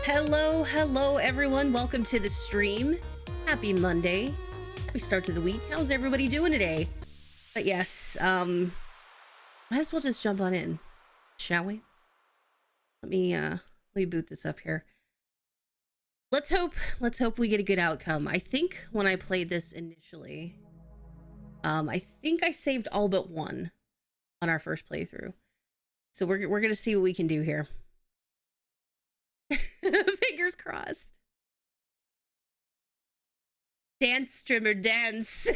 Hello everyone. Welcome to the stream. Happy Monday. Happy start to the week. How's everybody doing today? But yes, might as well just jump on in, shall we? Let me boot this up here. Let's hope we get a good outcome. I think when I played this initially, I think I saved all but one on our first playthrough. So we're gonna see what we can do here. Fingers crossed. Dance, streamer, dance.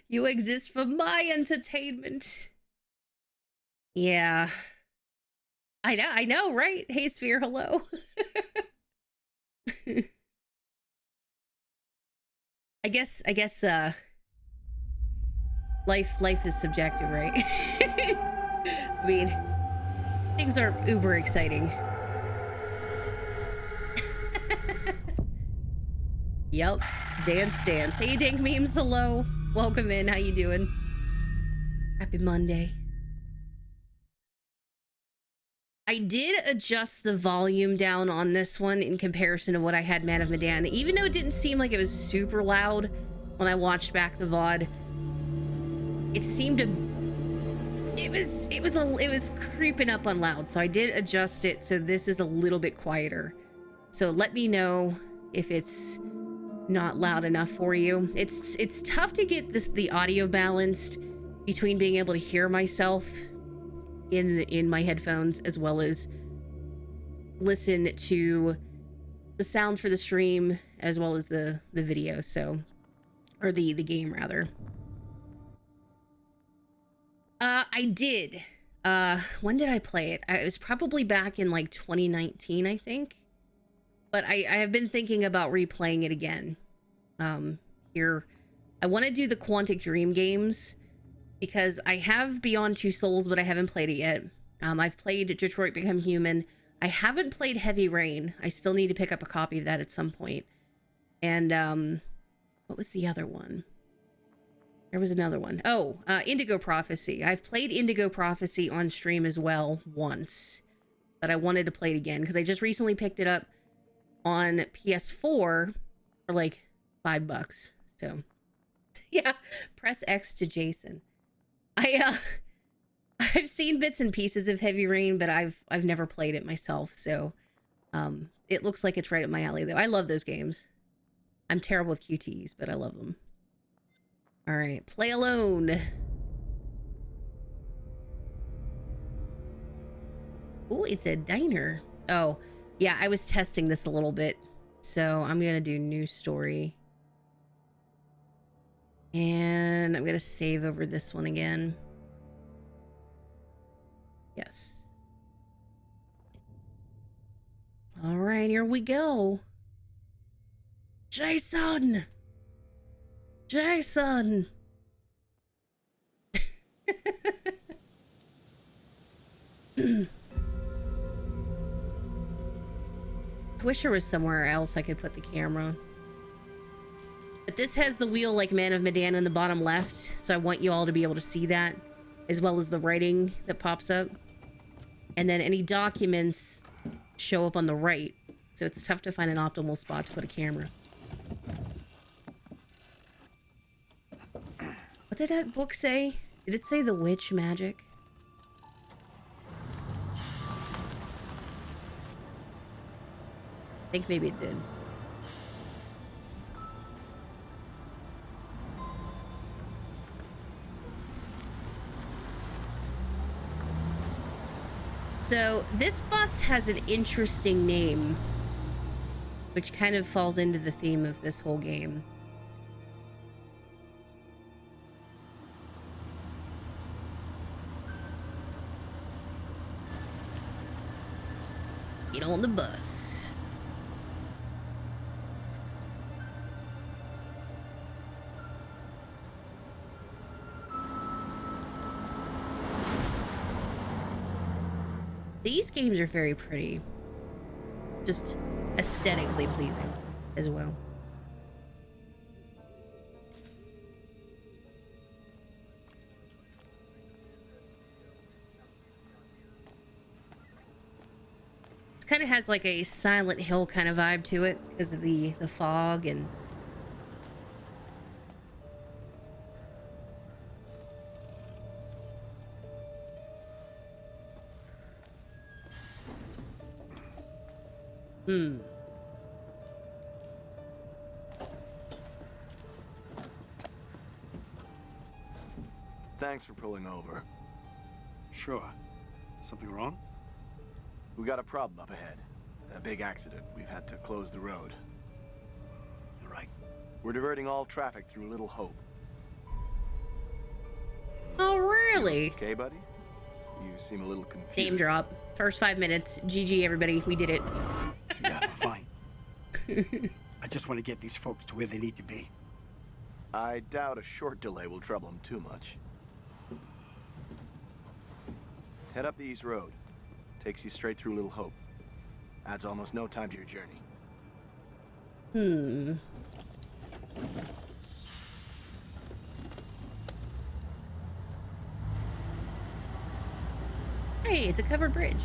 You exist for my entertainment. Yeah. I know, right? Hey, Sphere, hello. I guess, life is subjective, right? I mean, things are uber exciting. Yep, dance. Hey, Dank Memes, hello. Welcome in, how you doing? Happy Monday. I did adjust the volume down on this one in comparison to what I had Man of Medan. Even though it didn't seem like it was super loud when I watched back the VOD, it seemed to... It was creeping up on loud, so I did adjust it so this is a little bit quieter. So let me know if it's not loud enough for you. It's tough to get the audio balanced between being able to hear myself in my headphones as well as listen to the sounds for the stream as well as the video, so, or the game rather. I did. When did I play it? It was probably back in like 2019, I think. But I have been thinking about replaying it again. Here, I want to do the Quantic Dream games because I have Beyond Two Souls, but I haven't played it yet. I've played Detroit Become Human. I haven't played Heavy Rain. I still need to pick up a copy of that at some point. And, what was the other one? There was another one. Oh, Indigo Prophecy. I've played Indigo Prophecy on stream as well once, but I wanted to play it again because I just recently picked it up on PS4 for like $5. So yeah, press X to Jason. I've seen bits and pieces of Heavy Rain, but I've never played it myself. So it looks like it's right up my alley though. I love those games. I'm terrible with QTEs, but I love them. All right, play alone. Oh, it's a diner. Oh, yeah, I was testing this a little bit. So I'm going to do new story. And I'm going to save over this one again. Yes. All right, here we go. Jason! Jason! I wish there was somewhere else I could put the camera. But this has the wheel like Man of Medan in the bottom left, so I want you all to be able to see that, as well as the writing that pops up. And then any documents show up on the right, so it's tough to find an optimal spot to put a camera. What did that book say? Did it say the witch magic? I think maybe it did. So this bus has an interesting name, which kind of falls into the theme of this whole game. Get on the bus. These games are very pretty. Just aesthetically pleasing as well. kind of has like a Silent Hill kind of vibe to it because of the fog and. Thanks for pulling over. Sure. Something wrong? We got a problem up ahead. A big accident. We've had to close the road. You're right. We're diverting all traffic through Little Hope. Oh, really? Okay, buddy? You seem a little confused. Name drop. First 5 minutes. GG, everybody. We did it. Yeah, fine. I just want to get these folks to where they need to be. I doubt a short delay will trouble them too much. Head up the East Road. Takes you straight through Little Hope. Adds almost no time to your journey. Hey, it's a covered bridge.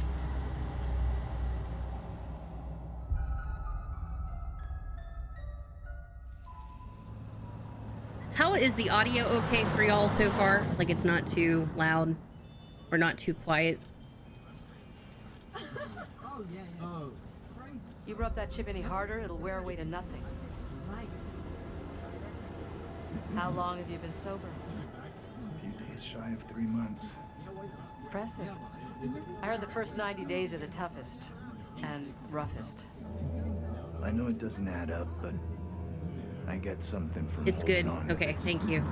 How is the audio okay for y'all so far? Like it's not too loud or not too quiet? You rub that chip any harder, it'll wear away to nothing. How long have you been sober? A few days shy of 3 months. Impressive. I heard the first 90 days are the toughest and roughest. I know it doesn't add up, but I get something from It's good. holding on to Okay, this. thank you.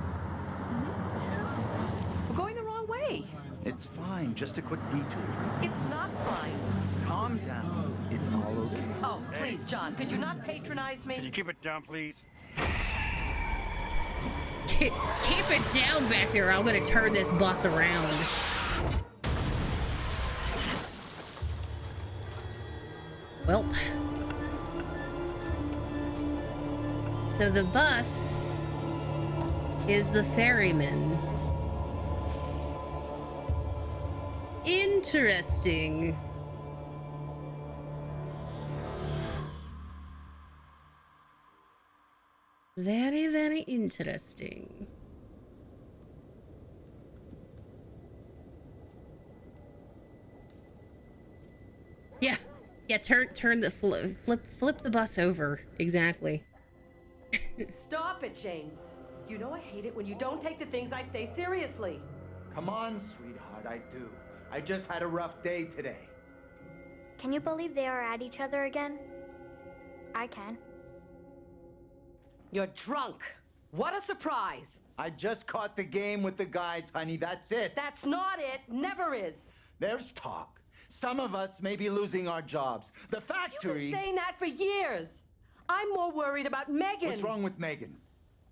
We're going the wrong way. It's fine, just a quick detour. It's not fine. Calm down. It's all okay. Oh, please, John, could you not patronize Can you me? keep it down, please? Keep it down back there. I'm gonna turn this bus around. Well. So the bus is the ferryman. Interesting. Very, very interesting. Yeah, turn the flip the bus over. Exactly. Stop it, James. You know I hate it when you don't take the things I say seriously. Come on, sweetheart, I do. I just had a rough day today. Can you believe they are at each other again? I can. You're drunk. What a surprise. I just caught the game with the guys, honey, that's it. That's not it. Never is. There's talk. Some of us may be losing our jobs. The You've factory... been saying that for years. I'm more worried about Megan. What's wrong with Megan?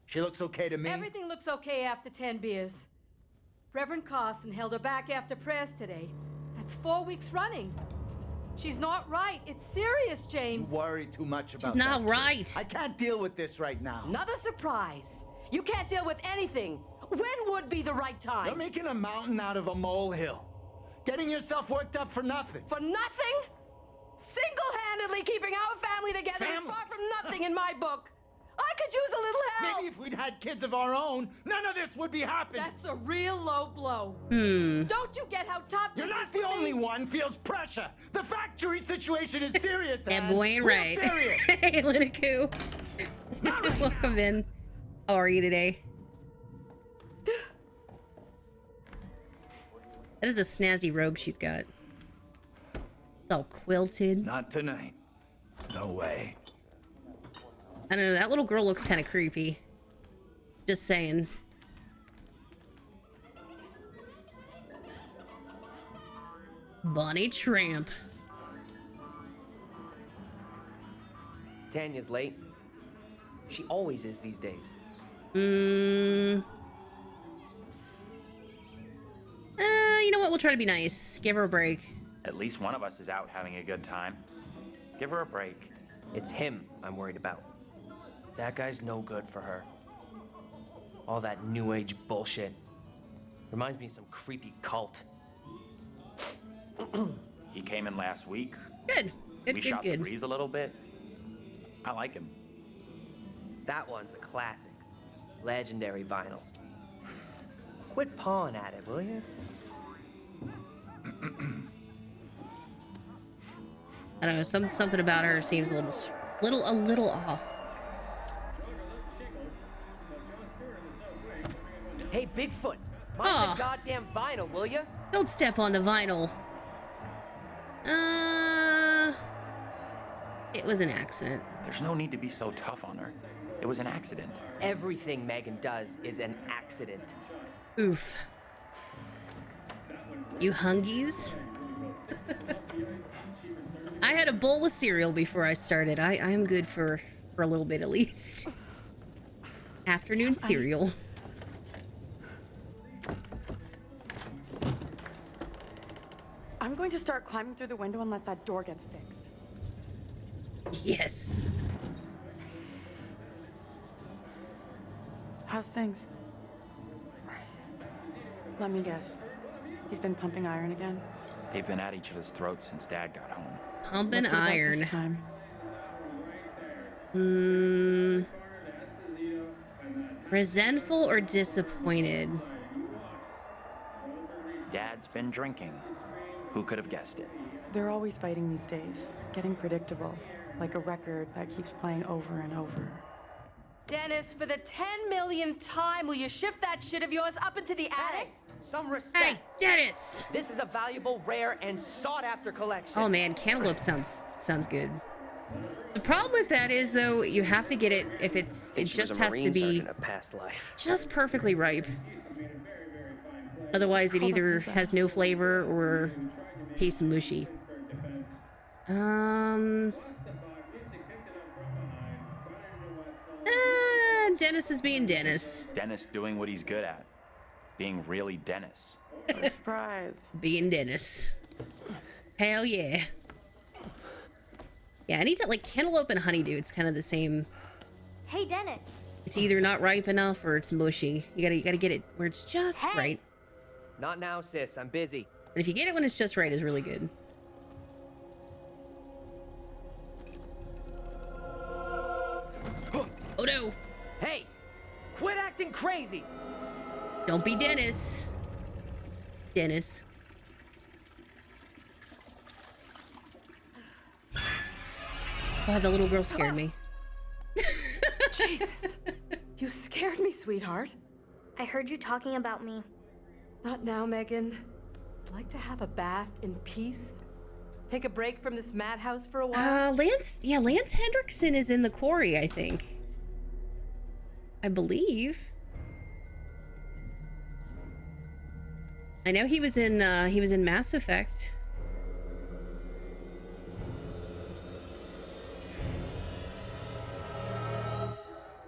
She looks okay to me. Everything looks okay after 10 beers. Reverend Carson held her back after prayers today. That's 4 weeks running. She's not right. It's serious, You James. worry too much about She's not that, kid. right. I can't deal with this right now. Another surprise. You can't deal with anything. When would be the right time? You're making a mountain out of a molehill. Getting yourself worked up for nothing. For nothing? Single-handedly keeping our family together is far from nothing in my book. I could use a little help. Maybe if we'd had kids of our own, none of this would be happening. That's a real low blow. Don't you get how tough You're this not is the for only me? one feels pressure. The factory situation is serious, That Ann. boy ain't Real right. serious. Hey, Liniku. Welcome in. How are you today? That is a snazzy robe she's got. It's all quilted. Not tonight. No way. I don't know, that little girl looks kind of creepy. Just saying. Bonnie Tramp. Tanya's late. She always is these days. You know what? We'll try to be nice. Give her a break. At least one of us is out having a good time. Give her a break. It's him I'm worried about. That guy's no good for her. All that new age bullshit. Reminds me of some creepy cult. He came in last week. Good. Good, We good, shot the good. breeze a little bit. I like him. That one's a classic. Legendary vinyl. Quit pawing at it, will you? I don't know. Something about her seems a little off. Hey, Bigfoot, mind Aw. the goddamn vinyl, will you? Don't step on the vinyl. It was an accident. There's no need to be so tough on her. It was an accident. Everything Megan does is an accident. Oof. You hungies? I had a bowl of cereal before I started. I am good for a little bit at least. Afternoon cereal. I'm going to start climbing through the window unless that door gets fixed. Yes. How's things? Let me guess. He's been pumping iron again? They've been at each other's throats since Dad got home. Pumping What's it about iron. this time? Resentful or disappointed? Dad's been drinking. Who could have guessed it? They're always fighting these days. Getting predictable. Like a record that keeps playing over and over. Dennis, for the 10 millionth time, will you shift that shit of yours up into the attic? Some Hey, respect. Dennis! This is a valuable, rare, and sought-after collection. Oh man, cantaloupe sounds good. The problem with that is though, you have to get it if it just has to be in a past life. just perfectly ripe. Otherwise, it called a either princess. has no flavor or tastes mushy. Dennis is being Dennis. Dennis doing what he's good at. Being really Dennis. What a surprise. Being Dennis. Hell yeah. Yeah, anything like cantaloupe and honeydew, it's kind of the same. Hey, Dennis. It's either not ripe enough or it's mushy. You gotta get it where it's just Hey. right. Not now, sis. I'm busy. And if you get it when it's just right, it's really good. Oh no! Hey, quit acting crazy. Don't be Dennis. Dennis. Oh, the little girl scared me. Jesus. You scared me, sweetheart. I heard you talking about me. Not now, Megan. I'd like to have a bath in peace. Take a break from this madhouse for a while. Lance Hendrickson is in the quarry, I think. I believe. I know he was in Mass Effect.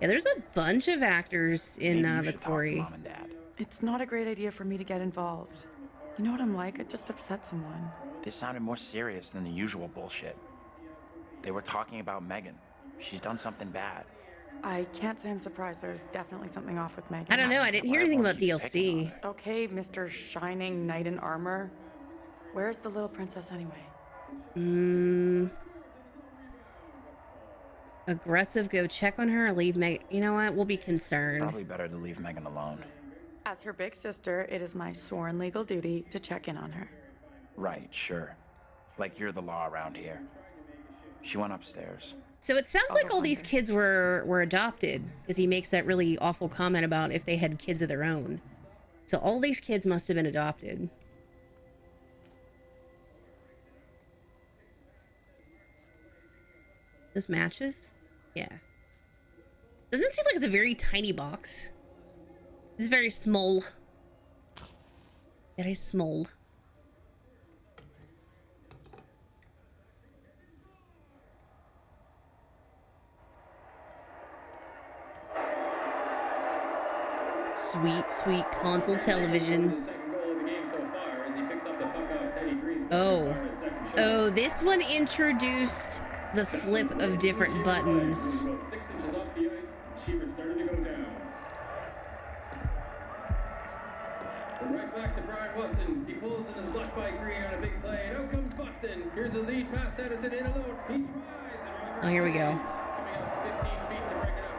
Yeah, there's a bunch of actors in Maybe you the should talk to quarry. Mom and Dad. It's not a great idea for me to get involved. You know what I'm like? I just upset someone. This sounded more serious than the usual bullshit. They were talking about Megan. She's done something bad. I can't say I'm surprised. There's definitely something off with Megan. I don't know. I didn't hear anything about Everyone keeps picking on DLC. her. Okay, Mr. Shining Knight in Armor. Where's the little princess anyway? Aggressive. Go check on her. Leave Meg. You know what? We'll be concerned. Probably better to leave Megan alone. As her big sister, it is my sworn legal duty to check in on her. Right, sure. Like you're the law around here. She went upstairs. So it sounds like all these kids were adopted, because he makes that really awful comment about if they had kids of their own. So all these kids must have been adopted. Those matches? Yeah. Doesn't it seem like it's a very tiny box? It's very small. Very small. Sweet, sweet console television. Oh. Oh, this one introduced the flip of different buttons. Right back to Brian Wilson. He pulls in his left by Green on a big play. And out comes Boston. Here's the lead pass, Edison in alone. He tries. Oh, here we go. Coming up 15 feet to break it up.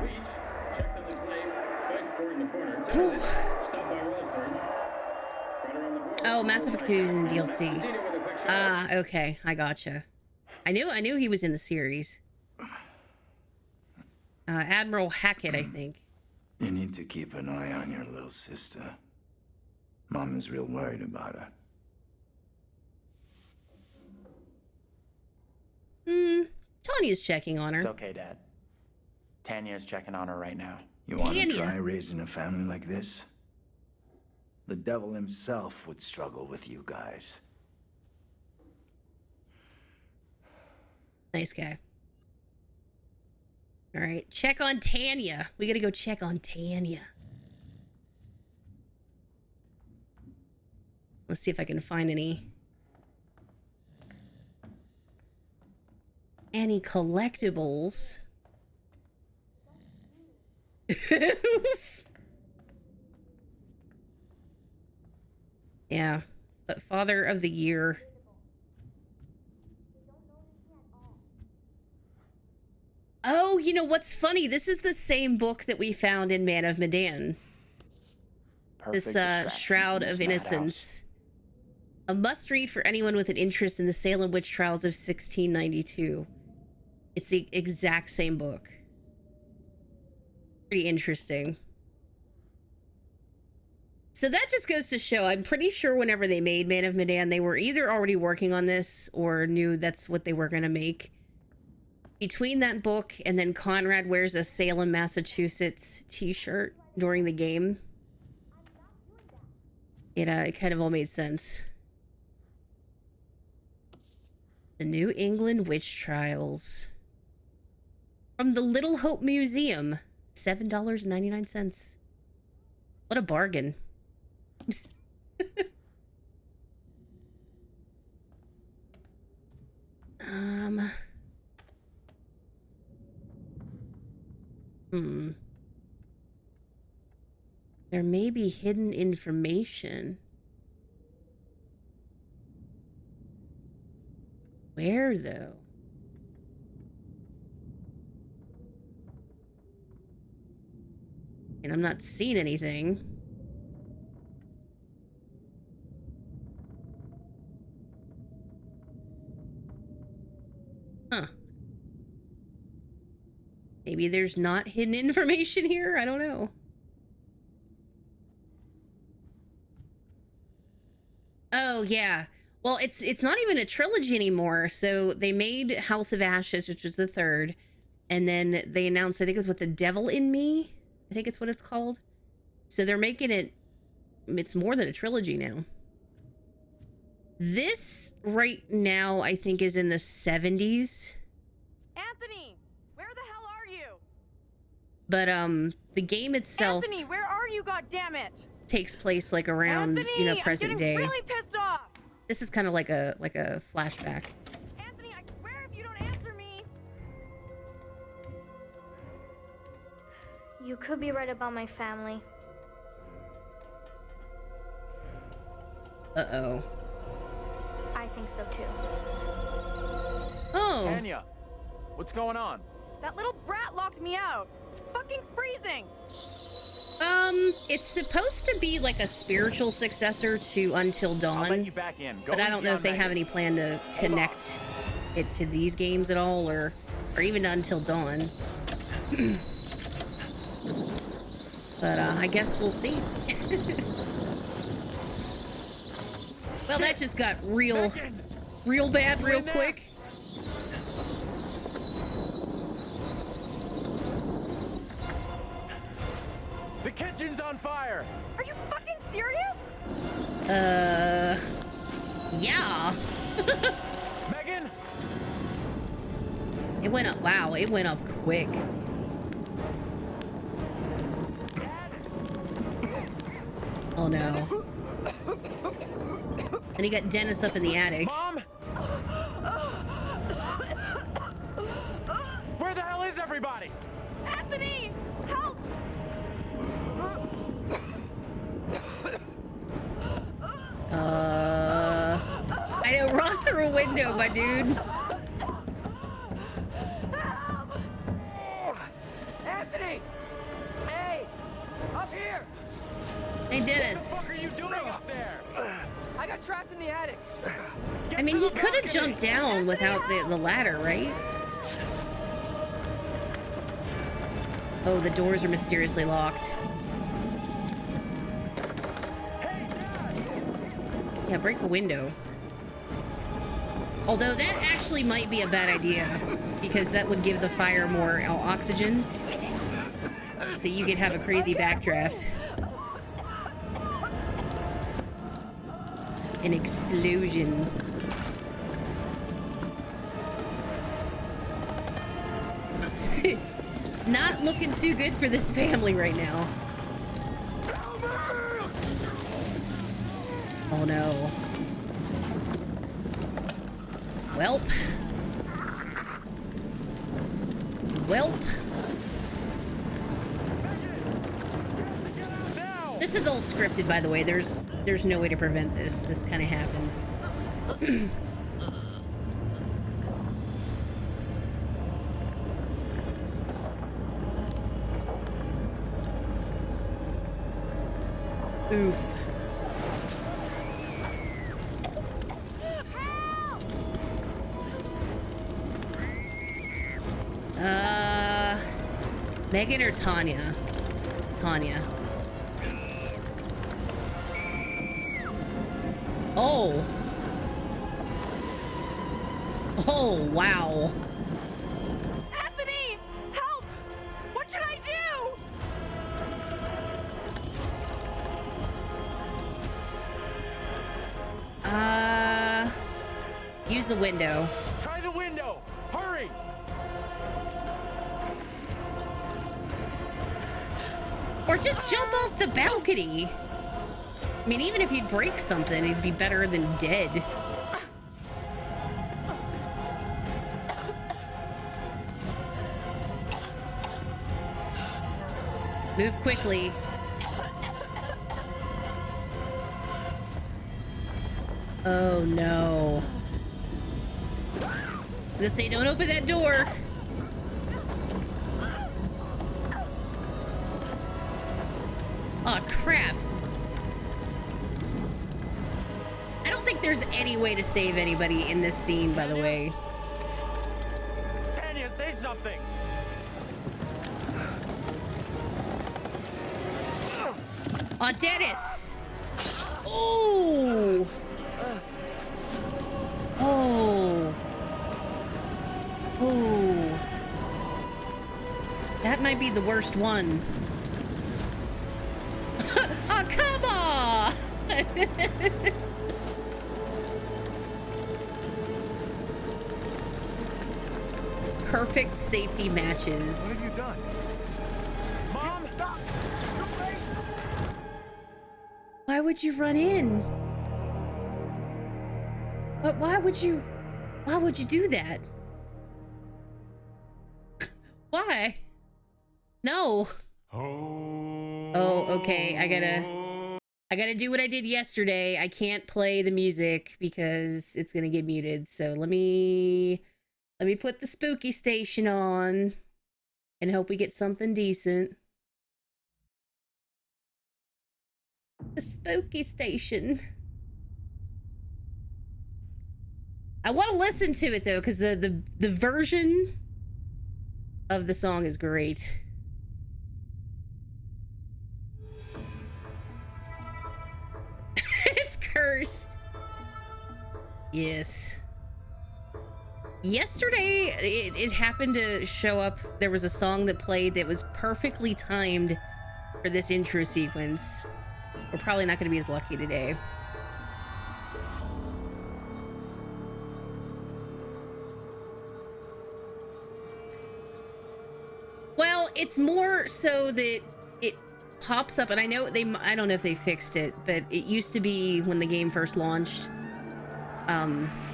Leach checked on the play. Spikes scoring the corner. Stopped by Rutherford. Right around the board. Oh, Mass Effect 2 is in DLC. Ah, okay. I gotcha. I knew he was in the series. Admiral Hackett, I think. You need to keep an eye on your little sister. Mom is real worried about her. Tanya's checking on her. It's okay, Dad. Tanya's checking on her right now. You want to Tanya. try raising a family like this? The devil himself would struggle with you guys. Nice guy. All right, check on Tanya. We gotta go check on Tanya. Let's see if I can find any collectibles. Yeah, but Father of the Year. Oh, you know what's funny? This is the same book that we found in Man of Medan. Perfect This distraction Shroud from of this madhouse. Innocence. A must-read for anyone with an interest in the Salem witch trials of 1692. It's the exact same book. Pretty interesting. So that just goes to show, I'm pretty sure whenever they made Man of Medan, they were either already working on this or knew that's what they were going to make. Between that book and then Conrad wears a Salem, Massachusetts t-shirt during the game, it kind of all made sense. The New England Witch Trials. From the Little Hope Museum. $7.99. What a bargain. There may be hidden information. Where, though? And I'm not seeing anything. Huh. Maybe there's not hidden information here? I don't know. Oh, yeah. Well, it's not even a trilogy anymore. So they made House of Ashes, which was the third. And then they announced, I think it was what, The Devil in Me? I think it's what it's called. So they're making it, it's more than a trilogy now. This right now, I think, is in the 70s. Anthony, where the hell are you? But the game itself Anthony, where are you, goddammit? takes place like around, Anthony, you know, present I'm day. getting really pissed off. This is kind of like a flashback. Anthony, I swear if you don't answer me. You could be right about my family. Uh-oh. I think so too. Oh. Tanya, what's going on? That little brat locked me out. It's fucking freezing. It's supposed to be like a spiritual successor to Until Dawn. I'll let you back in. Go but I easy don't know on if they have Megan. any plan to connect it to these games at all, or even to Until Dawn. But I guess we'll see. Well, that just got real bad real quick. The kitchen's on fire! Are you fucking serious? Yeah. Megan! It went up, wow, it went up quick. Oh no. And he got Dennis up in the attic. Mom! Where the hell is everybody? Anthony, help! I know, rock through a window, my dude. Anthony! Hey! Up here! Hey, Dennis. What the fuck are you doing up there? I got trapped in the attic. I mean, he could have jumped down without the ladder, right? Oh, the doors are mysteriously locked. Yeah, break a window. Although that actually might be a bad idea, because that would give the fire more oxygen. So you could have a crazy backdraft. An explosion. It's not looking too good for this family right now. Oh no. Welp. Welp. This is all scripted, by the way. There's no way to prevent this. This kind of happens. Oof. Megan or Tanya? Tanya. Oh. Oh, wow. Anthony! Help! What should I do? Use the window. Try the window! Hurry! Or just jump off the balcony. I mean, even if you'd break something, it'd be better than dead. Move quickly. Oh no. I was gonna say, don't open that door. Oh crap. I don't think there's any way to save anybody in this scene, by the way. Tanya, say something! Oh, Dennis! Oh! Oh! Oh! That might be the worst one. Oh, come on! Perfect safety matches. What have you done? Mom, stop! Why would you run in? But why would you do that? Why? No. Oh, okay. I gotta do what I did yesterday. I can't play the music because it's gonna get muted. So let me put the spooky station on and hope we get something decent. The spooky station. I want to listen to it though, because the version of the song is great. It's cursed. Yes. Yesterday, it happened to show up. There was a song that played that was perfectly timed for this intro sequence. We're probably not going to be as lucky today. Well, it's more so that it pops up, and I know I don't know if they fixed it, but it used to be when the game first launched.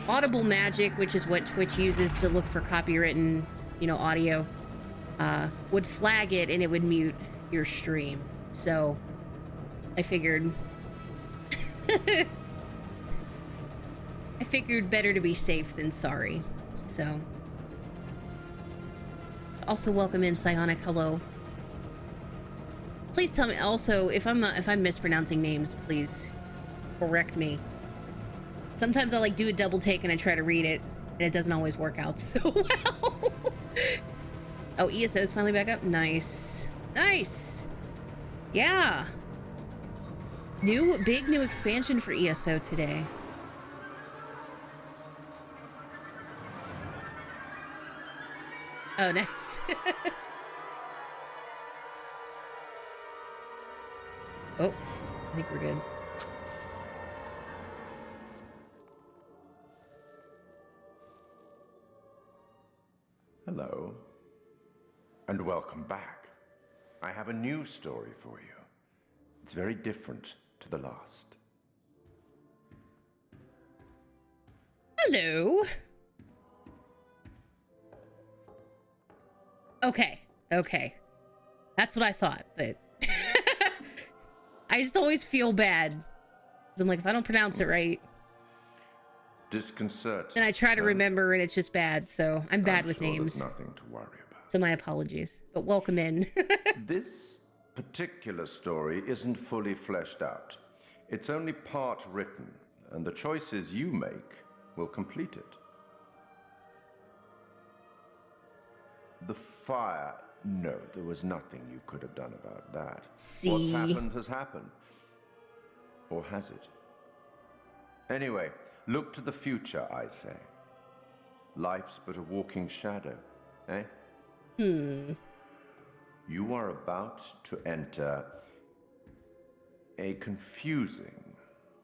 Audible Magic, which is what Twitch uses to look for copywritten, audio, would flag it and it would mute your stream. So I figured figured better to be safe than sorry. So. Also, welcome in, Psionic. Hello. Please tell me also if I'm mispronouncing names, please correct me. Sometimes I like do a double take and I try to read it, and it doesn't always work out so well. Oh, ESO is finally back up. Nice, nice. Yeah. Big new expansion for ESO today. Oh, nice. Oh, I think we're good. Hello, and welcome back. I have a new story for you. It's very different to the last. Hello. Okay. That's what I thought, but I just always feel bad. 'Cause I'm like, if I don't pronounce it right, Disconcerting. then I try to remember and it's just bad. So I'm bad with sure names. There's nothing to worry about. So my apologies, but welcome in. This particular story isn't fully fleshed out. It's only part written, and the choices you make will complete it. The fire. No, there was nothing you could have done about that. See? What's happened has happened. Or has it? Anyway, look to the future, I say. Life's but a walking shadow, eh? You are about to enter a confusing,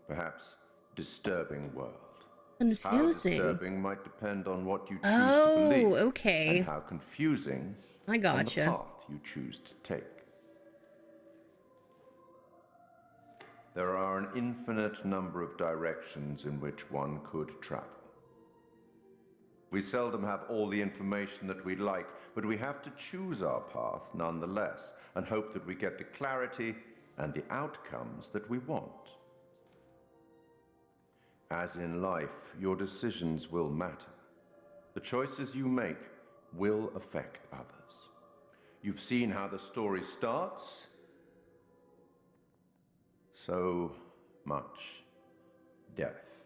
perhaps disturbing world. How Confusing. disturbing might depend on what you choose to believe. Oh, okay. And how confusing I gotcha. on the path you choose to take. There are an infinite number of directions in which one could travel. We seldom have all the information that we'd like, but we have to choose our path nonetheless and hope that we get the clarity and the outcomes that we want. As in life, your decisions will matter. The choices you make will affect others. You've seen how the story starts. So much death.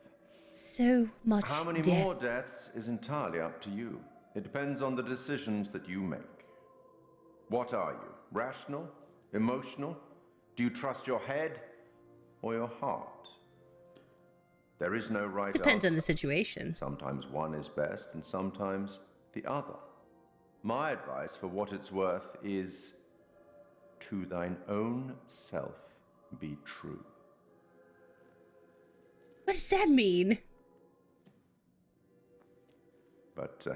So much How many death. more deaths is entirely up to you. It depends on the decisions that you make. What are you? Rational? Emotional? Do you trust your head or your heart? There is no right Depends on answer. the situation. Sometimes one is best and sometimes the other. My advice, for what it's worth, is to thine own self be true. What does that mean? But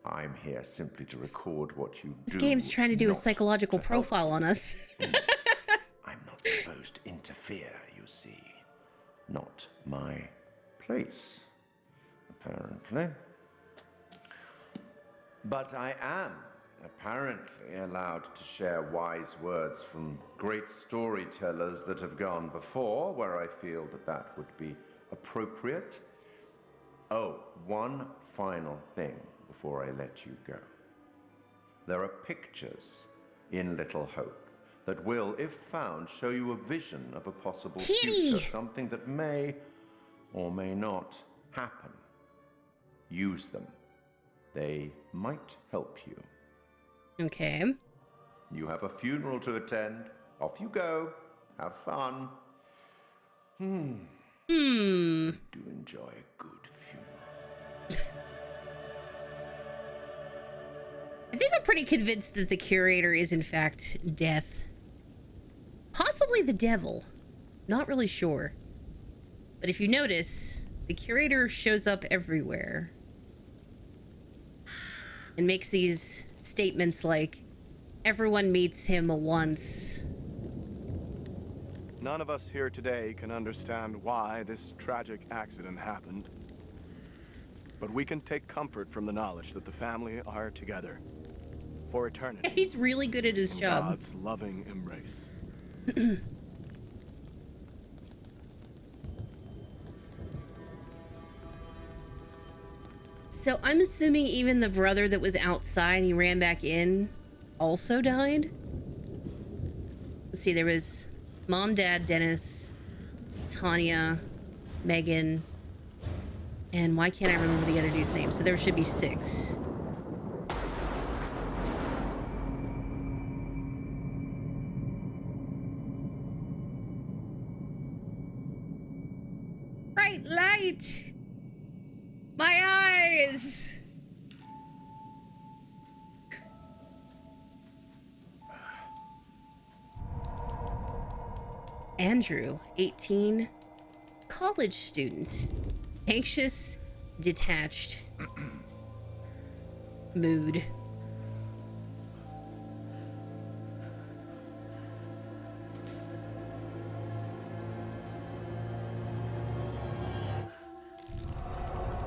I'm here simply to record what you This do. game's trying to do a not psychological to help profile on us. I'm not supposed to interfere, you see. Not my place, apparently. But I am apparently allowed to share wise words from great storytellers that have gone before, where I feel that that would be appropriate. Oh, one final thing before I let you go. There are pictures in Little Hope that will, if found, show you a vision of a possible future, something that may or may not happen. Use them. They might help you. Okay. You have a funeral to attend. Off you go. Have fun. Do enjoy a good funeral. I think I'm pretty convinced that the curator is in fact death. Possibly the devil. Not really sure. But if you notice, the curator shows up everywhere and makes these statements like, everyone meets him once. None of us here today can understand why this tragic accident happened. But we can take comfort from the knowledge that the family are together for eternity. He's really good at his in job. God's loving embrace. So I'm assuming even the brother that was outside, he ran back in, also died? Let's see, there was Mom, Dad, Dennis, Tanya, Megan, and why can't I remember the other dude's name? So there should be 6. Bright light! My eyes! Andrew, 18, college student, anxious, detached, mood.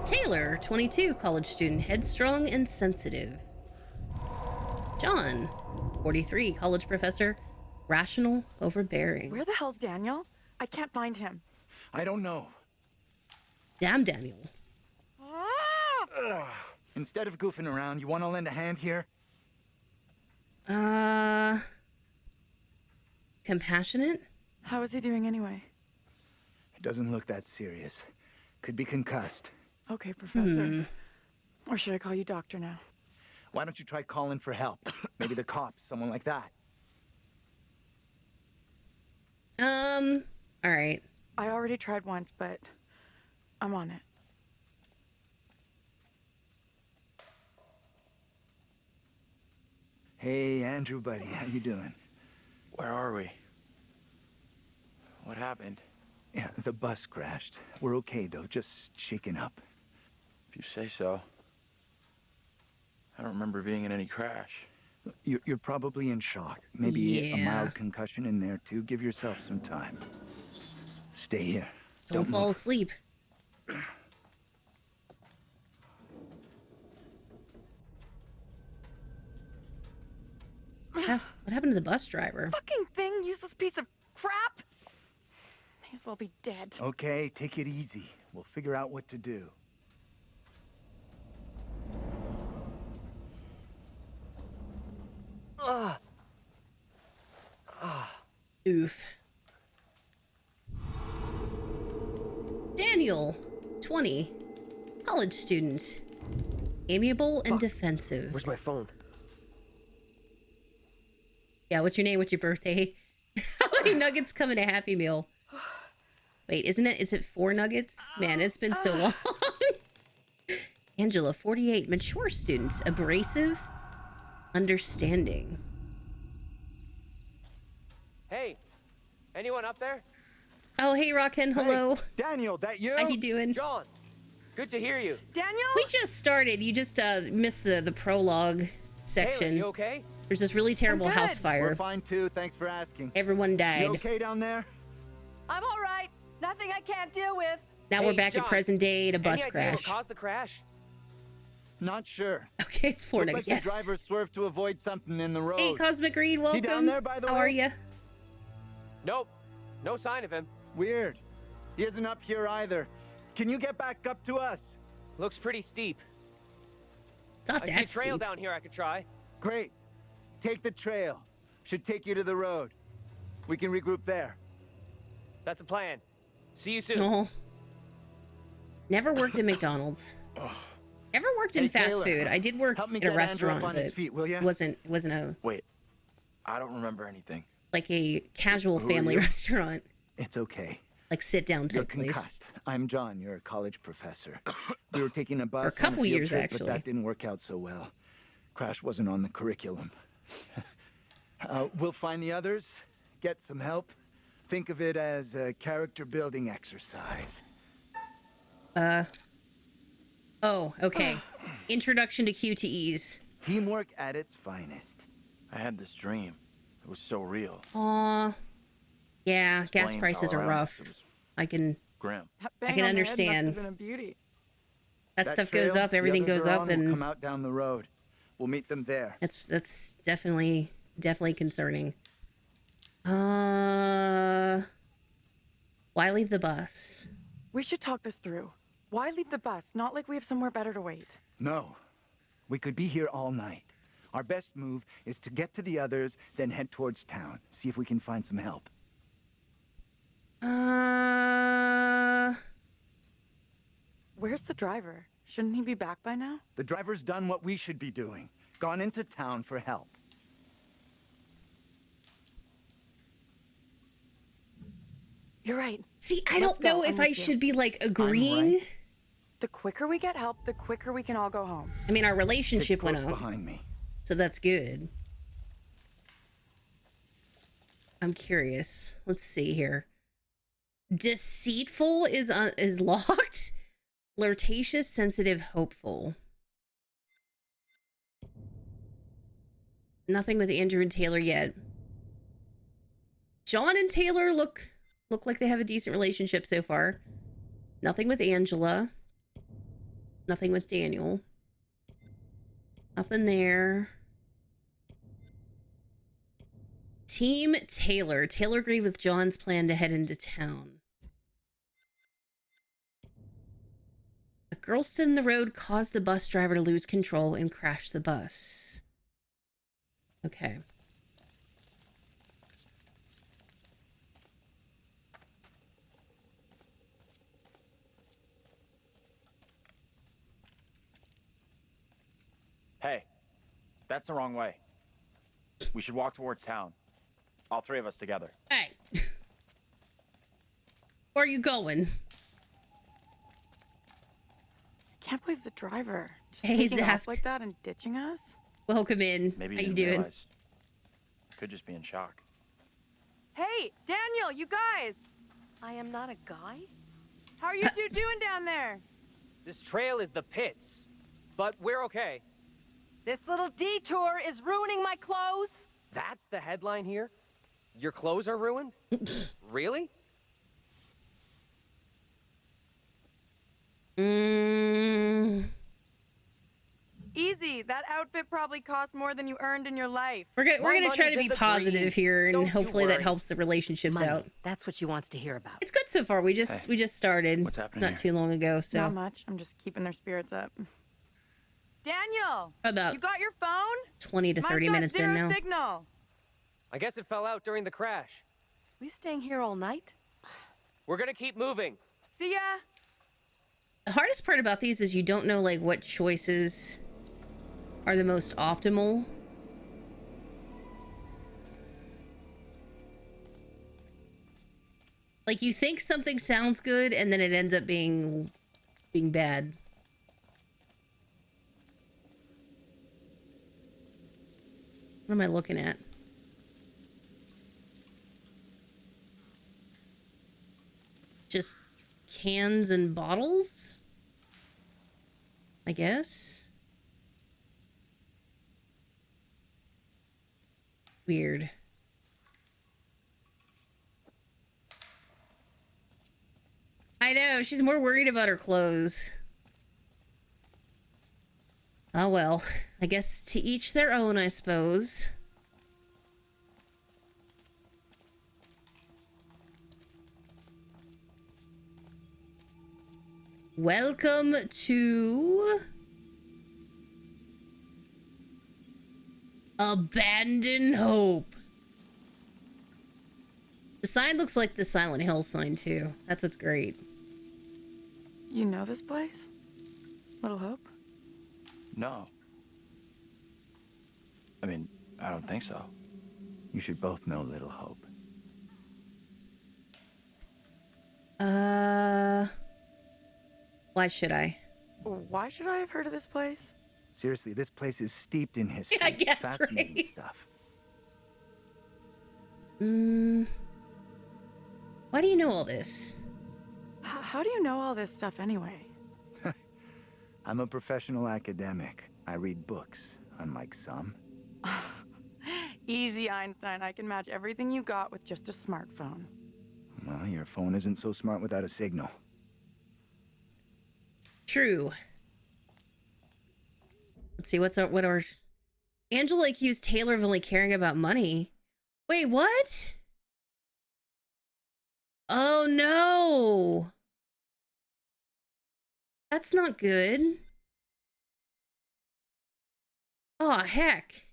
Taylor, 22, college student, headstrong and sensitive. John, 43, college professor, rational, overbearing. Where the hell's Daniel? I can't find him. I don't know. Damn, Daniel. Instead of goofing around, you want to lend a hand here? Compassionate? How is he doing anyway? It doesn't look that serious. Could be concussed. Okay, Professor. Or should I call you Doctor now? Why don't you try calling for help? Maybe the cops, someone like that. All right. I already tried once, but I'm on it. Hey, Andrew, buddy, how you doing? Where are we? What happened? Yeah, the bus crashed. We're okay, though, just shaken up. If you say so. I don't remember being in any crash. You're probably in shock. Maybe a mild concussion in there, too. Give yourself some time. Stay here. Don't fall asleep. What happened to the bus driver? Fucking thing, useless piece of crap. May as well be dead. Okay, take it easy. We'll figure out what to do. Oof. Daniel, 20, college student, amiable and defensive. Where's my phone? Yeah, what's your name? What's your birthday? How many nuggets come in a Happy Meal? Wait, isn't it? Is it 4 nuggets? Man, it's been so long. Angela, 48, mature student, abrasive, understanding. Hey, anyone up there? Oh, hey, Rockin, hello. Hey, Daniel, that you? How you doing? John, good to hear you. Daniel? We just started. You just missed the prologue section. Taylor, you okay? There's this really terrible house fire. We're fine too, thanks for asking. Everyone died. You okay down there? I'm all right. Nothing I can't deal with. Now we're back John, at present day at a bus any idea crash. what caused the crash? Not sure. Okay, it's 4 nuggets. Like Yes. the driver swerved to avoid something in the road. Hey, Cosmic Reed, welcome. He down there, by the way? How are you? Nope, no sign of him. Weird. He isn't up here either. Can you get back up to us? Looks pretty steep. It's not I see that a trail steep. down here I could try. Great. Take the trail. Should take you to the road. We can regroup there. That's a plan. See you soon. Oh. Never worked at McDonald's. Never worked in Hey, fast Taylor, food. I did work help me in a get Andrew up restaurant, on but his feet, will ya? it wasn't a Wait, I don't remember anything. like a casual Who are family you? restaurant, It's okay. like sit down You're type place. concussed. I'm John. You're a college professor. We were taking a bus For a couple on a field years, trip, actually. but that didn't work out so well. Crash wasn't on the curriculum. We'll find the others, get some help. Think of it as a character building exercise. Oh, okay. Introduction to QTEs. Teamwork at its finest. I had this dream. It was so real. Aw. Yeah, gas Flames prices all are around rough. us. It was I can grim. That I bang can on the head must understand. have been a beauty. that stuff goes trail, up, the everything others goes are up, on, we'll and come out down the road. We'll meet them there. that's definitely concerning. Why leave the bus? We should talk this through. Why leave the bus? Not like we have somewhere better to wait. No. We could be here all night. Our best move is to get to the others, then head towards town. See if we can find some help. Where's the driver? Shouldn't he be back by now? The driver's done what we should be doing. Gone into town for help. You're right. See, I don't know if I should be like agreeing. Right. The quicker we get help, the quicker we can all go home. I mean, our relationship went up. Behind me. So that's good. I'm curious. Let's see here. Deceitful is locked. Flirtatious, sensitive, hopeful. Nothing with Andrew and Taylor yet. John and Taylor look like they have a decent relationship so far. Nothing with Angela. Nothing with Daniel. Nothing there. Team Taylor. Taylor agreed with John's plan to head into town. A girl stood in the road, caused the bus driver to lose control and crash the bus. Okay. Hey, that's the wrong way. We should walk towards town. All three of us together. Hey. Where are you going? I can't believe the driver just Hey, taking Zaft. off like that and ditching us. Welcome in. Maybe How you you didn't doing? realize. Could just be in shock. Hey, Daniel, you guys! I am not a guy? How are you two doing down there? This trail is the pits, but we're okay. This little detour is ruining my clothes. That's the headline here? Your clothes are ruined? Really? Easy. That outfit probably cost more than you earned in your life. We're gonna try to be positive here, and hopefully that helps the relationships out. That's what she wants to hear about. It's good so far. We just started What's happening not here? too long ago, so Not much. I'm just keeping their spirits up. Daniel! About You got your phone? 20 to 30 Mine's got minutes in zero now. signal. I guess it fell out during the crash. We staying here all night? We're gonna keep moving. See ya. The hardest part about these is you don't know like what choices are the most optimal. Like you think something sounds good and then it ends up being bad. What am I looking at? Just cans and bottles? I guess. Weird. I know, she's more worried about her clothes. Oh well, I guess to each their own, I suppose. Welcome to Abandon Hope. The sign looks like the Silent Hill sign too. That's what's great. You know this place? Little Hope? No. I mean, I don't think so. You should both know Little Hope. Why should I? Why should I have heard of this place? Seriously, this place is steeped in history. I guess, Fascinating right? stuff. Why do you know all this? How do you know all this stuff anyway? I'm a professional academic. I read books, unlike some. Easy, Einstein. I can match everything you got with just a smartphone. Well, your phone isn't so smart without a signal. True. Let's see, what are Angela accused Taylor of only caring about money. Wait, what? Oh no. That's not good. Oh, heck.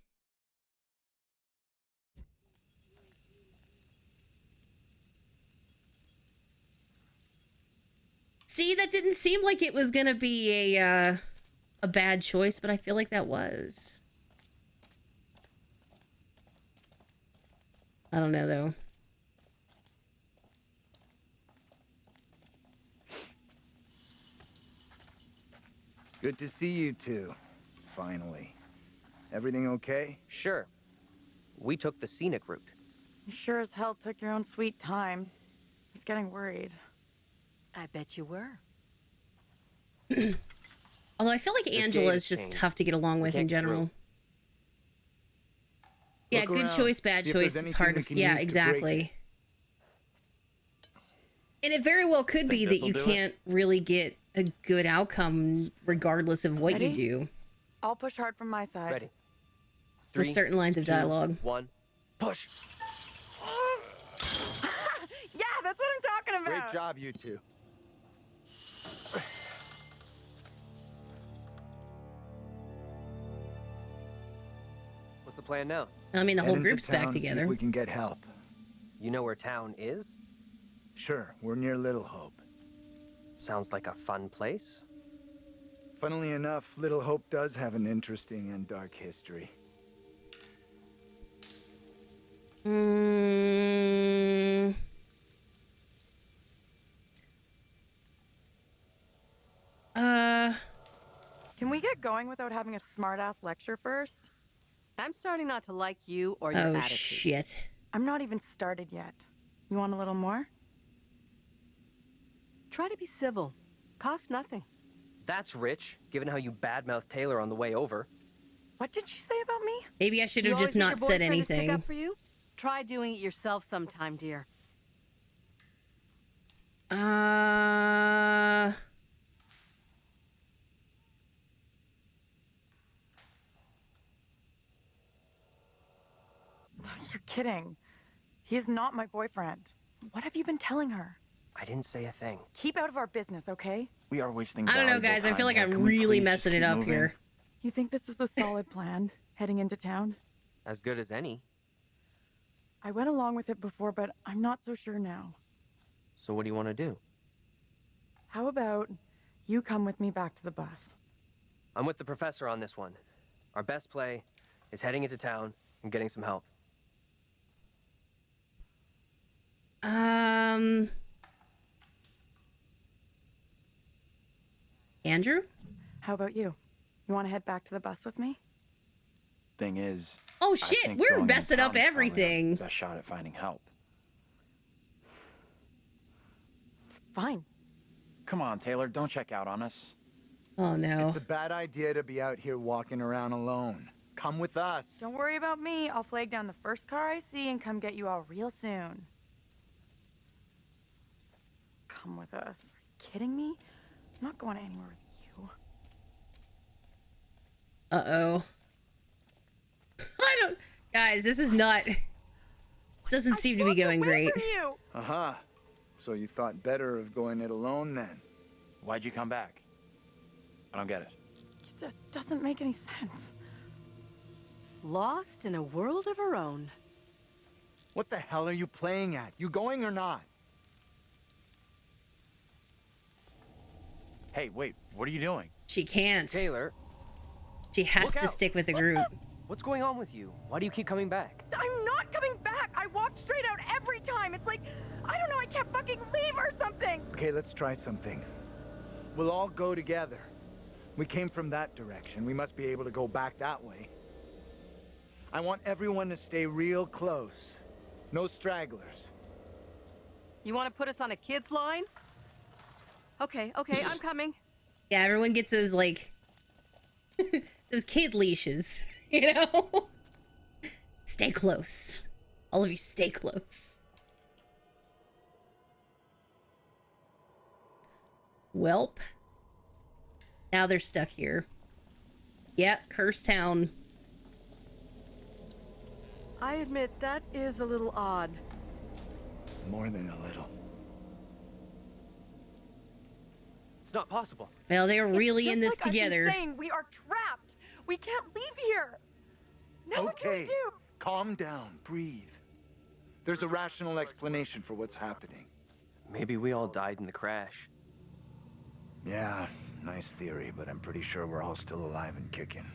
See, that didn't seem like it was gonna be a bad choice, but I feel like that was. I don't know, though. Good to see you two. Finally. Everything okay? Sure. We took the scenic route. You sure as hell took your own sweet time. I was getting worried. I bet you were. Although I feel like This Angela gate is is just changed. tough to get along We with can't in get general. through. Yeah, Look good around. choice, bad See if there's choice. It's anything hard we to. can Yeah, use to break it. exactly. And it very well could be that this'll you do it? can't really get a good outcome regardless of what Ready? you do I'll push hard from my side. Ready. with 3, certain lines of 2, dialogue. 1, push. Yeah, that's what I'm talking about. Great job, you two. What's the plan now? I mean, the Head whole into group's back town, see if together. we can get help. You know where town is? Sure, we're near Little Hope. Sounds like a fun place. Funnily enough, Little Hope does have an interesting and dark history. Mm. Can we get going without having a smart-ass lecture first? I'm starting not to like you or your Oh, attitude. shit. I'm not even started yet. You want a little more? Try to be civil. Cost nothing. That's rich, given how you badmouthed Taylor on the way over. What did she say about me? Maybe I should You have always just get not your said boyfriend to stick anything. up for you? Try doing it yourself sometime, dear. You're kidding. He is not my boyfriend. What have you been telling her? I didn't say a thing. Keep out of our business, okay? We are wasting I don't know, valuable guys. I time feel like here. I'm Can we really please just messing it keep up moving? here. You think this is a solid plan, heading into town? As good as any. I went along with it before, but I'm not so sure now. So what do you want to do? How about you come with me back to the bus? I'm with the professor on this one. Our best play is heading into town and getting some help. Andrew? How about you? You want to head back to the bus with me? Thing is, Oh, I shit. think We're going in messing up town is probably our everything. best shot at finding help. Fine. Come on, Taylor, don't check out on us. Oh, no. It's a bad idea to be out here walking around alone. Come with us. Don't worry about me. I'll flag down the first car I see and come get you all real soon. Come with us. Are you kidding me? I'm not going anywhere with you. Uh-oh. I don't... Guys, this is not... This doesn't seem to be going great. Uh-huh. So you thought better of going it alone then? Why'd you come back? I don't get it. It doesn't make any sense. Lost in a world of her own. What the hell are you playing at? You going or not? Hey, wait, what are you doing? She can't. Taylor. She has Look to out. stick with the group. What's going on with you? Why do you keep coming back? I'm not coming back. I walked straight out every time. It's like, I don't know, I can't fucking leave or something. Okay, let's try something. We'll all go together. We came from that direction. We must be able to go back that way. I want everyone to stay real close. No stragglers. You want to put us on a kid's line? Okay, I'm coming. Yeah, everyone gets those, like... those kid leashes, you know? Stay close. All of you stay close. Welp. Now they're stuck here. Yep, Cursed Town. I admit that is a little odd. More than a little. It's not possible. Well, they're It's really just in this like I've been together. saying, we are trapped. We can't leave here. Now what do we Okay, do? calm down, breathe. There's a rational explanation for what's happening. Maybe we all died in the crash. Yeah, nice theory, but I'm pretty sure we're all still alive and kicking.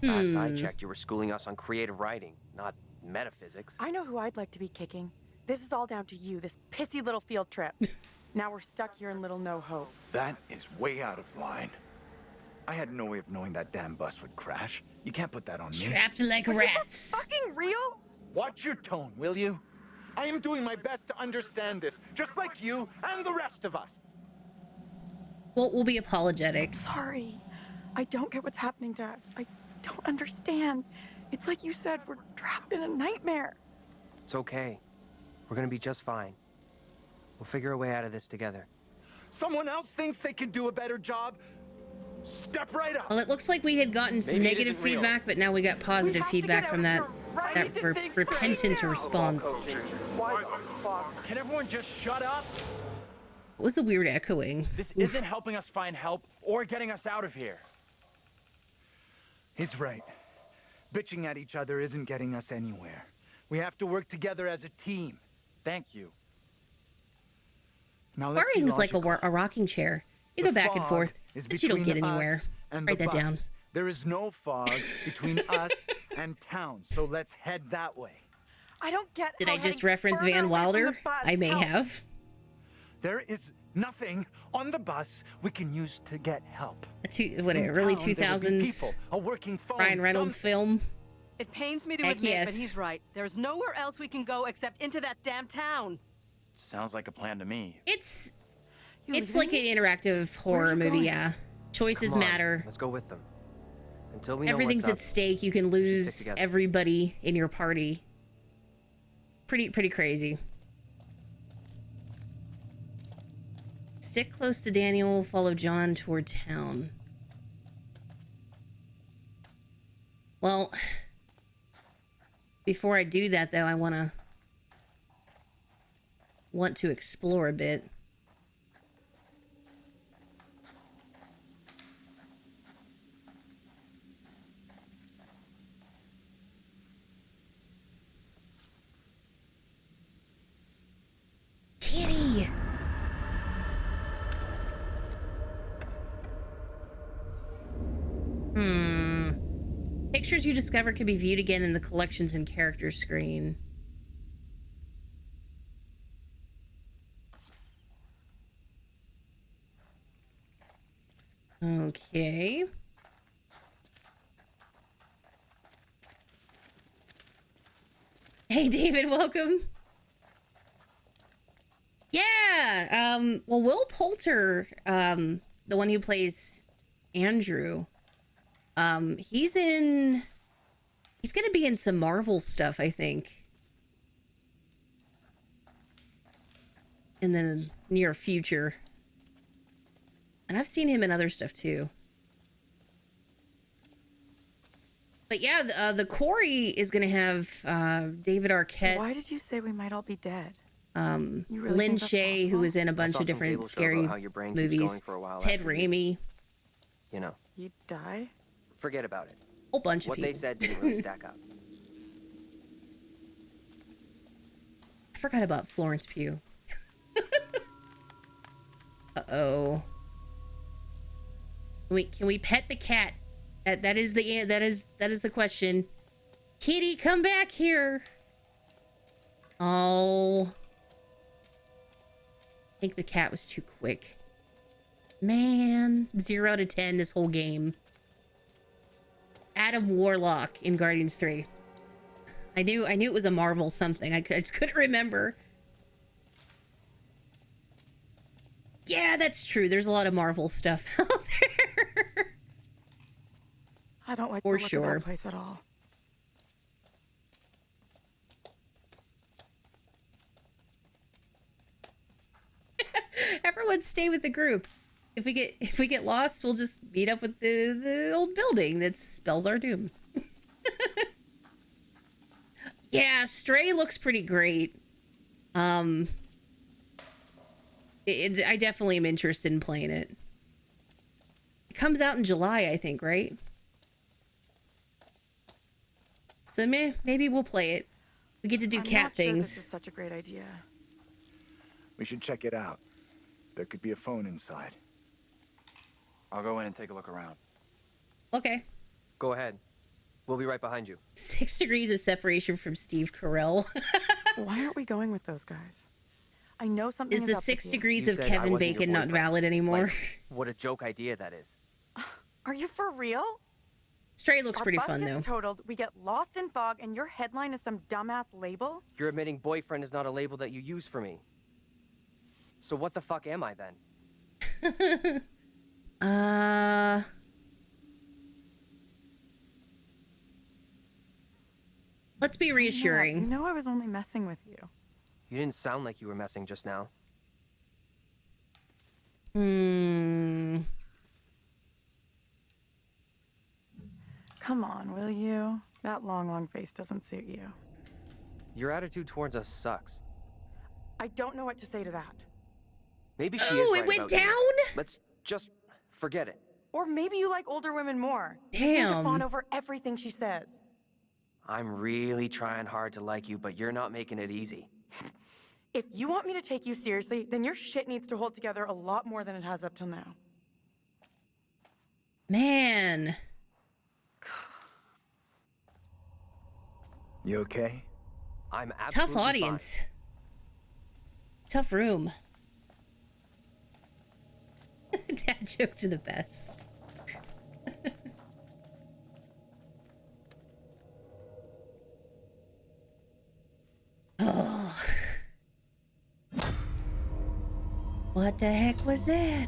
Last I checked, you were schooling us on creative writing, not metaphysics. I know who I'd like to be kicking. This is all down to you, this pissy little field trip. Now we're stuck here in Little No Hope. That is way out of line. I had no way of knowing that damn bus would crash. You can't put that on me. Trapped like rats. Fucking real? Watch your tone, will you? I am doing my best to understand this, just like you and the rest of us. Well, we'll be apologetic. Sorry. I don't get what's happening to us. I don't understand. It's like you said, we're trapped in a nightmare. It's okay. We're gonna be just fine. We'll figure a way out of this together. Someone else thinks they can do a better job? Step right up. Well, it looks like we had gotten some Maybe it negative isn't real. feedback, but now we got positive feedback from that repentant now. response. Why the fuck? Can everyone just shut up? What was the weird echoing? This isn't helping us find help or getting us out of here. He's right. Bitching at each other isn't getting us anywhere. We have to work together as a team. Thank you. Now let's be Worrying's like logical. a rocking chair. You The go back and fog forth, is but you don't get between anywhere. us and Write the that down. bus. There is no fog between us and town, so let's head that way. I don't get Did how I just heading reference further Van away from Wilder? the bus I may helps. have. There is nothing on the bus we can use to get help. What, a In early town, there will be 2000s people, a working phone, Ryan Reynolds something. film? It pains me to Heck admit, yes. but he's right. There's nowhere else we can go except into that damn town. Sounds like a plan to me. It's You it's leaving like me? an interactive horror you movie, going? yeah. Choices Come on, matter. Let's go with them. Until we know Everything's what's at up, stake. You can we should lose stick together. everybody in your party. Pretty crazy. Stick close to Daniel, follow John toward town. Well, before I do that though, I want to explore a bit. Kitty! Pictures you discover can be viewed again in the collections and characters screen. Okay. Hey, David, welcome. Yeah, well, Will Poulter, the one who plays Andrew, he's gonna be in some Marvel stuff, I think, in the near future. And I've seen him in other stuff too. But yeah, the Corey is gonna have David Arquette. Why did you say we might all be dead? You really Lynn think that's Shay, who possible? was in a I bunch saw of some different cable show scary about how your brain keeps going movies. for a while Ted after Raimi, You know, You'd die? forget about it. whole bunch of What people. they said didn't really stack up. I forgot about Florence Pugh. Uh-oh. Can we pet the cat? That is the question. Kitty, come back here. Oh. I think the cat was too quick. Man, 0 out of 10 this whole game. Adam Warlock in Guardians 3. I knew it was a Marvel something. I just couldn't remember. Yeah, that's true. There's a lot of Marvel stuff out there. I don't like For the look of sure. that place at all. Everyone stay with the group. If we get lost, we'll just meet up with the old building that spells our doom. Yeah, Stray looks pretty great. I definitely am interested in playing it. It comes out in July, I think, right? So maybe we'll play it. We get to do I'm cat not sure things. this is such a great idea. We should check it out. There could be a phone inside. I'll go in and take a look around. Okay. Go ahead. We'll be right behind you. 6 degrees of separation from Steve Carell. Why aren't we going with those guys? I know something Is the 6 degrees You of said I Kevin wasn't your Bacon not boyfriend. valid anymore? Like, what a joke idea that is. Are you for real? Stray looks Our pretty bus fun, gets though. totaled, we get lost in fog, and your headline is some dumbass label? You're admitting boyfriend is not a label that you use for me. So what the fuck am I then? Let's be reassuring. You know I was only messing with you. You didn't sound like you were messing just now. Come on, will you? That long face doesn't suit you. Your attitude towards us sucks. I don't know what to say to that. Maybe she is Oh, right it went about you. down? Let's just forget it. Or maybe you like older women more. You Damn. seem to fawn over everything she says. I'm really trying hard to like you, but you're not making it easy. If you want me to take you seriously, then your shit needs to hold together a lot more than it has up till now. Man. You okay? I'm absolutely Tough audience. Tough room. Dad jokes are the best. Oh. What the heck was that?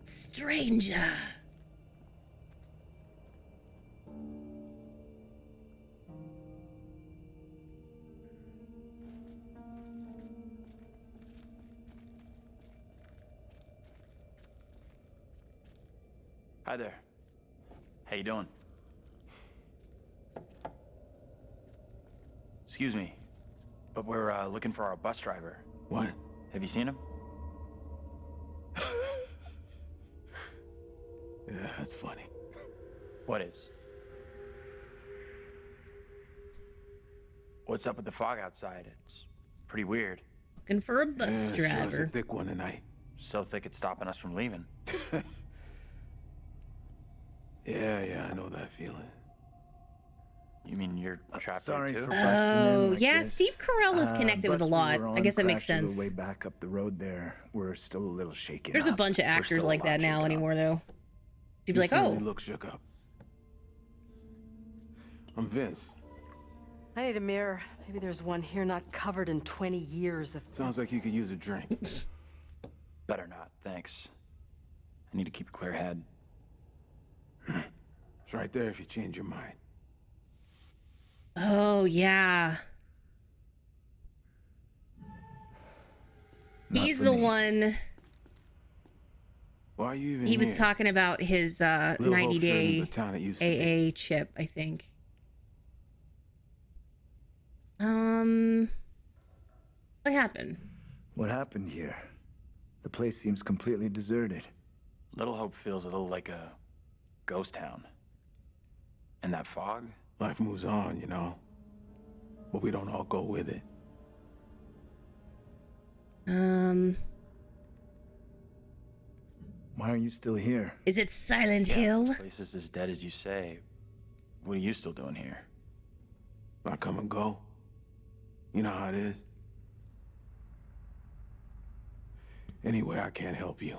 Stranger. Hi there. How you doing? Excuse me, but we're looking for our bus driver. What? Have you seen him? Yeah, that's funny. What is? What's up with the fog outside? It's pretty weird. Looking for a bus Sure is a driver. thick one tonight. So thick it's stopping us from leaving. Yeah, I know that feeling. You mean you're trapped Sorry there too? for busting in like yeah, this. Steve Carell is connected with a bus we lot. were I on guess that makes crashed a sense. little way back up the road there. We're still a little shaken There's a up. bunch of We're actors still like a that lot now shaken up. anymore, though. You'd be You like, certainly oh. look shook up. I'm Vince. I need a mirror. Maybe there's one here not covered in 20 years of... Sounds like you could use a drink. Better not, thanks. I need to keep a clear head. It's right there if you change your mind. Oh, yeah. He's the one. Why are you even He was here? talking about his Little Hope 90-day Shrimp, the town it used to be. AA chip, I think. What happened? What happened here? The place seems completely deserted. Little Hope feels a little like a ghost town. And that fog? Life moves on, you know. But we don't all go with it. Why are you still here? Is it Silent Yeah, Hill? this place is as dead as you say. What are you still doing here? I come and go. You know how it is. Anyway, I can't help you.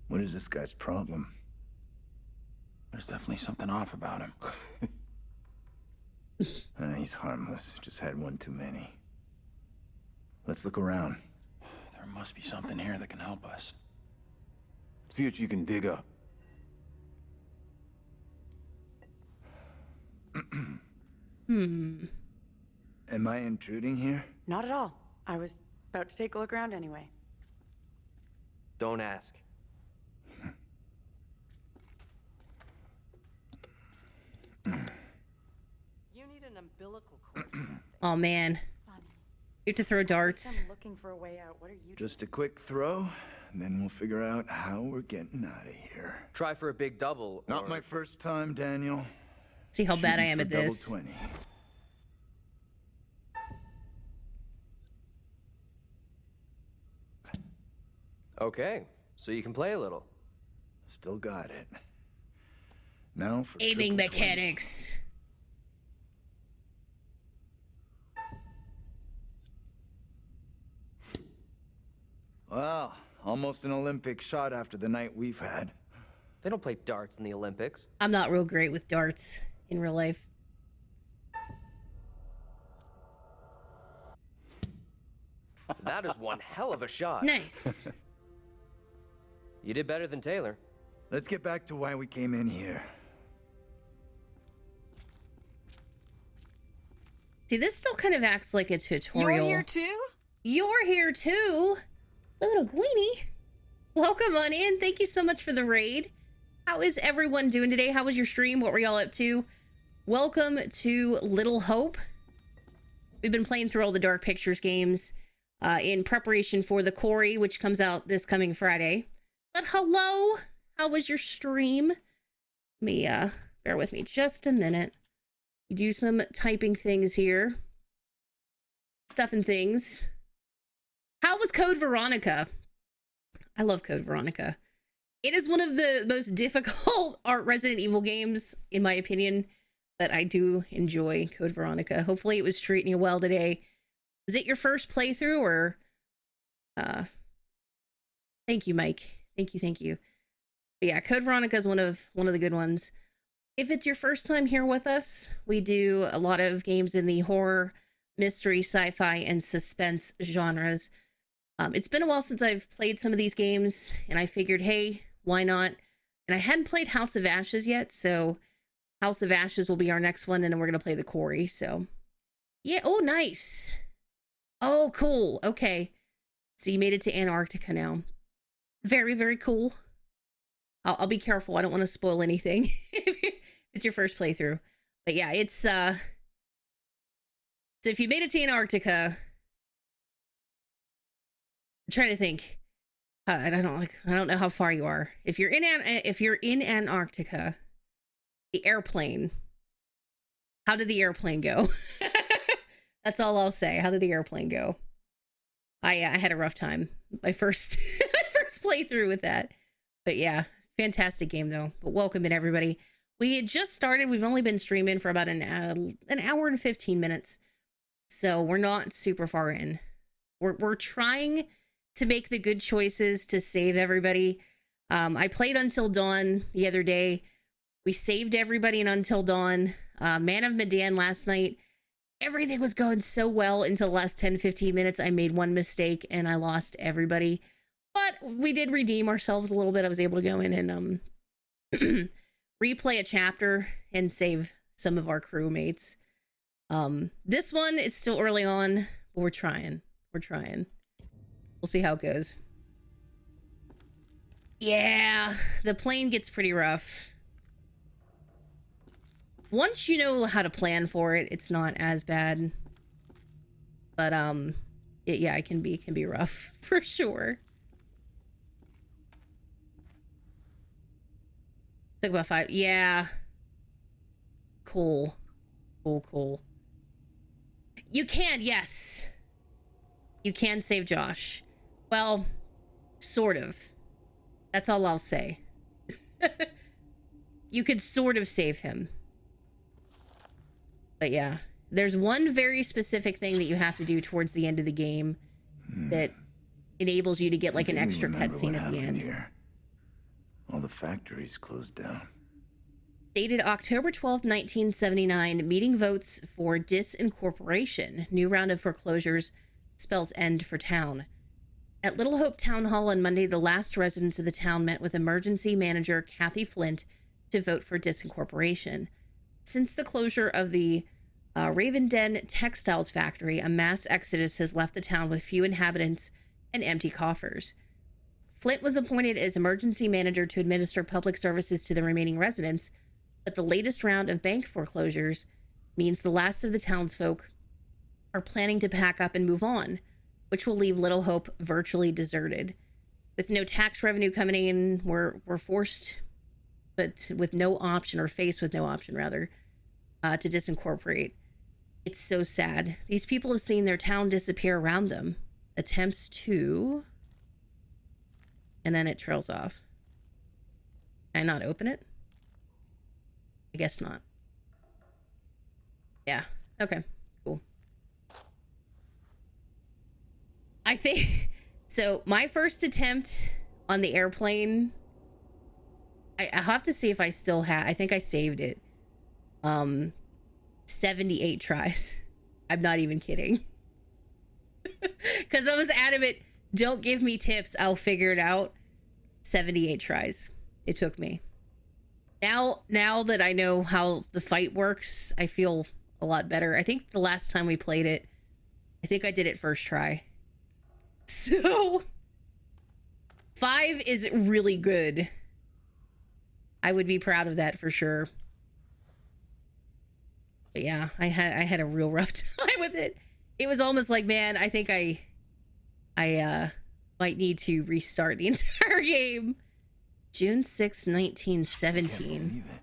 What is this guy's problem? There's definitely something off about him. He's harmless. Just had one too many. Let's look around. There must be something here that can help us. See what you can dig up. Am I intruding here? Not at all. I was about to take a look around anyway. Don't ask. need an umbilical cord. Oh man, you have to throw darts. I'm looking for a way out. What are you? Just a quick throw, and then we'll figure out how we're getting out of here. Try for a big double. Not my first time, Daniel. See how bad I am Shooting at for double this. 20. Okay, so you can play a little. Still got it. Now for Aiming triple 20. mechanics. Well, almost an Olympic shot after the night we've had. They don't play darts in the Olympics. I'm not real great with darts in real life. That is one hell of a shot. Nice. You did better than Taylor. Let's get back to why we came in here. See, this still kind of acts like a tutorial. You're here too? You're here too, little Queenie. Welcome on in. Thank you so much for the raid. How is everyone doing today? How was your stream? What were y'all up to? Welcome to Little Hope. We've been playing through all the Dark Pictures games in preparation for the Corey, which comes out this coming Friday. But hello, how was your stream? Let me, bear with me just a minute. You do some typing things here. Stuff and things. How was Code Veronica? I love Code Veronica. It is one of the most difficult Resident Evil games, in my opinion, but I do enjoy Code Veronica. Hopefully it was treating you well today. Was it your first playthrough or... Thank you, Mike. Thank you. But yeah, Code Veronica is one of the good ones. If it's your first time here with us, we do a lot of games in the horror, mystery, sci-fi, and suspense genres. It's been a while since I've played some of these games, and I figured, hey, why not? And I hadn't played House of Ashes yet, so House of Ashes will be our next one, and then we're going to play the Quarry, so... Yeah, oh, nice! Oh, cool, okay. So you made it to Antarctica now. Very, very cool. I'll be careful, I don't want to spoil anything if it's your first playthrough. But yeah, it's, So if you made it to Antarctica... I'm trying to think. I don't know how far you are. If you're in Antarctica, the airplane. How did the airplane go? That's all I'll say. How did the airplane go? I had a rough time. My first playthrough with that. But yeah, fantastic game though. But welcome in everybody. We had just started. We've only been streaming for about an hour and 15 minutes. So we're not super far in. We're trying to make the good choices to save everybody. I played Until Dawn the other day. We saved everybody in Until Dawn. Man of Medan last night. Everything was going so well until the last 10-15 minutes. I made one mistake and I lost everybody. But we did redeem ourselves a little bit. I was able to go in and replay a chapter and save some of our crewmates. This one is still early on, but we're trying. We'll see how it goes. Yeah, the plane gets pretty rough. Once you know how to plan for it, it's not as bad. But it can be rough for sure. Took about 5. Yeah. Cool. You can, yes. You can save Josh. Well, sort of. That's all I'll say. You could sort of save him. But yeah, there's one very specific thing that you have to do towards the end of the game that enables you to get like an extra cutscene at the end. Here. All the factories closed down. Dated October 12th, 1979, meeting votes for disincorporation. New round of foreclosures spells end for town. At Little Hope Town Hall on Monday, the last residents of the town met with emergency manager Kathy Flint to vote for disincorporation. Since the closure of the Raven Den textiles factory, a mass exodus has left the town with few inhabitants and empty coffers. Flint was appointed as emergency manager to administer public services to the remaining residents, but the latest round of bank foreclosures means the last of the townsfolk are planning to pack up and move on, which will leave Little Hope virtually deserted. With no tax revenue coming in, we're forced, but with no option, or faced with no option rather, to disincorporate. It's so sad. These people have seen their town disappear around them. Attempts to... And then it trails off. Can I not open it? I guess not. Yeah. Okay. Cool. I think... So, my first attempt on the airplane... I have to see if I still have... I think I saved it. 78 tries. I'm not even kidding. Because I was adamant, don't give me tips, I'll figure it out. 78 tries it took me. Now that I know how the fight works, I feel a lot better. I think the last time we played it, I think I did it first try. So 5 is really good. I would be proud of that for sure. But yeah, I had a real rough time with it. It was almost like, man, I think I might need to restart the entire game. June 6, 1917. I can't believe it.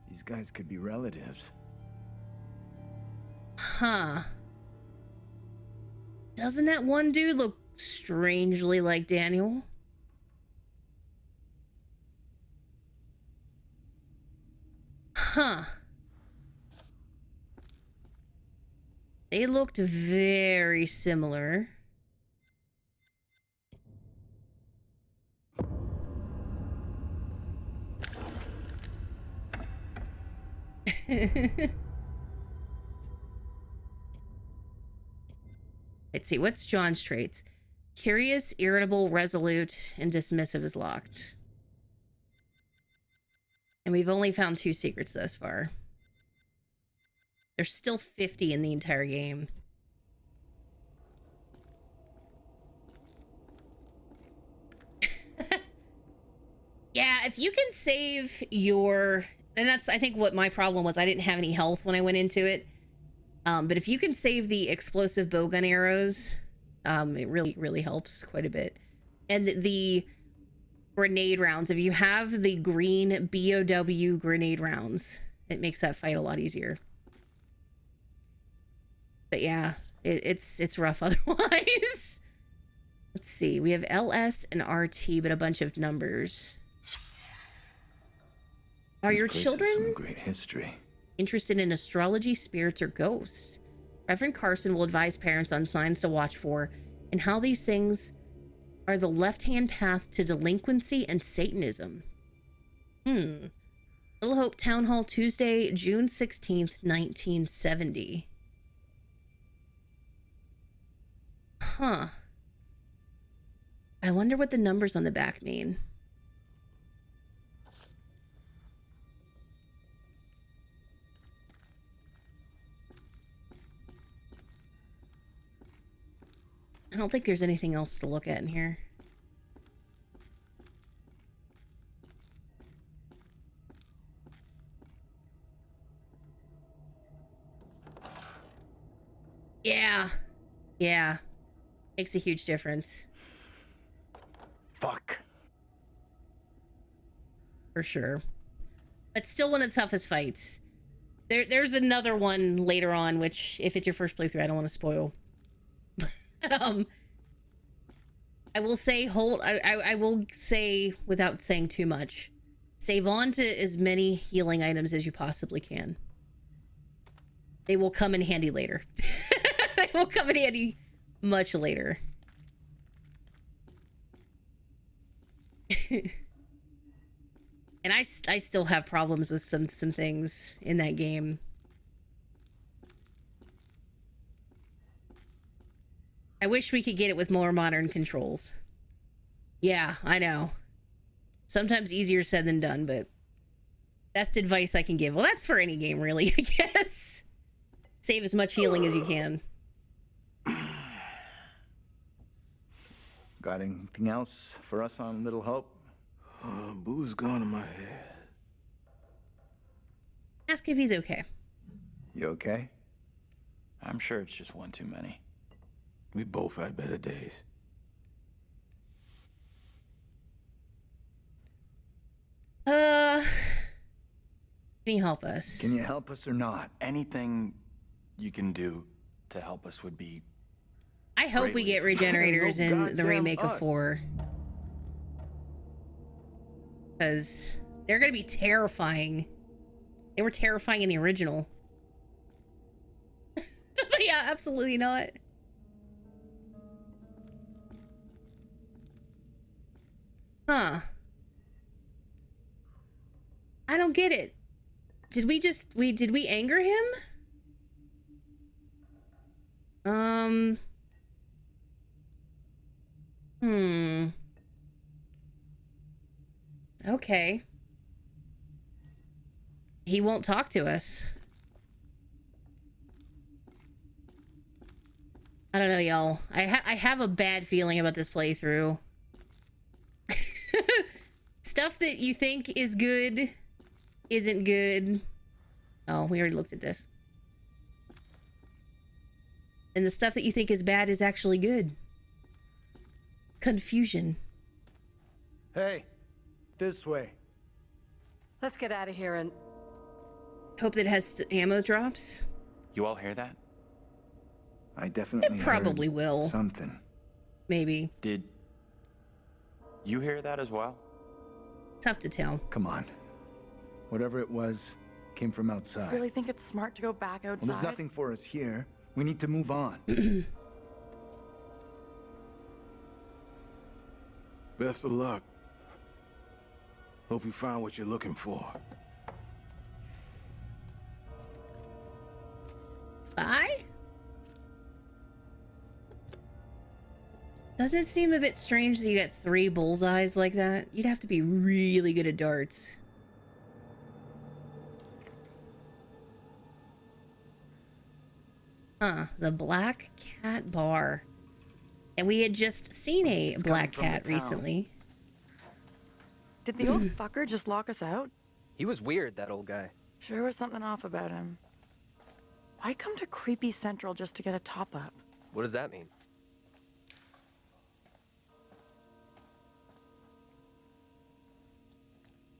These guys could be relatives. Huh. Doesn't that one dude look strangely like Daniel? Huh. They looked very similar. Let's see, what's John's traits? Curious, irritable, resolute, and dismissive is locked. And we've only found 2 secrets thus far. There's still 50 in the entire game. Yeah, if you can save your... And that's, I think, what my problem was. I didn't have any health when I went into it. But if you can save the explosive bowgun arrows, it really, really helps quite a bit. And the grenade rounds, if you have the green BOW grenade rounds, it makes that fight a lot easier. But yeah, it's rough otherwise. Let's see, we have LS and RT, but a bunch of numbers. Are your children some great history interested in astrology, spirits, or ghosts? Reverend Carson will advise parents on signs to watch for and how these things are the left-hand path to delinquency and Satanism. Little Hope Town Hall, Tuesday, June 16th, 1970. Huh. I wonder what the numbers on the back mean. I don't think there's anything else to look at in here. Yeah. Yeah. Makes a huge difference. Fuck. For sure. But still one of the toughest fights. There's another one later on, which, if it's your first playthrough, I don't want to spoil. I will say, I will say, without saying too much, save on to as many healing items as you possibly can. They will come in handy later. They will come in handy much later. And I still have problems with some things in that game. I wish we could get it with more modern controls. Yeah, I know. Sometimes easier said than done, but best advice I can give. Well, that's for any game, really, I guess. Save as much healing as you can. Got anything else for us on Little Hope? Boo's gone in my head. Ask if he's okay. You okay? I'm sure it's just one too many. We both had better days. Can you help us? Can you help us or not? Anything you can do to help us would be. I hope we get regenerators No in the goddamn remake of us. 4. Because they're going to be terrifying. They were terrifying in the original. But yeah, absolutely not. Huh. I don't get it. Did we anger him? Okay. He won't talk to us. I don't know, y'all. I have a bad feeling about this playthrough. Stuff that you think is good isn't good. Oh, we already looked at this. And the stuff that you think is bad is actually good. Confusion. Hey, this way. Let's get out of here and... Hope that it has ammo drops. You all hear that? I definitely It probably heard will. something. Maybe. Did you hear that as well? Tough to tell. Come on. Whatever it was came from I outside. really think it's smart to go back outside. Well, there's nothing for us here. We need to move on. Best of luck. Hope you find what you're looking for. Bye? Doesn't it seem a bit strange that you got 3 bullseyes like that? You'd have to be really good at darts. Huh, the Black Cat Bar. And we had just seen a black cat recently. Did the old fucker just lock us out? He was weird, that old guy. Sure was something off about him. Why come to Creepy Central just to get a top-up? What does that mean?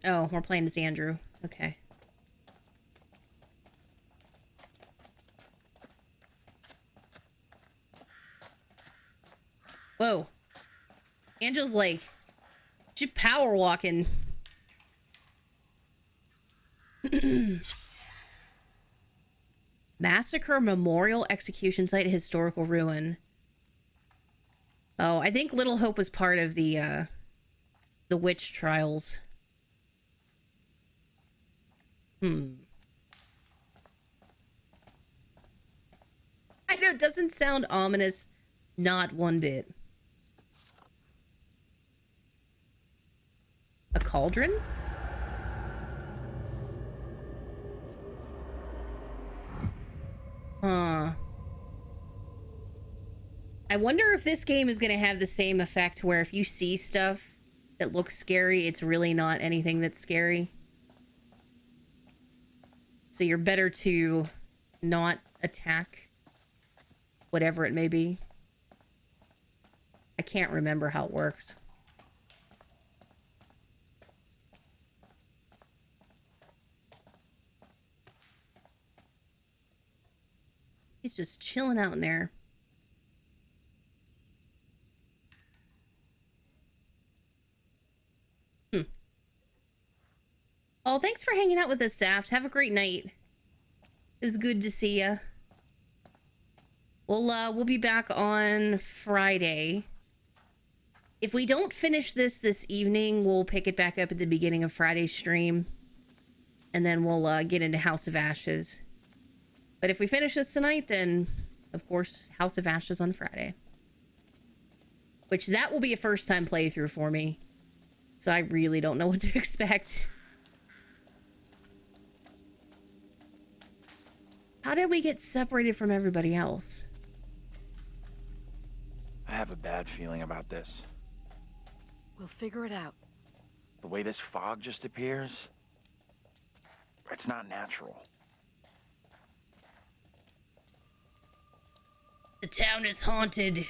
Oh, we're playing as Andrew. Okay. Whoa. Angel's like, she power walking. Massacre Memorial Execution Site Historical Ruin. Oh, I think Little Hope was part of the witch trials. I know, it doesn't sound ominous, not one bit. A cauldron? Huh. I wonder if this game is going to have the same effect where if you see stuff that looks scary, it's really not anything that's scary. So you're better to not attack whatever it may be. I can't remember how it works. He's just chilling out in there. Oh, thanks for hanging out with us, Saft. Have a great night. It was good to see ya. We'll be back on Friday. If we don't finish this evening, we'll pick it back up at the beginning of Friday's stream. And then we'll get into House of Ashes. But if we finish this tonight, then, of course, House of Ashes on Friday. Which, that will be a first-time playthrough for me. So I really don't know what to expect. How did we get separated from everybody else? I have a bad feeling about this. We'll figure it out. The way this fog just appears, it's not natural. town is haunted.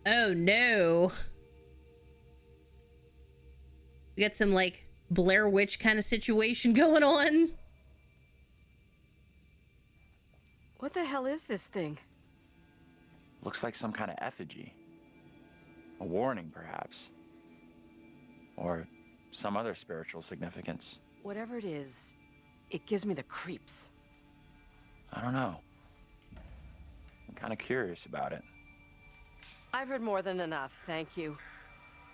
Oh no. We got some like Blair Witch kind of situation going on. What the hell is this thing? Looks like some kind of effigy. A warning, perhaps. Or some other spiritual significance. Whatever it is, it gives me the creeps. I don't know. I'm kind of curious about it. I've heard more than enough, thank you.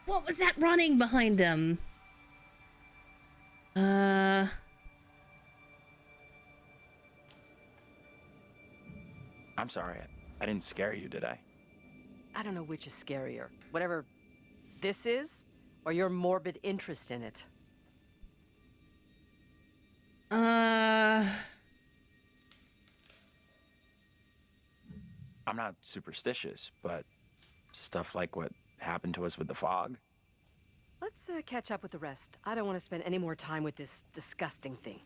What was that running behind them? I'm sorry, I didn't scare you, did I? I don't know which is scarier. Whatever this is, or your morbid interest in it. I'm not superstitious, but stuff like what happened to us with the fog. Let's catch up with the rest. I don't want to spend any more time with this disgusting thing.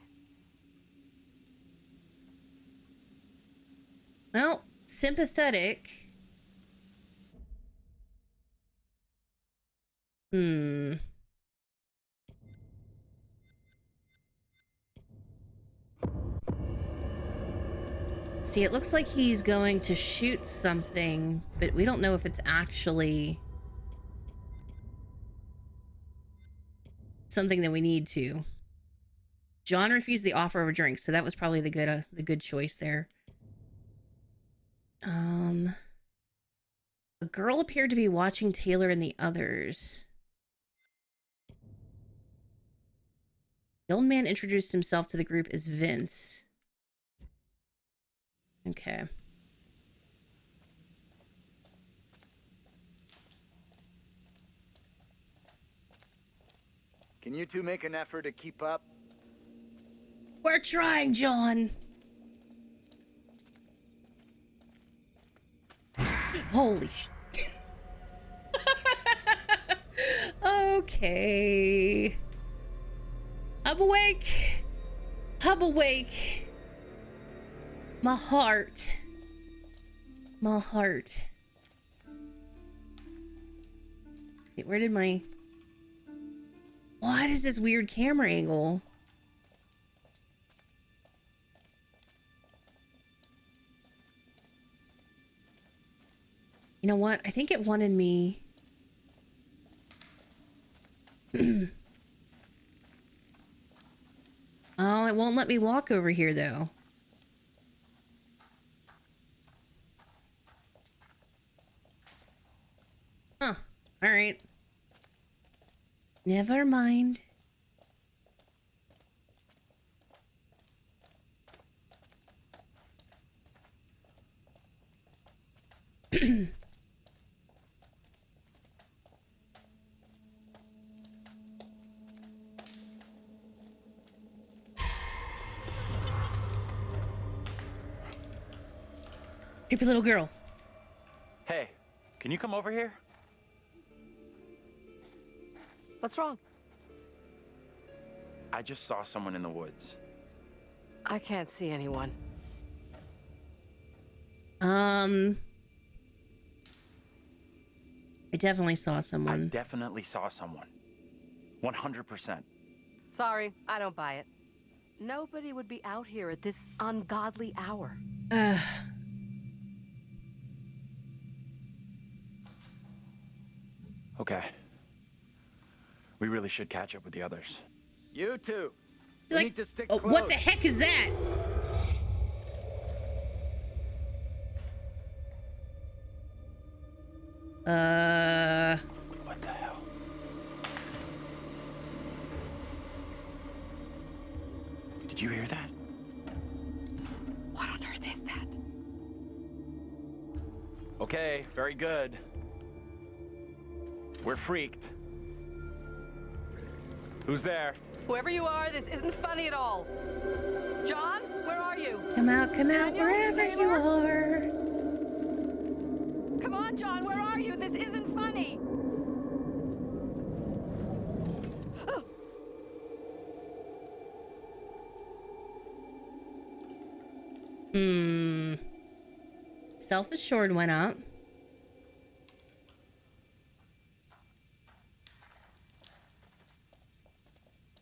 Well, sympathetic. See, it looks like he's going to shoot something, but we don't know if it's actually something that we need to. John refused the offer of a drink, so that was probably the good choice there. A girl appeared to be watching Taylor and the others. The old man introduced himself to the group as Vince. Okay. Can you two make an effort to keep up? We're trying, John. Holy sh... Okay. I'm awake. I'm awake. My heart. My heart. Wait, where did my... What is this weird camera angle? You know what? I think it wanted me... Oh, it won't let me walk over here, though. Huh. Alright. Never mind. Creepy little girl. Hey, can you come over here? What's wrong? I just saw someone in the woods. I can't see anyone. I definitely saw I someone. definitely saw someone. 100%. Sorry, I don't buy it. Nobody would be out here at this ungodly hour. Okay. We really should catch up with the others. You two. Like, need to stick oh, close. what the heck is that? What the hell? Did you hear that? What on earth is that? Okay, very good. We're freaked. Who's there? Whoever you are, this isn't funny at all. John, where are you? Come out, Daniel, wherever you Taylor? are. Come on, John, where are you? This isn't funny. Hmm. Self-assured went up.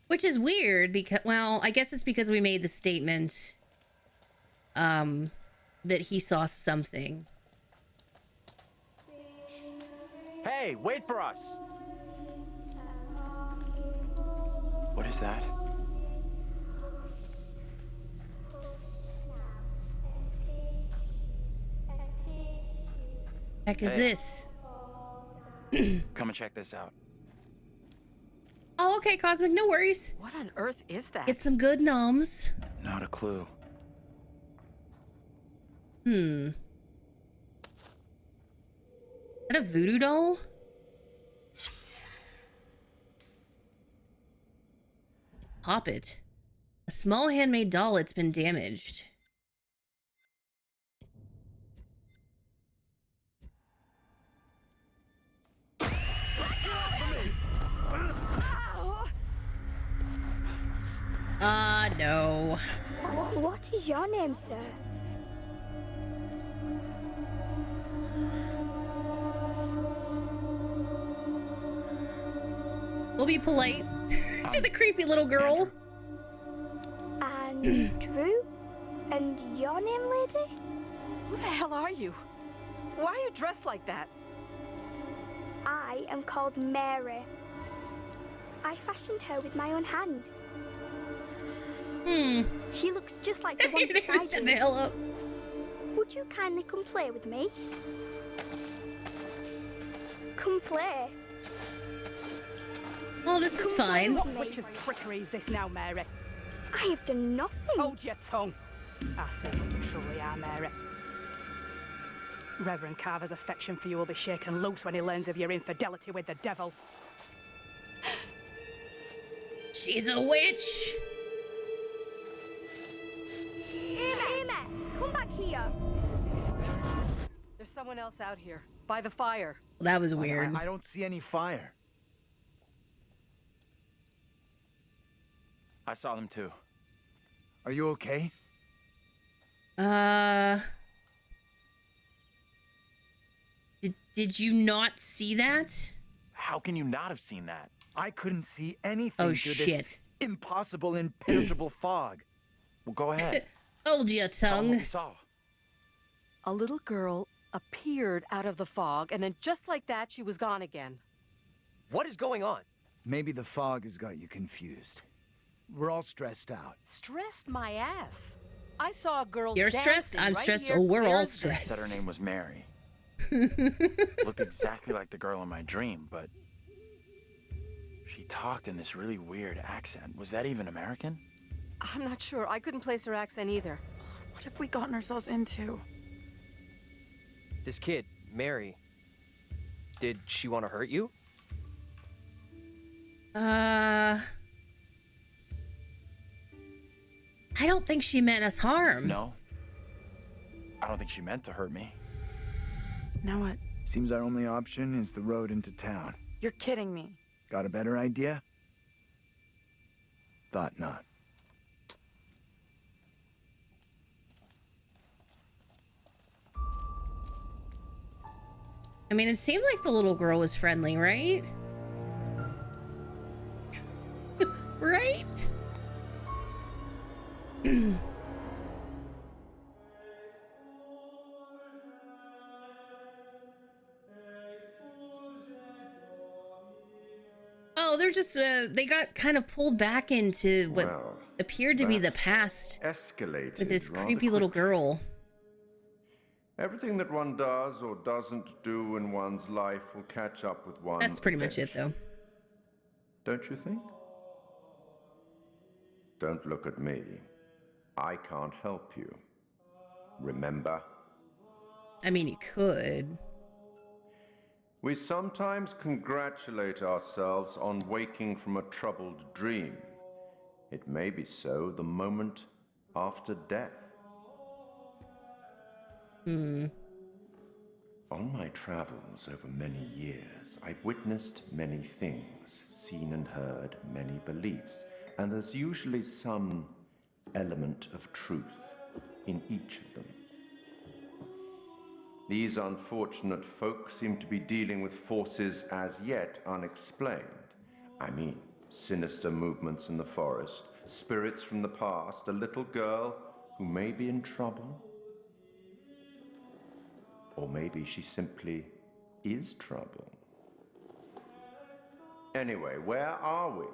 Which is weird because, well, I guess it's because we made the statement that he saw something. Hey, wait for us! What is that? Heck is Hey. this? Come and check this out. Oh, okay, Cosmic, no worries. What on earth is that? Get some good noms. Not a clue. Hmm. Is that a voodoo doll? Pop it. A small handmade doll, it's been damaged. No. What is your name, sir? We'll be polite to the creepy little girl. Andrew? And your name, lady? Who the hell are you? Why are you dressed like that? I am called Mary. I fashioned her with my own hand. She looks just like the one beside Shut the hell up. Would you kindly come play with me? Come play. Oh, this is fine. What witch's trickery is this now, Mary? I have done nothing. Hold your tongue. I see what you truly are, Mary. Reverend Carver's affection for you will be shaken loose when he learns of your infidelity with the devil. She's a witch. Amy, come back here. There's someone else out here, by the fire. That was weird. I don't see any fire. I saw them too. Are you okay? Did you not see that? How can you not have seen that? I couldn't see anything Oh, through shit. this impossible, impenetrable fog. Well, go ahead. Hold your Tell 'em tongue. what we saw. A little girl appeared out of the fog, and then just like that, she was gone again. What is going on? Maybe the fog has got you confused. We're all stressed out. Stressed my ass. I saw a girl You're dancing stressed? I'm right stressed. here, Oh, we're clear all as day. stressed. Said her name was Mary. Looked exactly like the girl in my dream, but she talked in this really weird accent. Was that even American? I'm not sure. I couldn't place her accent either. What have we gotten ourselves into? This kid, Mary, did she want to hurt you? I don't think she meant us harm. No. I don't think she meant to hurt me. Now what? Seems our only option is the road into town. You're kidding me. Got a better idea? Thought not. I mean, it seemed like the little girl was friendly, right? Right? Oh, they're just, they got kind of pulled back into what Well, appeared to be the that past escalated with this rather creepy little quickly. girl. Everything that one does or doesn't do in one's life will catch up with one. That's pretty much it, though. Don't you think? Don't look at me. I can't help you. Remember? I mean, you could. We sometimes congratulate ourselves on waking from a troubled dream. It may be so the moment after death. On my travels over many years, I've witnessed many things, seen and heard many beliefs, and there's usually some element of truth. in each of them. These unfortunate folk seem to be dealing with forces as yet unexplained. I mean, sinister movements in the forest, spirits from the past, a little girl who may be in trouble. Or maybe she simply is trouble. Anyway, where are we?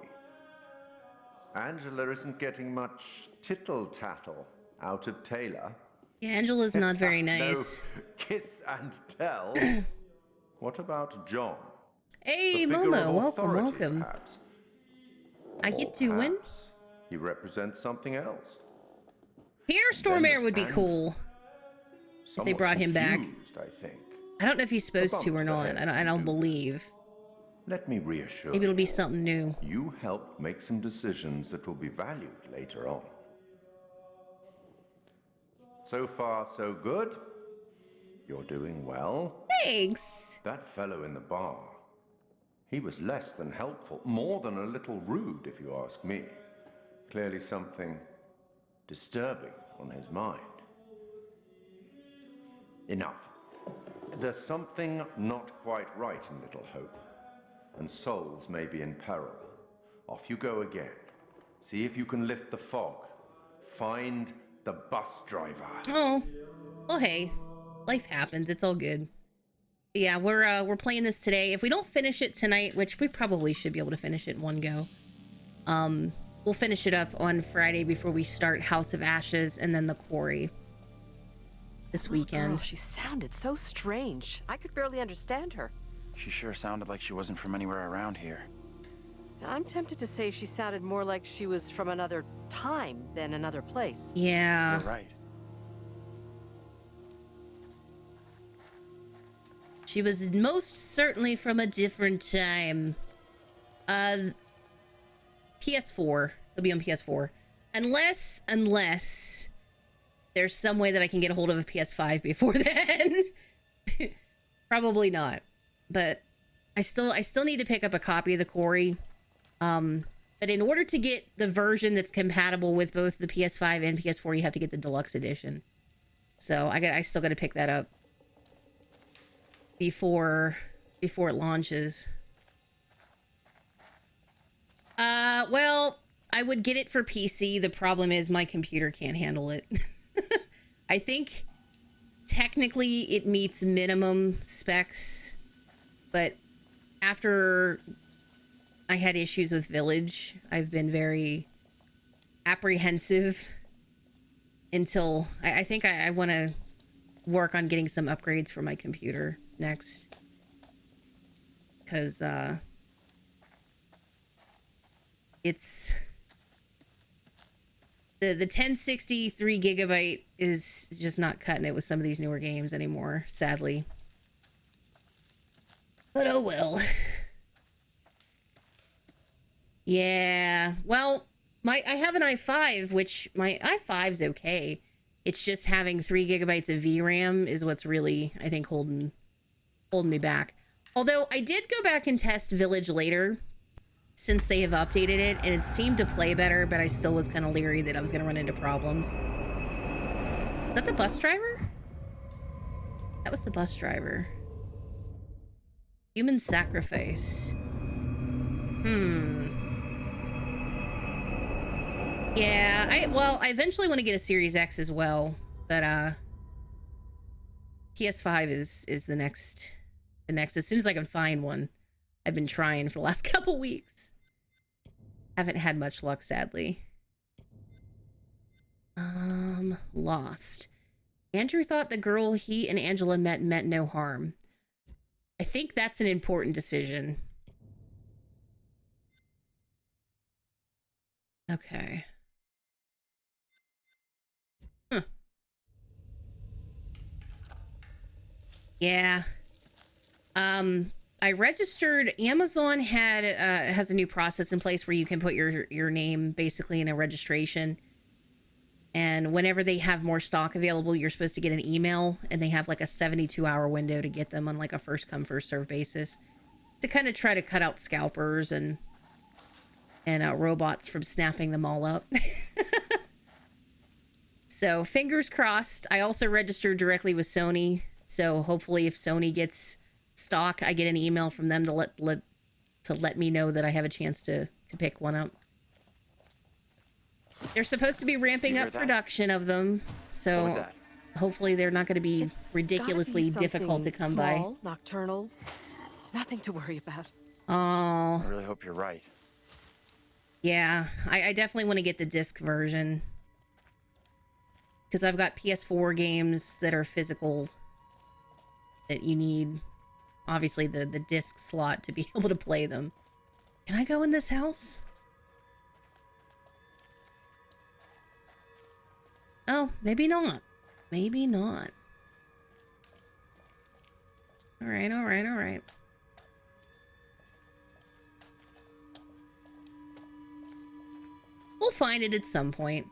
Angela isn't getting much tittle-tattle out of Taylor. Yeah, Angela's not very nice. No kiss and tell. What about John? Hey, The figure Momo, of welcome, authority, welcome. Perhaps. How you doing? Perhaps he represents something else. Peter Stormare would be cool if they brought him back. I think. I don't know if he's supposed to or not. I don't believe. Let me reassure Maybe it'll be you, something new. you helped make some decisions that will be valued later on. So far, so good. You're doing well. Thanks. That fellow in the bar, he was less than helpful, more than a little rude, if you ask me. Clearly something disturbing on his mind. Enough. There's something not quite right in Little Hope, and souls may be in peril. Off you go again. See if you can lift the fog. Find the bus driver. Oh, well, hey, life happens. It's all good. But yeah, we're playing this today. If we don't finish it tonight, which we probably should be able to finish it in one go, we'll finish it up on Friday before we start House of Ashes and then the Quarry this weekend. Girl, she sounded so strange. I could barely understand her. She sure sounded like she wasn't from anywhere around here. I'm tempted to say she sounded more like she was from another time than another place. Yeah. You're right. She was most certainly from a different time. PS4. It'll be on PS4. Unless there's some way that I can get a hold of a PS5 before then. Probably not. But I still need to pick up a copy of the Quarry. But in order to get the version that's compatible with both the PS5 and PS4, you have to get the deluxe edition. So I still got to pick that up before it launches. Well, I would get it for PC. The problem is my computer can't handle it. I think technically it meets minimum specs, but after I had issues with Village, I've been very apprehensive until I think I want to work on getting some upgrades for my computer next, because it's the 1060 3GB is just not cutting it with some of these newer games anymore, sadly. But oh well. Yeah, well, I have an i5, which my i5's okay. It's just having 3GB of VRAM is what's really, I think, holding me back. Although I did go back and test Village later, since they have updated it, and it seemed to play better, but I still was kind of leery that I was going to run into problems. Is that the bus driver? That was the bus driver. Human sacrifice. Yeah, I eventually want to get a Series X as well, but PS5 is the next as soon as I can find one. I've been trying for the last couple weeks. Haven't had much luck, sadly. Lost. Andrew thought the girl he and Angela met meant no harm. I think that's an important decision. Okay. Yeah. I registered. Amazon has a new process in place where you can put your name basically in a registration, and whenever they have more stock available, you're supposed to get an email, and they have like a 72-hour window to get them on like a first come first serve basis to kind of try to cut out scalpers and robots from snapping them all up. So fingers crossed. I also registered directly with Sony, so hopefully if Sony gets stock, I get an email from them to let me know that I have a chance to pick one up. They're supposed to be ramping up production of them, so hopefully they're not going to be ridiculously difficult to come by. Small, nocturnal, nothing to worry about. Oh. I really hope you're right. Yeah, I definitely want to get the disc version. Because I've got PS4 games that are physical that you need, obviously, the disc slot to be able to play them. Can I go in this house? Oh, maybe not. Maybe not. All right, all right, all right. We'll find it at some point.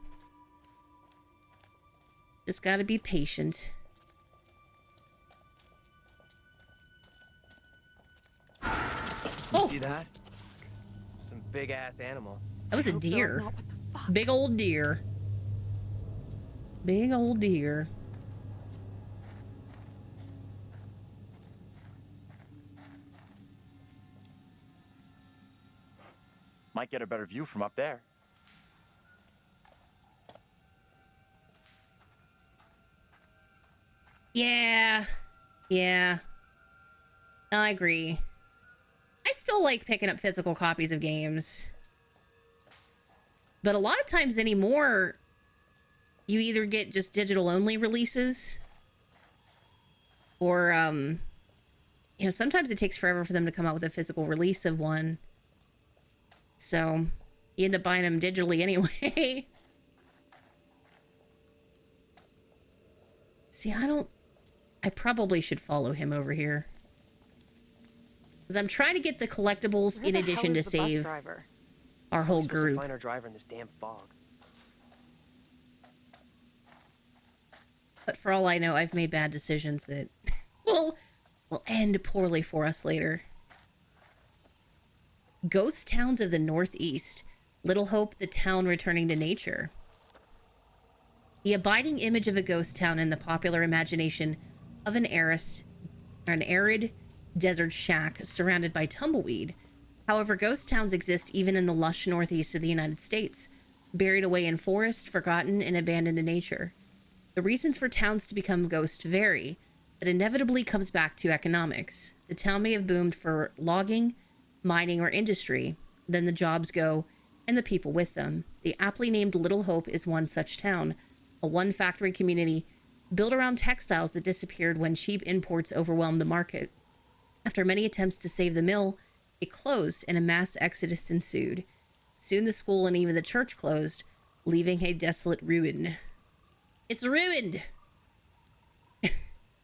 Just gotta be patient. You see that? Some big ass animal. That was a deer. Big old deer. Big old deer. Might get a better view from up there. Yeah. Yeah. I agree. I still like picking up physical copies of games. But a lot of times anymore, you either get just digital only releases or, you know, sometimes it takes forever for them to come out with a physical release of one. So you end up buying them digitally anyway. See, I probably should follow him over here. Because I'm trying to get the collectibles in addition to save our whole group. Find our driver in this damn fog. But for all I know, I've made bad decisions that will end poorly for us later. Ghost towns of the Northeast. Little hope the town returning to nature. The abiding image of a ghost town in the popular imagination of an arid desert shack surrounded by tumbleweed. However, ghost towns exist even in the lush Northeast of the United States, buried away in forest, forgotten, and abandoned to nature. The reasons for towns to become ghost vary, but inevitably comes back to economics. The town may have boomed for logging, mining, or industry, then the jobs go, and the people with them. The aptly named Little Hope is one such town, a one-factory community built around textiles that disappeared when cheap imports overwhelmed the market. After many attempts to save the mill, it closed and a mass exodus ensued. Soon the school and even the church closed, leaving a desolate ruin. It's ruined!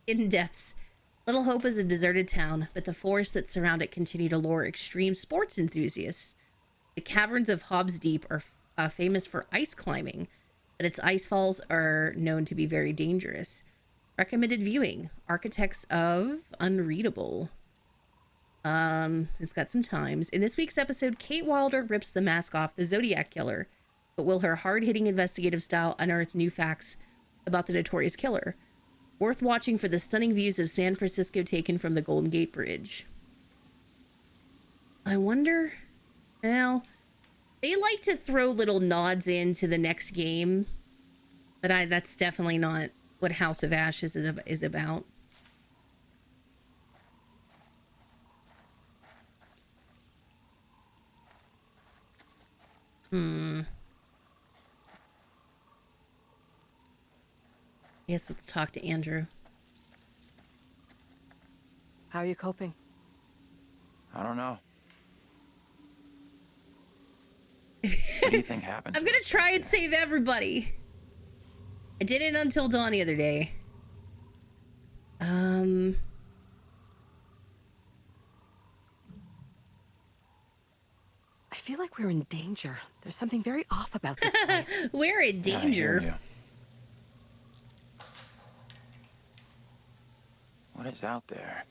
Hidden depths. Little Hope is a deserted town, but the forests that surround it continue to lure extreme sports enthusiasts. The caverns of Hobbs Deep are famous for ice climbing, but its ice falls are known to be very dangerous. Recommended viewing. Architects of Unreadable. It's got some times. In this week's episode, Kate Wilder rips the mask off the Zodiac Killer, but will her hard-hitting investigative style unearth new facts about the notorious killer? Worth watching for the stunning views of San Francisco taken from the Golden Gate Bridge. I wonder... Well, they like to throw little nods into the next game, but that's definitely not what House of Ashes is about. Yes, let's talk to Andrew. How are you coping? I don't know. What do you think happened? I'm gonna try and save everybody. I did it until dawn the other day. I feel like we're in danger. There's something very off about this place. We're in danger. Yeah, what is out there?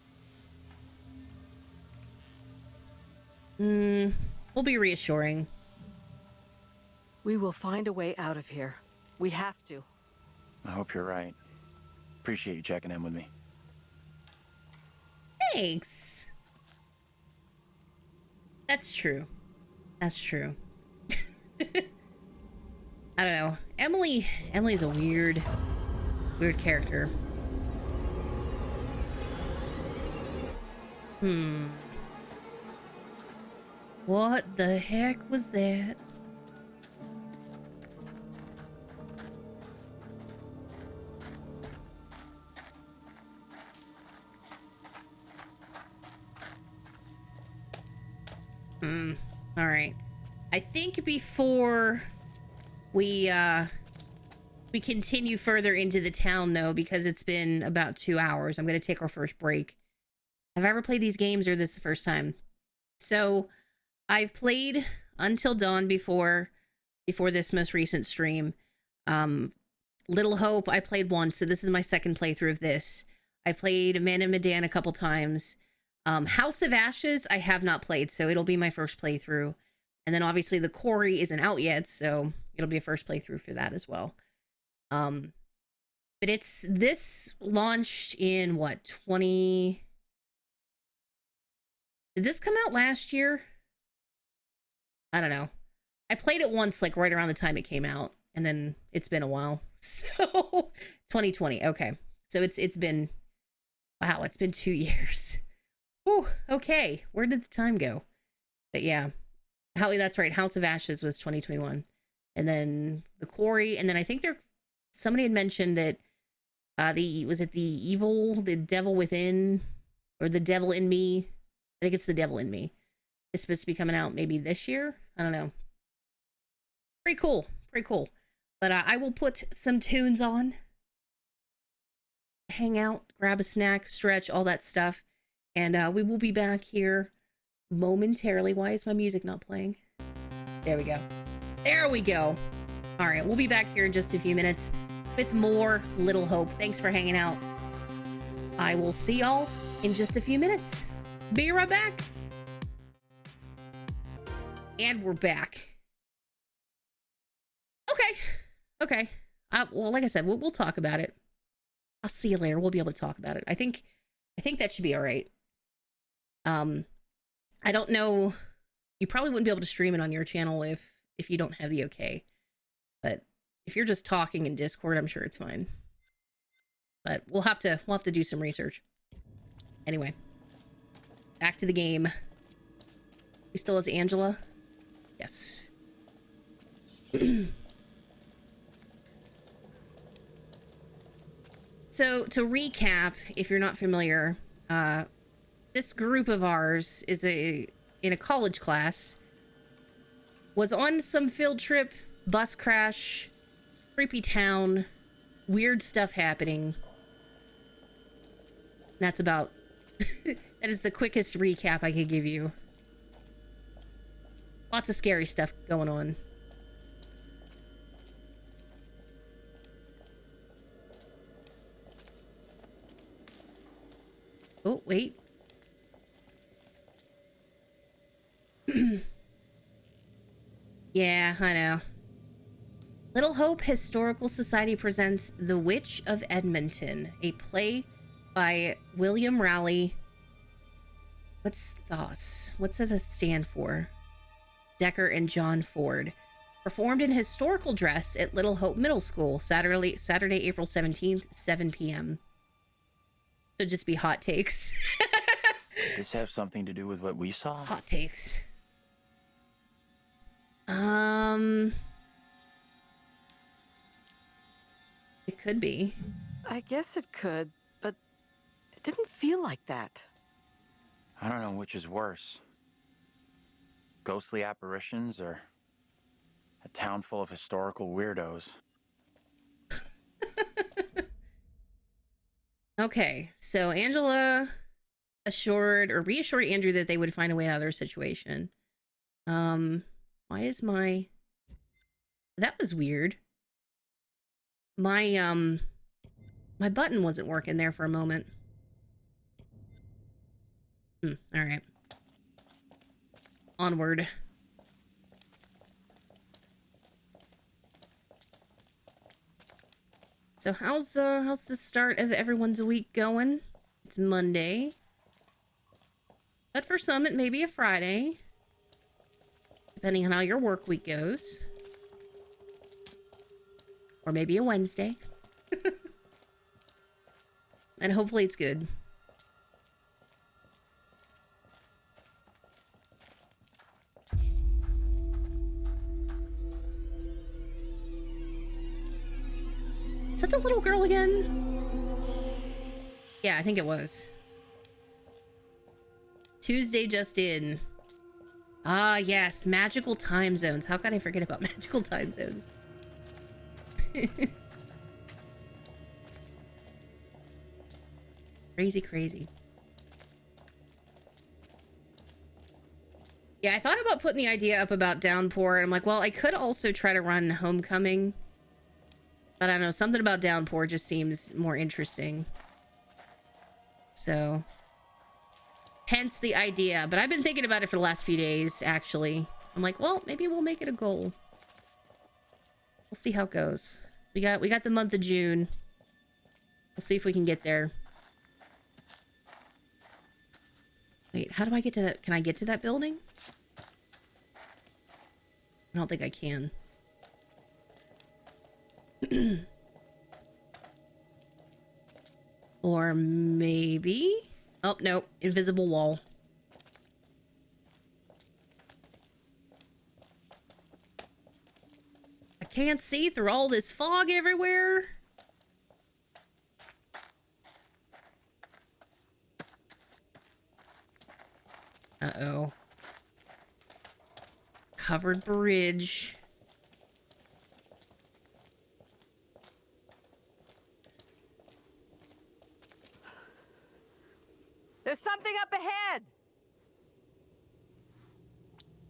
We'll be reassuring. We will find a way out of here. We have to. I hope you're right. Appreciate you checking in with me. Thanks. That's true. That's true. I don't know. Emily's a weird character. What the heck was that? All right. I think before we continue further into the town, though, because it's been about 2 hours, I'm going to take our first break. Have I ever played these games, or this is the first time? So I've played Until Dawn before this most recent stream. Little Hope I played once, so this is my second playthrough of this. I played Man and Medan a couple times. House of Ashes I have not played, so it'll be my first playthrough. And then obviously the Quarry isn't out yet, so it'll be a first playthrough for that as well. But this launched in what, 20... Did this come out last year? I don't know. I played it once, like right around the time it came out, and then it's been a while. So 2020. Okay. So it's been, wow, it's been 2 years. Whew, okay. Where did the time go? But yeah. That's right. House of Ashes was 2021. And then the Quarry, and then I think somebody had mentioned that the Devil Within, or the Devil in Me. I think it's the Devil in Me. It's supposed to be coming out maybe this year. I don't know. Pretty cool. Pretty cool. But I will put some tunes on. Hang out, grab a snack, stretch, all that stuff. And we will be back here momentarily. Why is my music not playing? There we go. There we go. All right, we'll be back here in just a few minutes with more Little Hope. Thanks for hanging out. I will see y'all in just a few minutes. Be right back. And we're back. Okay. Well, like I said, we'll talk about it. I'll see you later. We'll be able to talk about it. I think that should be all right. I don't know. You probably wouldn't be able to stream it on your channel if you don't have the okay. But if you're just talking in Discord, I'm sure it's fine. But we'll have to do some research. Anyway, back to the game. We still has Angela? Yes. So to recap, if you're not familiar, this group of ours is in a college class, was on some field trip, bus crash, creepy town, weird stuff happening. That's about, that is the quickest recap I could give you. Lots of scary stuff going on. Oh, wait. Yeah, I know. Little Hope Historical Society presents The Witch of Edmonton, a play by William Raleigh. What's THOS? What's that stand for? Decker and John Ford. Performed in historical dress at Little Hope Middle School, Saturday, April 17th, 7 p.m. So just be hot takes. Does this have something to do with what we saw? Hot takes. It could be. I guess it could, but it didn't feel like that. I don't know which is worse. Ghostly apparitions or a town full of historical weirdos. Okay, so Angela reassured Andrew that they would find a way out of their situation. Why is that was weird. My button wasn't working there for a moment. All right. Onward. So how's the start of everyone's week going? It's Monday. But for some, it may be a Friday. Depending on how your work week goes. Or maybe a Wednesday. And hopefully it's good. Is that the little girl again? Yeah, I think it was. Tuesday just in. Ah, yes. Magical time zones. How could I forget about magical time zones? Crazy, crazy. Yeah, I thought about putting the idea up about Downpour. I'm like, well, I could also try to run Homecoming. But I don't know, something about Downpour just seems more interesting. So, hence the idea. But I've been thinking about it for the last few days, actually. I'm like, well, maybe we'll make it a goal. We'll see how it goes. We got the month of June. We'll see if we can get there. Wait, how do I get to that? Can I get to that building? I don't think I can. Or maybe... Oh, no. Invisible wall. I can't see through all this fog everywhere. Uh-oh. Covered bridge. There's something up ahead.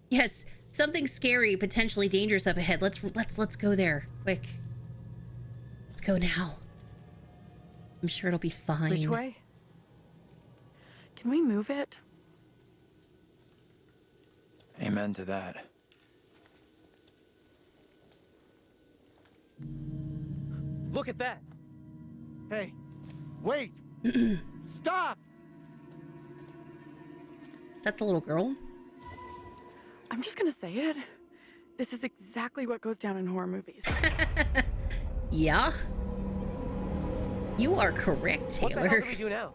Yes, something scary, potentially dangerous up ahead. Let's go there. Quick. Let's go now. I'm sure it'll be fine. Which way? Can we move it? Amen to that. Look at that. Hey, wait. Stop. Is that the little girl? I'm just gonna say it. This is exactly what goes down in horror movies. Yeah. You are correct, Taylor. What the hell do we do now?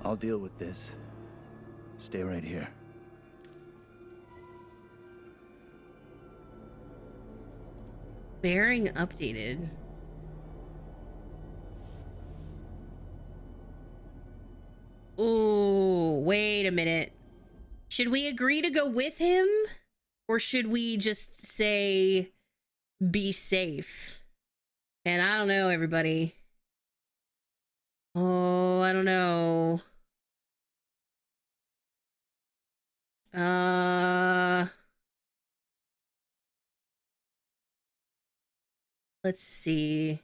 I'll deal with this. Stay right here. Bearing updated. Oh, wait a minute. Should we agree to go with him? Or should we just say, be safe? And I don't know, everybody. Oh, I don't know. Let's see.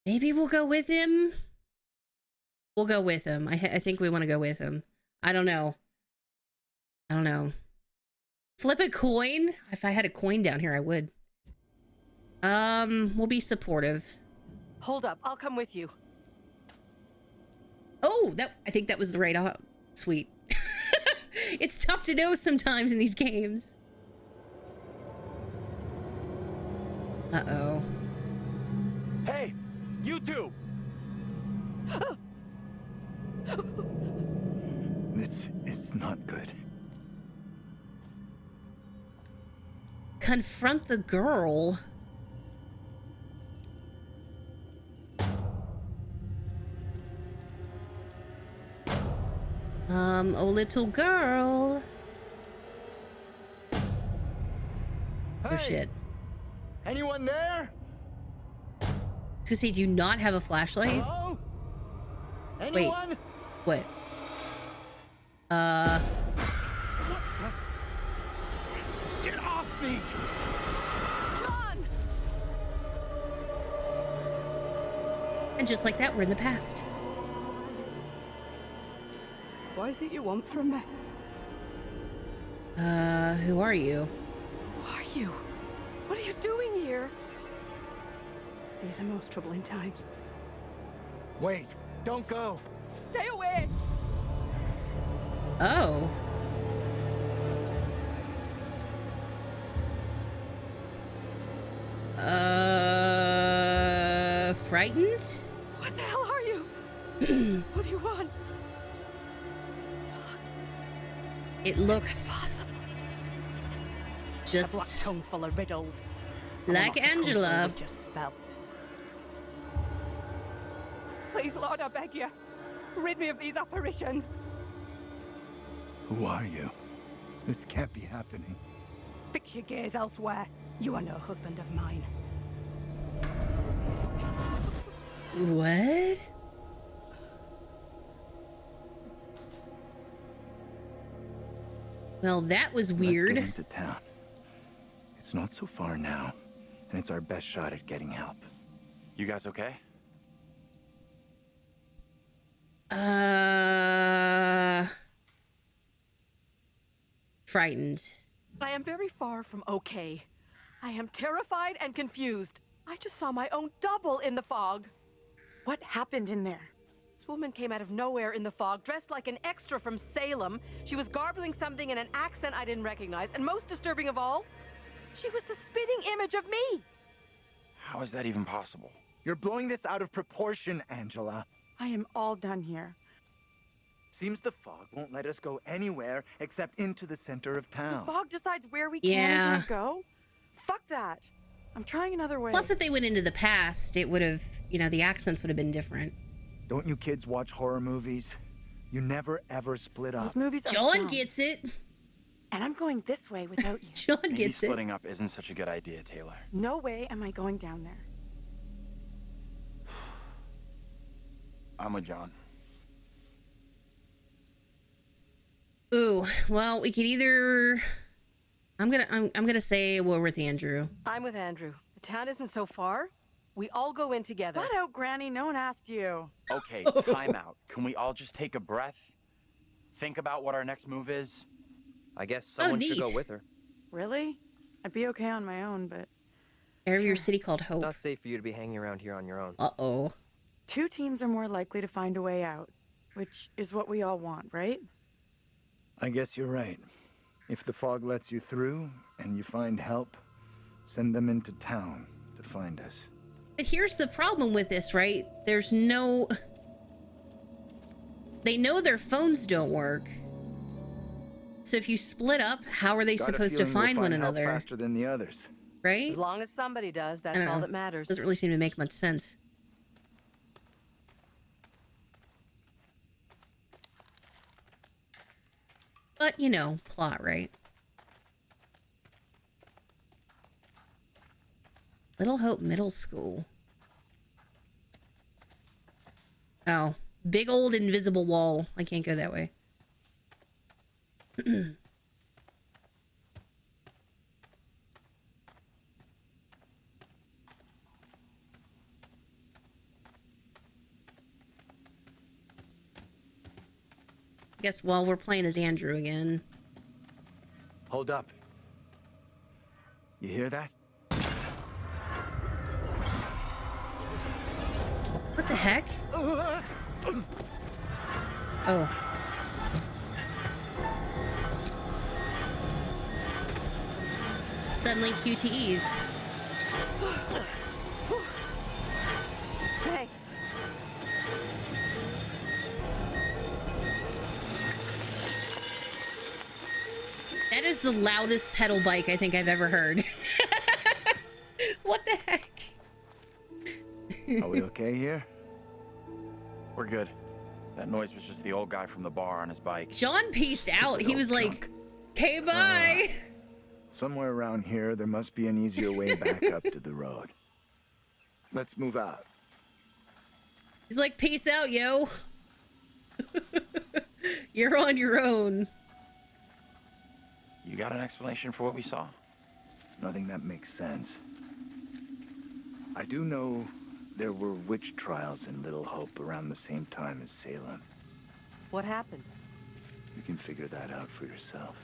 Maybe we'll go with him. We'll go with him. I think we want to go with him. I don't know. I don't know. Flip a coin? If I had a coin down here, I would. We'll be supportive. Hold up, I'll come with you. Oh, I think that was the right sweet. It's tough to know sometimes in these games. Uh-oh. Hey, you two. This is not good. Confront the girl. Oh, little girl. Oh, shit. Anyone there? To say, do you not have a flashlight? Hello? Anyone? Wait. What? Get off me! John! And just like that, we're in the past. What is it you want from me? Who are you? Who are you? What are you doing here? These are most troubling times. Wait, don't go. Stay away! Oh. Frightened? What the hell are you? What do you want? It looks A black just tongue full of riddles. like Angela. Just spell. Please, Lord, I beg you, rid me of these apparitions. Who are you? This can't be happening. Fix your gaze elsewhere. You are no husband of mine. What? Well, that was weird. Let's get into town. It's not so far now, and it's our best shot at getting help. You guys okay? Frightened. I am very far from okay. I am terrified and confused. I just saw my own double in the fog. What happened in there? This woman came out of nowhere in the fog, dressed like an extra from Salem. She was garbling something in an accent I didn't recognize, and most disturbing of all, she was the spitting image of me. How is that even possible? You're blowing this out of proportion, Angela. I am all done here. Seems the fog won't let us go anywhere except into the center of town. The fog decides where we can and can't go? Fuck that. I'm trying another way. Plus, if they went into the past, it would have, you know, the accents would have been different. Don't you kids watch horror movies? You never ever split up. Those movies are John dumb. gets it. And I'm going this way without you. John Maybe gets it. splitting up isn't such a good idea, Taylor. No way am I going down there. I'm with John. Ooh, well, we could either. I'm gonna say we're with Andrew. I'm with Andrew. The town isn't so far. We all go in together. Flat out, Granny. No one asked you. Okay, time out. Can we all just take a breath? Think about what our next move is? I guess someone should go neat. with her. Really? I'd be okay on my own, but Area of your city called It's Hope. not safe for you to be hanging around here on your own. Uh-oh. 2 teams are more likely to find a way out, which is what we all want, right? I guess you're right. If the fog lets you through and you find help, send them into town to find us. But here's the problem with this, right? There's no... They know their phones don't work. So if you split up, how are they Got a supposed to feeling we'll find one help another? faster than the others. Right? As long as somebody does, I that's don't all know. that matters. Doesn't really seem to make much sense. But, you know, plot, right? Little Hope Middle School. Oh, big old invisible wall. I can't go that way. I guess while we're playing as Andrew again. Hold up. You hear that? What the heck? Oh. Suddenly QTEs. Thanks. That is the loudest pedal bike I think I've ever heard. What the heck? Are we okay here? We're good. That noise was just the old guy from the bar on his bike. John pieced out. He was like, okay, bye. Somewhere around here, there must be an easier way back up to the road. Let's move out. He's like, peace out, yo. You're on your own. You got an explanation for what we saw? Nothing that makes sense. I do know there were witch trials in Little Hope around the same time as Salem. What happened? You can figure that out for yourself.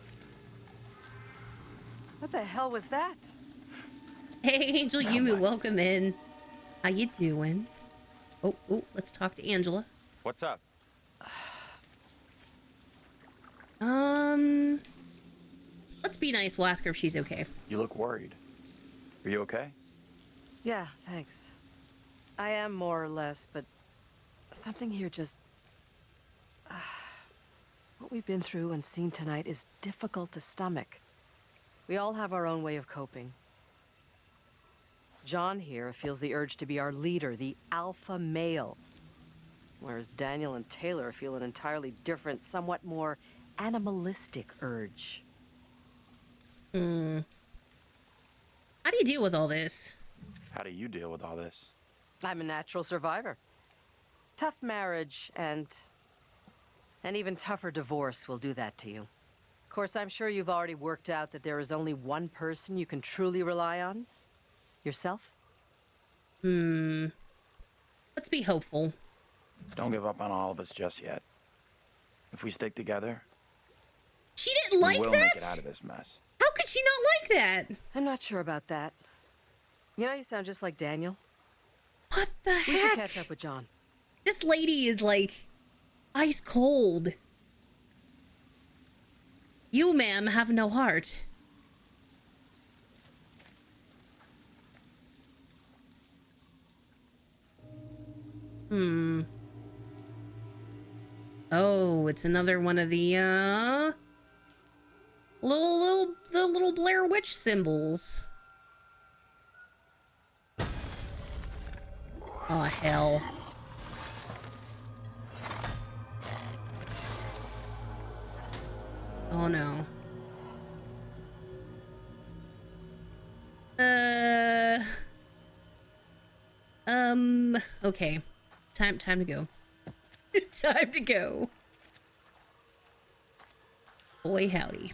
What the hell was that? Hey, Angel Yumu, welcome in. How you doing? Oh, let's talk to Angela. What's up? Let's be nice. We'll ask her if she's okay. You look worried. Are you okay? Yeah, thanks. I am more or less, but something here just... what we've been through and seen tonight is difficult to stomach. We all have our own way of coping. John here feels the urge to be our leader, the alpha male. Whereas Daniel and Taylor feel an entirely different, somewhat more animalistic urge. How do you deal with all this? How do you deal with all this? I'm a natural survivor. Tough marriage and even tougher divorce will do that to you. Of course, I'm sure you've already worked out that there is only one person you can truly rely on. Yourself? Let's be hopeful. Don't give up on all of us just yet. If we stick together, she didn't like we will that? make it out of this mess. How could she not like that? I'm not sure about that. You know, you sound just like Daniel. What the heck? We should catch up with John. This lady is like ice cold. You, ma'am, have no heart. Oh, it's another one of the little Blair Witch symbols. Oh hell. Oh no. Okay. Time to go. Time to go. Boy howdy.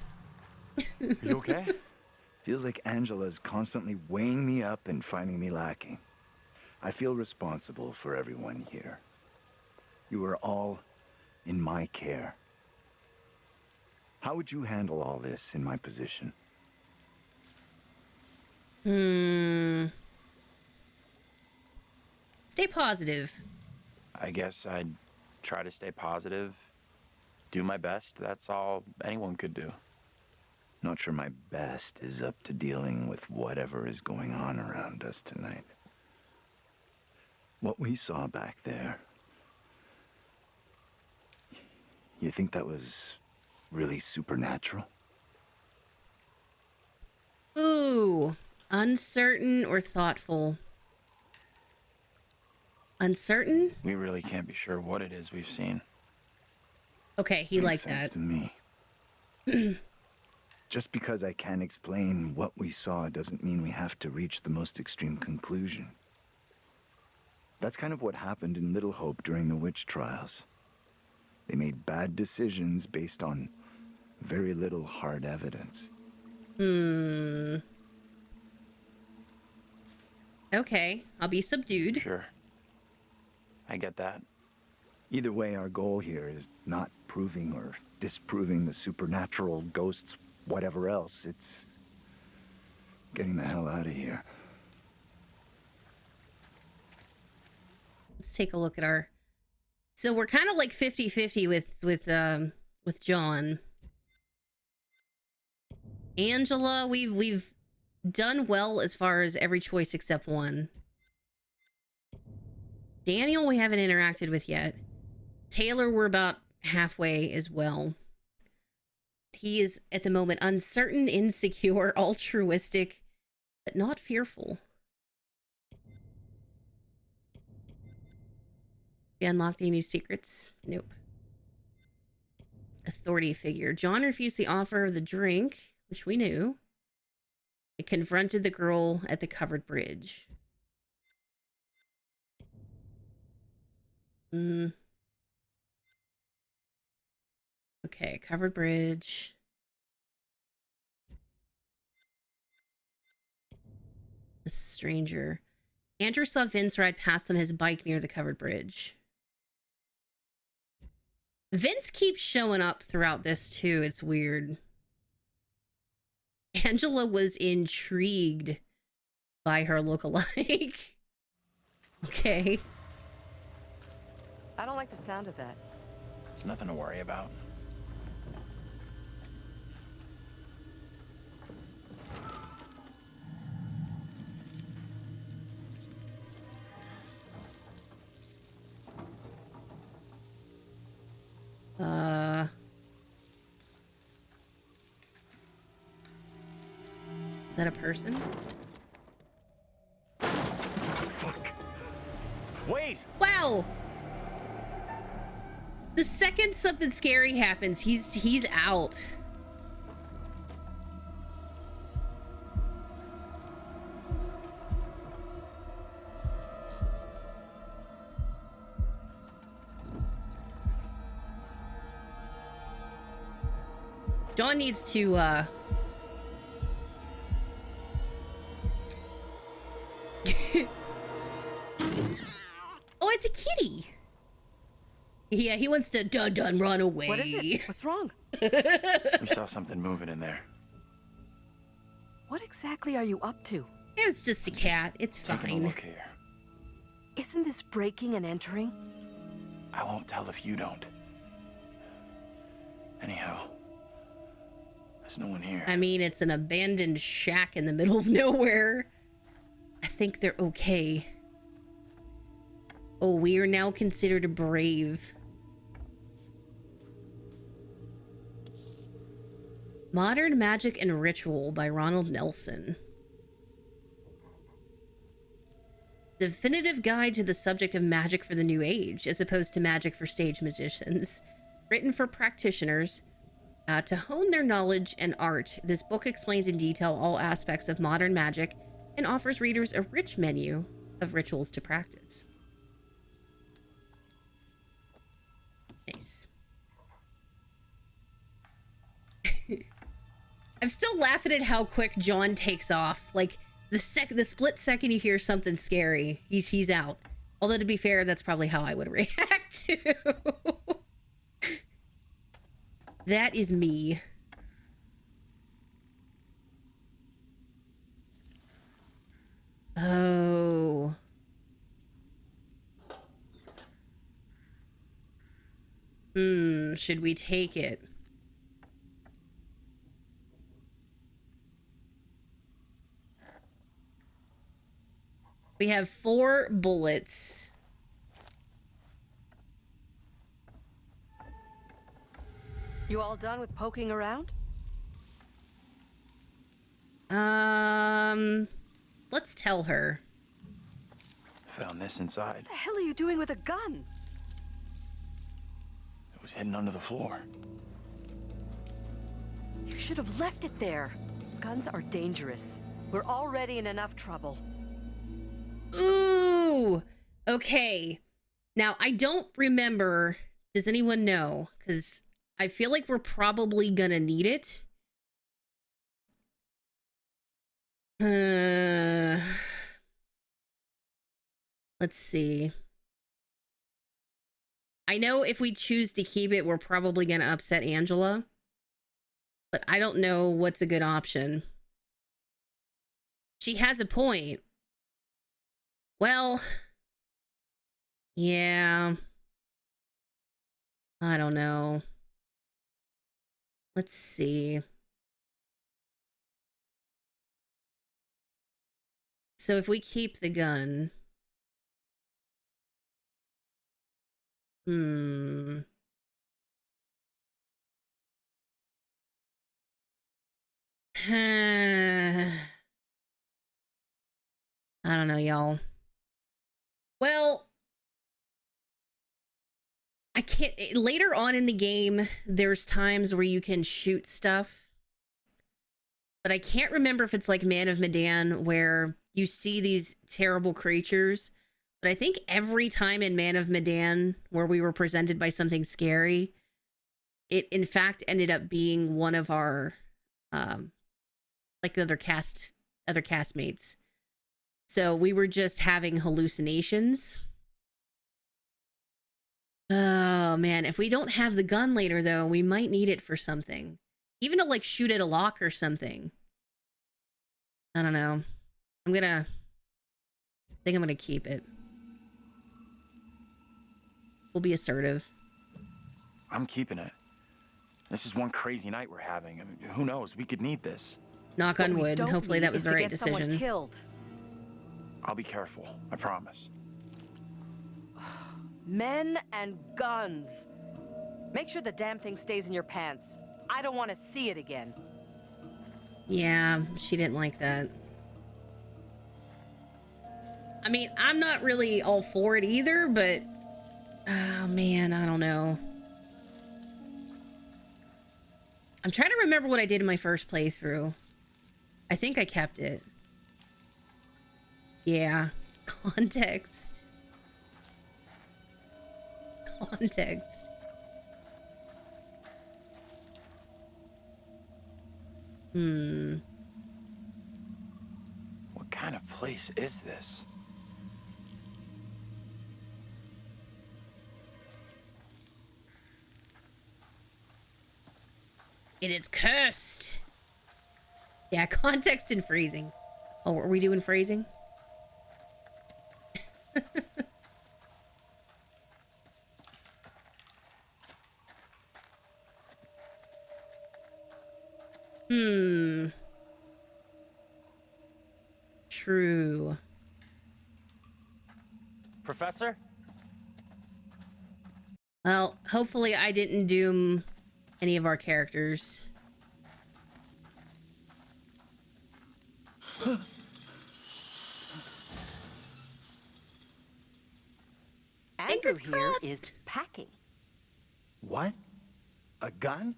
You okay? Feels like Angela's constantly weighing me up and finding me lacking. I feel responsible for everyone here. You are all in my care. How would you handle all this in my position? Stay positive. I guess I'd try to stay positive, do my best. That's all anyone could do. Not sure my best is up to dealing with whatever is going on around us tonight. What we saw back there, you think that was really supernatural? Ooh, uncertain or thoughtful? Uncertain? We really can't be sure what it is we've seen. Okay, he liked Makes sense that. to me. Just because I can't explain what we saw doesn't mean we have to reach the most extreme conclusion. That's kind of what happened in Little Hope during the witch trials. They made bad decisions based on very little hard evidence. Okay, I'll be subdued. Sure. I get that. Either way, our goal here is not proving or disproving the supernatural, ghosts, whatever else. It's getting the hell out of here. Let's take a look at our... So we're kind of like 50-50 with John. Angela, we've done well as far as every choice except one. Daniel, we haven't interacted with yet. Taylor, we're about halfway as well. He is, at the moment, uncertain, insecure, altruistic, but not fearful. We unlocked any new secrets? Nope. Authority figure. John refused the offer of the drink, which we knew. It confronted the girl at the covered bridge. Okay, covered bridge. A stranger. Andrew saw Vince ride past on his bike near the covered bridge. Vince keeps showing up throughout this too. It's weird. Angela was intrigued by her look-alike. Okay. I don't like the sound of that. It's nothing to worry about. Is that a person? Fuck. Wait! Wow! The second something scary happens, he's out. John needs to, Oh, it's a kitty. Yeah, he wants to dun run away. What is it? What's wrong? We saw something moving in there. What exactly are you up to? It's just a cat. It's Taking a fine. look here. Isn't this breaking and entering? I won't tell if you don't. Anyhow, there's no one here. I mean, it's an abandoned shack in the middle of nowhere. I think they're okay. Oh, we are now considered brave. Modern Magic and Ritual by Ronald Nelson. Definitive guide to the subject of magic for the new age, as opposed to magic for stage magicians. Written for practitioners to hone their knowledge and art. This book explains in detail all aspects of modern magic and offers readers a rich menu of rituals to practice. Nice. I'm still laughing at how quick John takes off. Like the split second you hear something scary, he's out. Although to be fair, that's probably how I would react too. That is me. Oh. Should we take it? We have 4 bullets. You all done with poking around? Let's tell her. Found this inside. What the hell are you doing with a gun? It was hidden under the floor. You should have left it there. Guns are dangerous. We're already in enough trouble. Ooh. Okay. Now, I don't remember. Does anyone know? Because I feel like we're probably gonna need it. Let's see. I know if we choose to keep it, we're probably gonna upset Angela. But I don't know what's a good option. She has a point. Well, yeah. I don't know. Let's see. So if we keep the gun... I don't know, y'all. Well, I can't... Later on in the game, there's times where you can shoot stuff. But I can't remember if it's like Man of Medan, where you see these terrible creatures. But I think every time in Man of Medan where we were presented by something scary, it in fact ended up being one of our, like the other castmates. So we were just having hallucinations. Oh, man. If we don't have the gun later, though, we might need it for something. Even to, like, shoot at a lock or something. I don't know. I think I'm gonna keep it. We'll be assertive. I'm keeping it. This is one crazy night we're having. I mean, who knows? We could need this. Knock on wood. Hopefully that was the right decision. Killed. I'll be careful. I promise. Men and guns. Make sure the damn thing stays in your pants. I don't want to see it again. Yeah, she didn't like that. I mean, I'm not really all for it either, but... Oh, man, I don't know. I'm trying to remember what I did in my first playthrough. I think I kept it. Yeah. Context. Context. What kind of place is this? It is cursed. Yeah, context and phrasing. Oh, are we doing phrasing? True. Professor? Well, hopefully I didn't doom any of our characters. Andrew here is packing. What? A gun?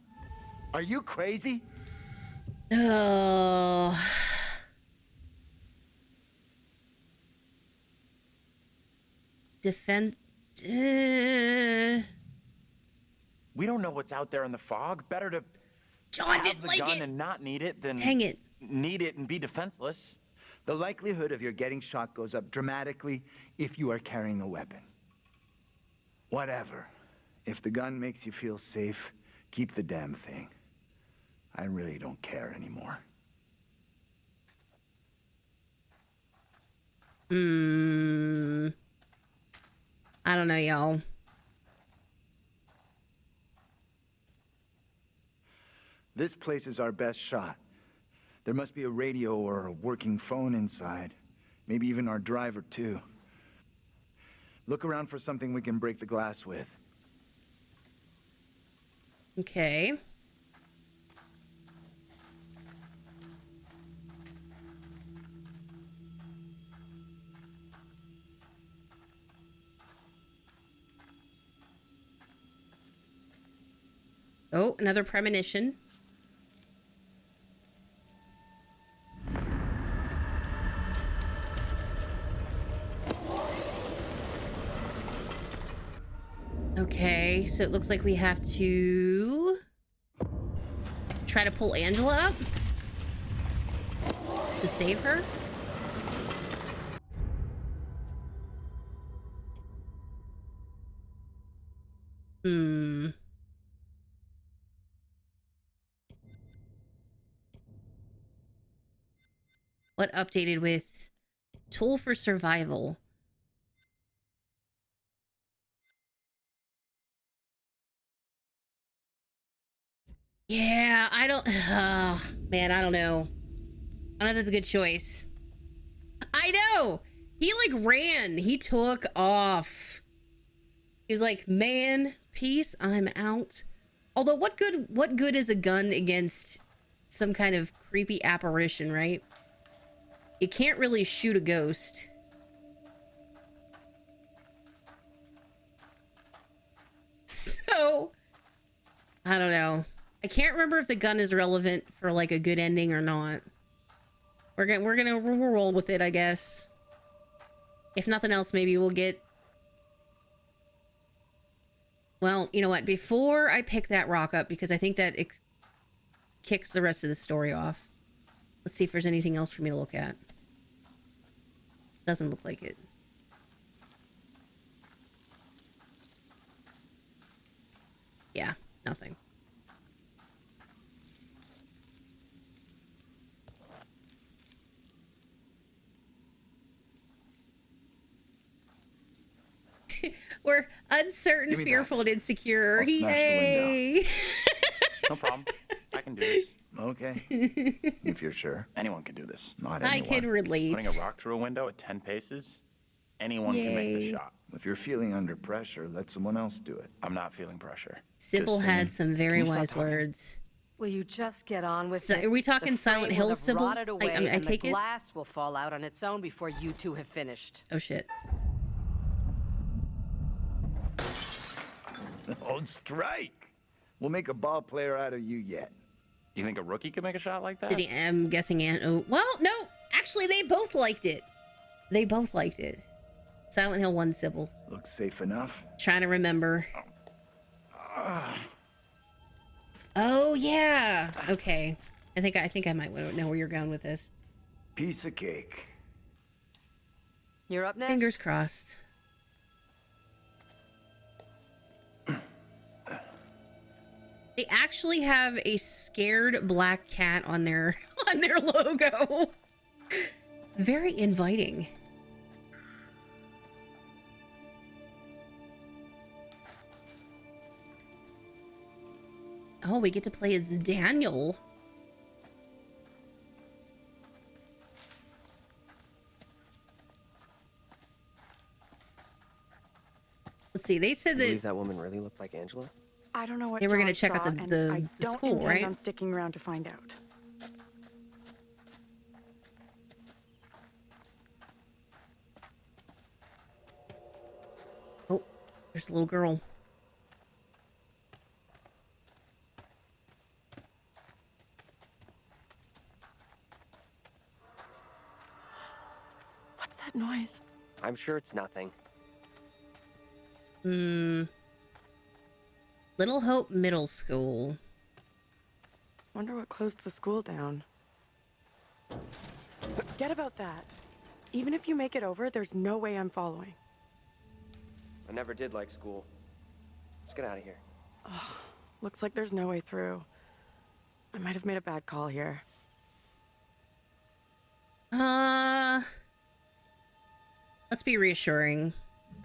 Are you crazy? Oh. Defense. We don't know what's out there in the fog. Better to John have didn't the like gun it. and not need it than Dang it. need it and be defenseless. The likelihood of your getting shot goes up dramatically if you are carrying a weapon. Whatever. If the gun makes you feel safe, keep the damn thing. I really don't care anymore. I don't know, y'all. This place is our best shot. There must be a radio or a working phone inside. Maybe even our driver, too. Look around for something we can break the glass with. Okay. Oh, another premonition. Okay, so it looks like we have to try to pull Angela up to save her. What updated with tool for survival? Yeah, I don't... man, I don't know. I don't know if that's a good choice. I know! He, like, ran. He took off. He was like, man, peace, I'm out. Although, what good is a gun against some kind of creepy apparition, right? You can't really shoot a ghost. So, I don't know. I can't remember if the gun is relevant for like a good ending or not. We'll roll with it, I guess. If nothing else, maybe we'll get... Well, you know what? Before I pick that rock up, because I think that it kicks the rest of the story off. Let's see if there's anything else for me to look at. Doesn't look like it. We're uncertain, Give me that. fearful, and insecure. I'll smash the window. Yay! No problem. I can do this. Okay. If you're sure. Anyone can do this. Not I anyone. can relate. Putting a rock through a window at 10 paces, anyone can make the Yay. shot. If you're feeling under pressure, let someone else do it. I'm not feeling pressure. Sybil Just had saying. some very Can you stop wise talking? words. Will you just get on with So, it? are we talking The Silent frame Hill, will have Sybil? rotted away, I and take the it? glass will fall out on its own before you two have finished. Oh shit. Oh, strike! We'll make a ball player out of you yet. Do you think a rookie could make a shot like that? I'm guessing oh, well, no. Actually, they both liked it. They both liked it. Silent Hill 1, Sybil. Looks safe enough. Trying to remember. Oh yeah. Okay. I think I might know where you're going with this. Piece of cake. You're up next. Fingers crossed. They actually have a scared black cat on their logo. Very inviting. Oh, we get to play as Daniel. Let's see. They said You that believe that woman really looked like Angela? I don't know what they were going to John check out saw, the and I don't school, intend right? on sticking around to find out. Oh, there's a little girl. What's that noise? I'm sure it's nothing. Little Hope Middle School. Wonder what closed the school down. Forget about that. Even if you make it over, there's no way I'm following. I never did like school. Let's get out of here. Ugh, looks like there's no way through. I might have made a bad call here. Let's be reassuring.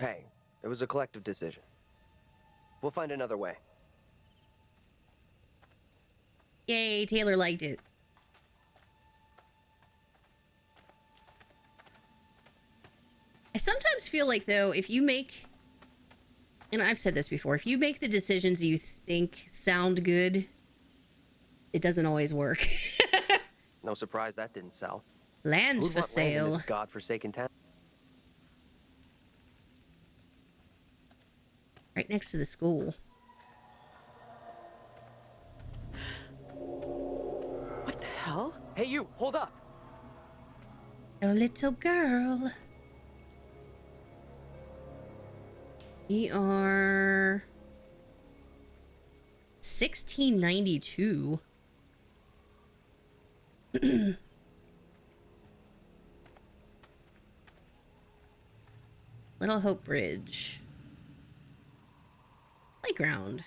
Hey, it was a collective decision. We'll find another way. Yay, Taylor liked it. I sometimes feel like, though, if you make, and I've said this before, if you make the decisions you think sound good, it doesn't always work. No surprise that didn't sell. Land Who'd for want land in sale. this godforsaken town? Right next to the school. What the hell? Hey, you! Hold up! Oh, little girl. We are 1692. Little Hope Bridge. Playground.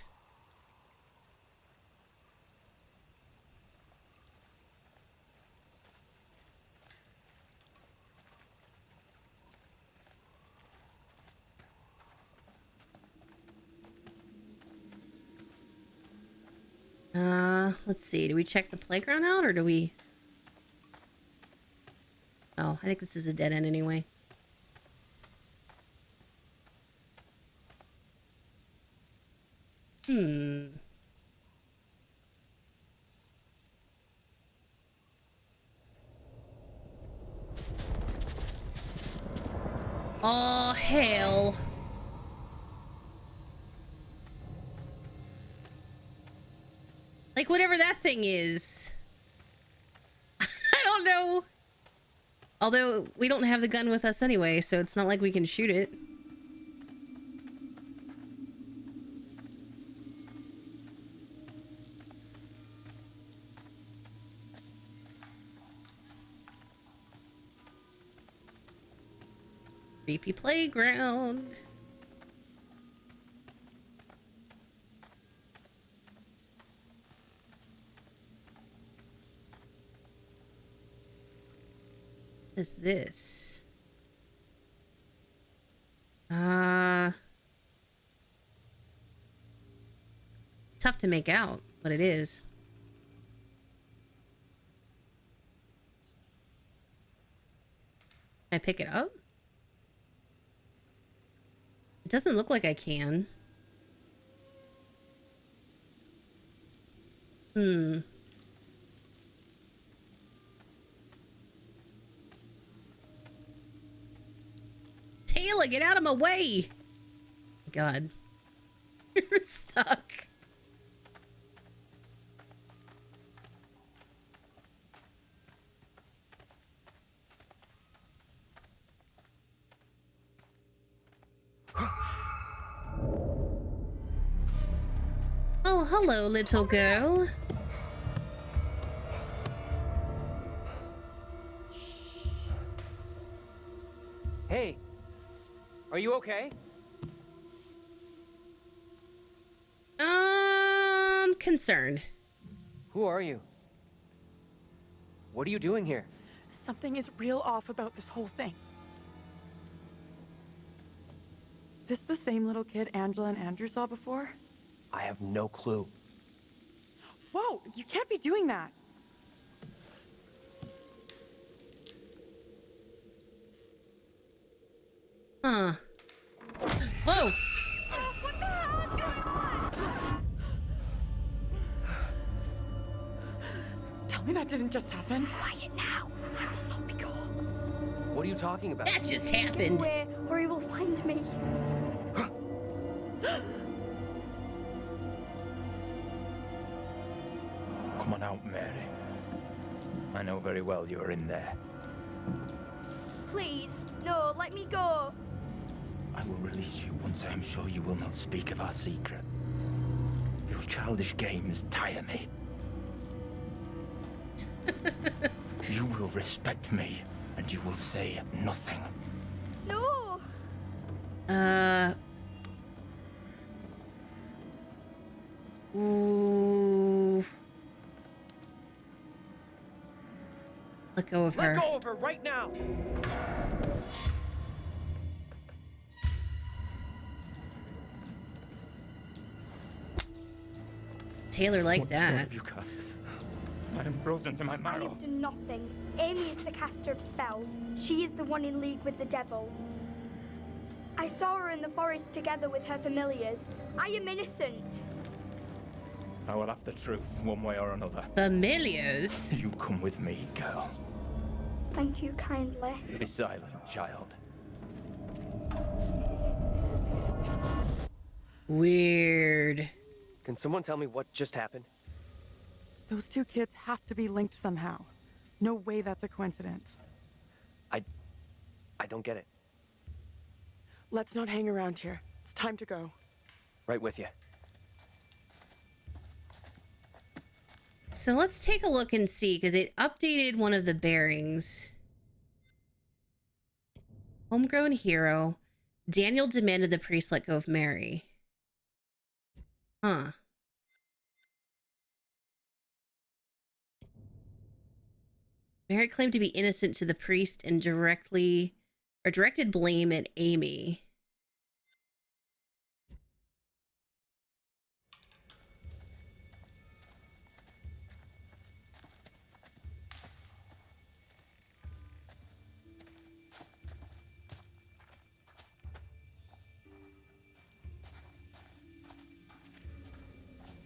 Let's see. Do we check the playground out, or do we... Oh, I think this is a dead end anyway. Oh, hell. Like, whatever that thing is. I don't know. Although, we don't have the gun with us anyway, so it's not like we can shoot it. Creepy playground. What is this? tough to make out, but it is. Can I pick it up? It doesn't look like I can. Taylor, get out of my way! God. You're stuck. Oh, hello, little girl. Hey, are you okay? Concerned. Who are you? What are you doing here? Something is real off about this whole thing. This the same little kid Angela and Andrew saw before? I have no clue. Whoa, you can't be doing that. Huh. Whoa! What the hell is going on? Tell me that didn't just happen. Quiet now. I will not be caught. What are you talking about? That just Get happened. away, or he will find me. Come on out, Mary. I know very well you're in there. Please, no, let me go. I will release you once I am sure you will not speak of our secret. Your childish games tire me. You will respect me, and you will say nothing. No. Ooh. Let go of her. Let go of her right now! Taylor liked What stone that. have you cast? I am frozen to my I marrow. have done nothing. Amy is the caster of spells. She is the one in league with the devil. I saw her in the forest together with her familiars. I am innocent. I will have the truth one way or another. Familiars? You come with me, girl. Thank you kindly. Be silent, child. Weird. Can someone tell me what just happened? Those two kids have to be linked somehow. No way that's a coincidence. I don't get it. Let's not hang around here. It's time to go. Right with you. So let's take a look and see, because it updated one of the bearings. Homegrown hero. Daniel demanded the priest let go of Mary. Huh. Mary claimed to be innocent to the priest and directed blame at Amy.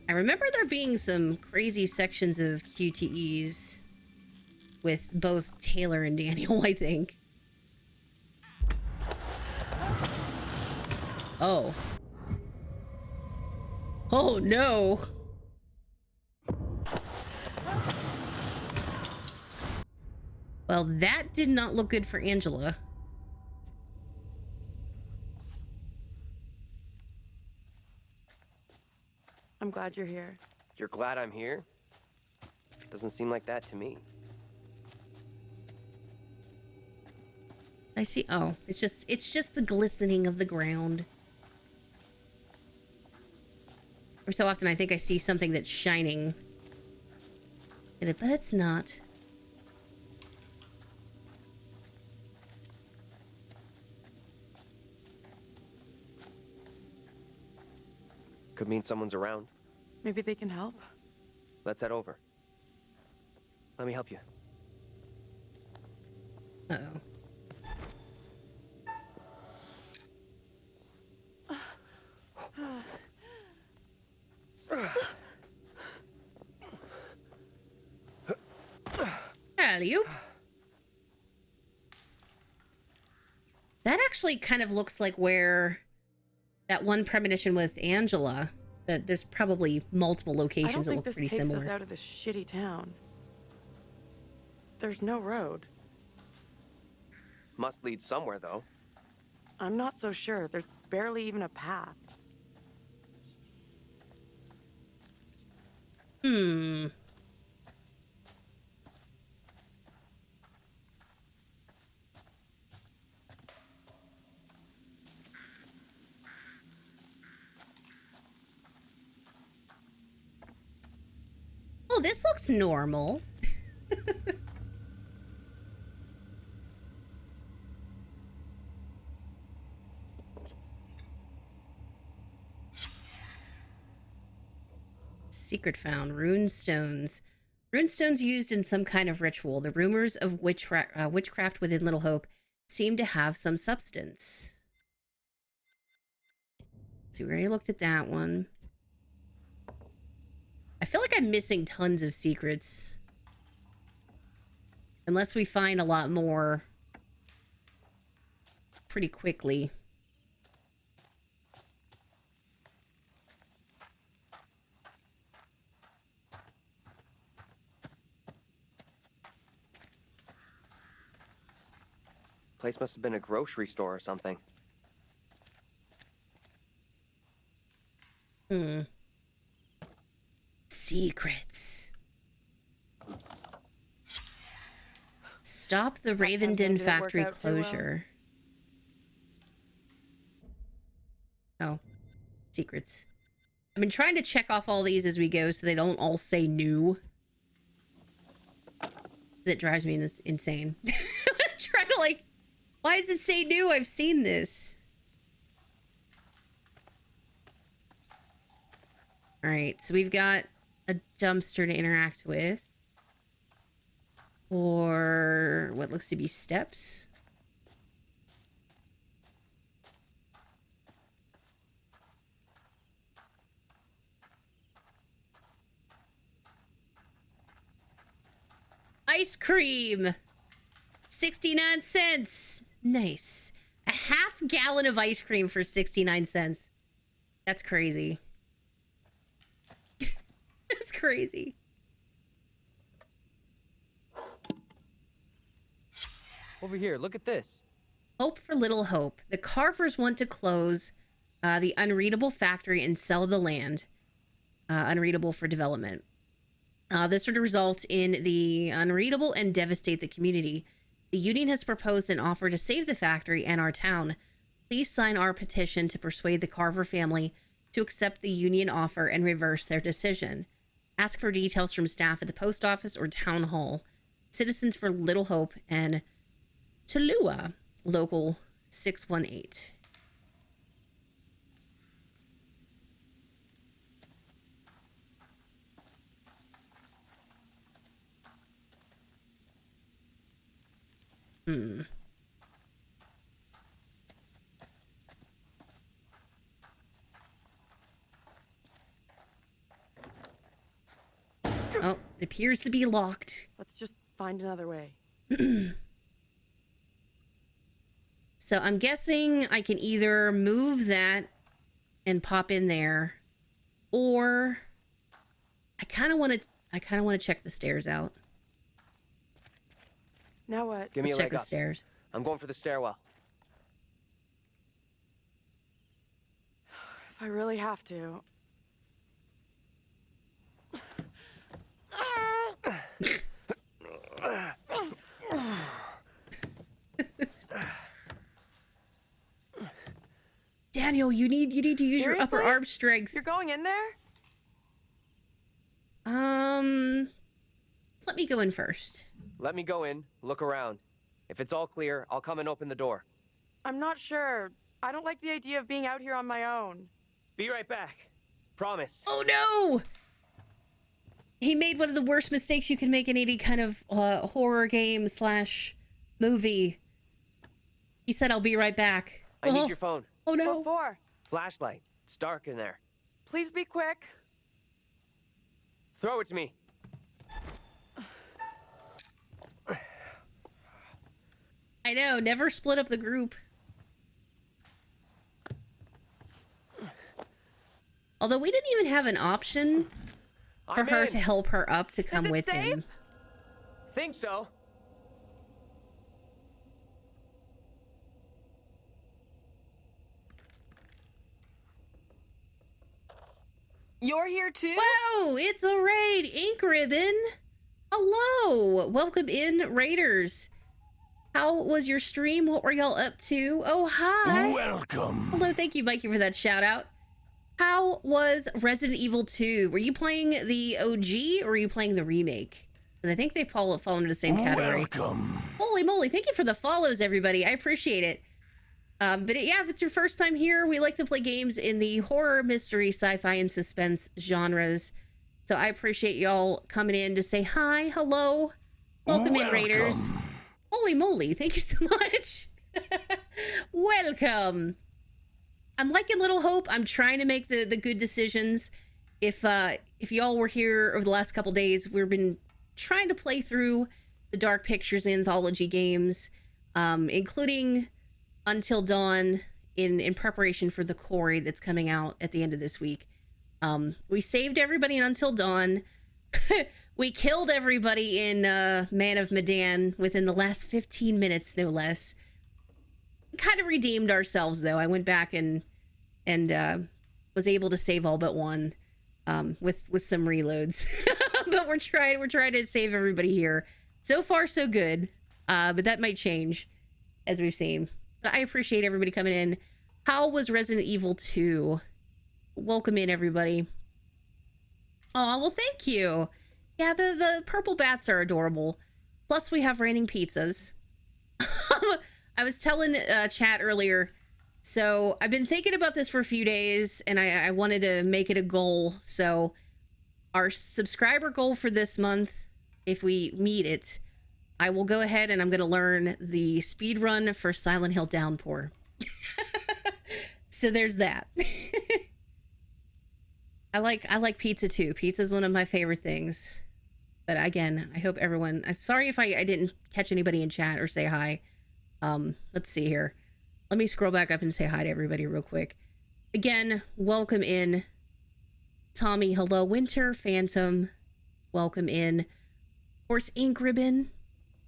I remember there being some crazy sections of QTEs with both Taylor and Daniel, I think. Oh. Oh no. Well, that did not look good for Angela. I'm glad you're here. You're glad I'm here? Doesn't seem like that to me. I see. Oh, it's just the glistening of the ground. Or so often I think I see something that's shining in it, but it's not. Could mean someone's around. Maybe they can help. Let's head over. Let me help you. Uh-oh. Alley-oop. That actually kind of looks like where that one premonition with Angela. That there's probably multiple locations that look pretty similar. I don't think this takes us out of this shitty town. There's no road. Must lead somewhere, though. I'm not so sure. There's barely even a path. Oh, this looks normal. Secret found. Rune stones. Rune stones used in some kind of ritual. The rumors of witchcraft within Little Hope seem to have some substance. So we already looked at that one. I feel like I'm missing tons of secrets. Unless we find a lot more pretty quickly. Place must have been a grocery store or something. Secrets. Stop the Ravenden factory closure. Oh, secrets. I've been trying to check off all these as we go so they don't all say new. It drives me insane. I'm trying to like, why does it say new? I've seen this. All right, so we've got a dumpster to interact with. Or what looks to be steps. Ice cream! 69 cents! Nice. A half gallon of ice cream for 69 cents. That's crazy. That's crazy. Over here, look at this. Hope for Little Hope. The Carvers want to close the unreadable factory and sell the land. Unreadable for development. This would result in the unreadable and devastate the community. The union has proposed an offer to save the factory and our town. Please sign our petition to persuade the Carver family to accept the union offer and reverse their decision. Ask for details from staff at the post office or town hall. Citizens for Little Hope and Tallulah, local 618. Oh, it appears to be locked. Let's just find another way. So I'm guessing I can either move that and pop in there, or I kind of want to check the stairs out. Now what? Give me Let's a check leg the up. stairs. I'm going for the stairwell. If I really have to. Daniel, you need to use your upper Seriously? arm strength. You're going in there? Let me go in first. Let me go in, look around. If it's all clear, I'll come and open the door. I'm not sure. I don't like the idea of being out here on my own. Be right back. Promise. Oh no! He made one of the worst mistakes you can make in any kind of horror game slash movie. He said, "I'll be right back." I need your phone. Oh no. What for? Flashlight. It's dark in there. Please be quick. Throw it to me. I know, never split up the group. Although we didn't even have an option for her to help her up to come with him. Think so. You're here too? Whoa, it's a raid. Ink Ribbon. Hello. Welcome in, Raiders. How was your stream? What were y'all up to? Oh, hi. Welcome. Hello, thank you, Mikey, for that shout out. How was Resident Evil 2? Were you playing the OG or were you playing the remake? Because I think they fall into the same category. Welcome. Holy moly, thank you for the follows, everybody. I appreciate it. Yeah, if it's your first time here, we like to play games in the horror, mystery, sci-fi, and suspense genres. So I appreciate y'all coming in to say hi, hello. Welcome in, Raiders. Holy moly, thank you so much. Welcome. I'm liking Little Hope. I'm trying to make the good decisions. If y'all were here over the last couple days, we've been trying to play through the Dark Pictures anthology games, including Until Dawn in preparation for the Quarry that's coming out at the end of this week. We saved everybody in Until Dawn. We killed everybody in Man of Medan within the last 15 minutes, no less. We kind of redeemed ourselves, though. I went back and was able to save all but one with some reloads. But we're trying to save everybody here. So far, so good. But that might change, as we've seen. But I appreciate everybody coming in. How was Resident Evil 2? Welcome in, everybody. Oh, well, thank you. Yeah, the purple bats are adorable. Plus, we have raining pizzas. I was telling chat earlier, so I've been thinking about this for a few days, and I wanted to make it a goal. So our subscriber goal for this month, if we meet it, I will go ahead and I'm going to learn the speed run for Silent Hill Downpour. So there's that. I like pizza too. Pizza is one of my favorite things. But again, I hope everyone... I'm sorry if I didn't catch anybody in chat or say hi. Let's see here. Let me scroll back up and say hi to everybody real quick. Again, welcome in. Tommy, hello. Winter, Phantom, welcome in. Of course, Ink Ribbon,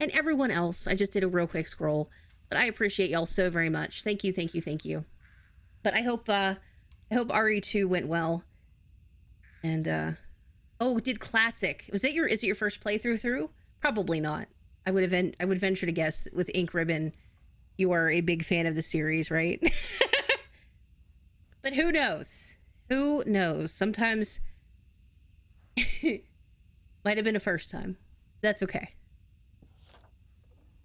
and everyone else. I just did a real quick scroll. But I appreciate y'all so very much. Thank you, thank you, thank you. But I hope RE2 went well. And oh, did classic. Is it your first playthrough through? Probably not. I would venture to guess with Ink Ribbon, you are a big fan of the series, right? But who knows? Who knows? Sometimes might have been a first time. That's okay.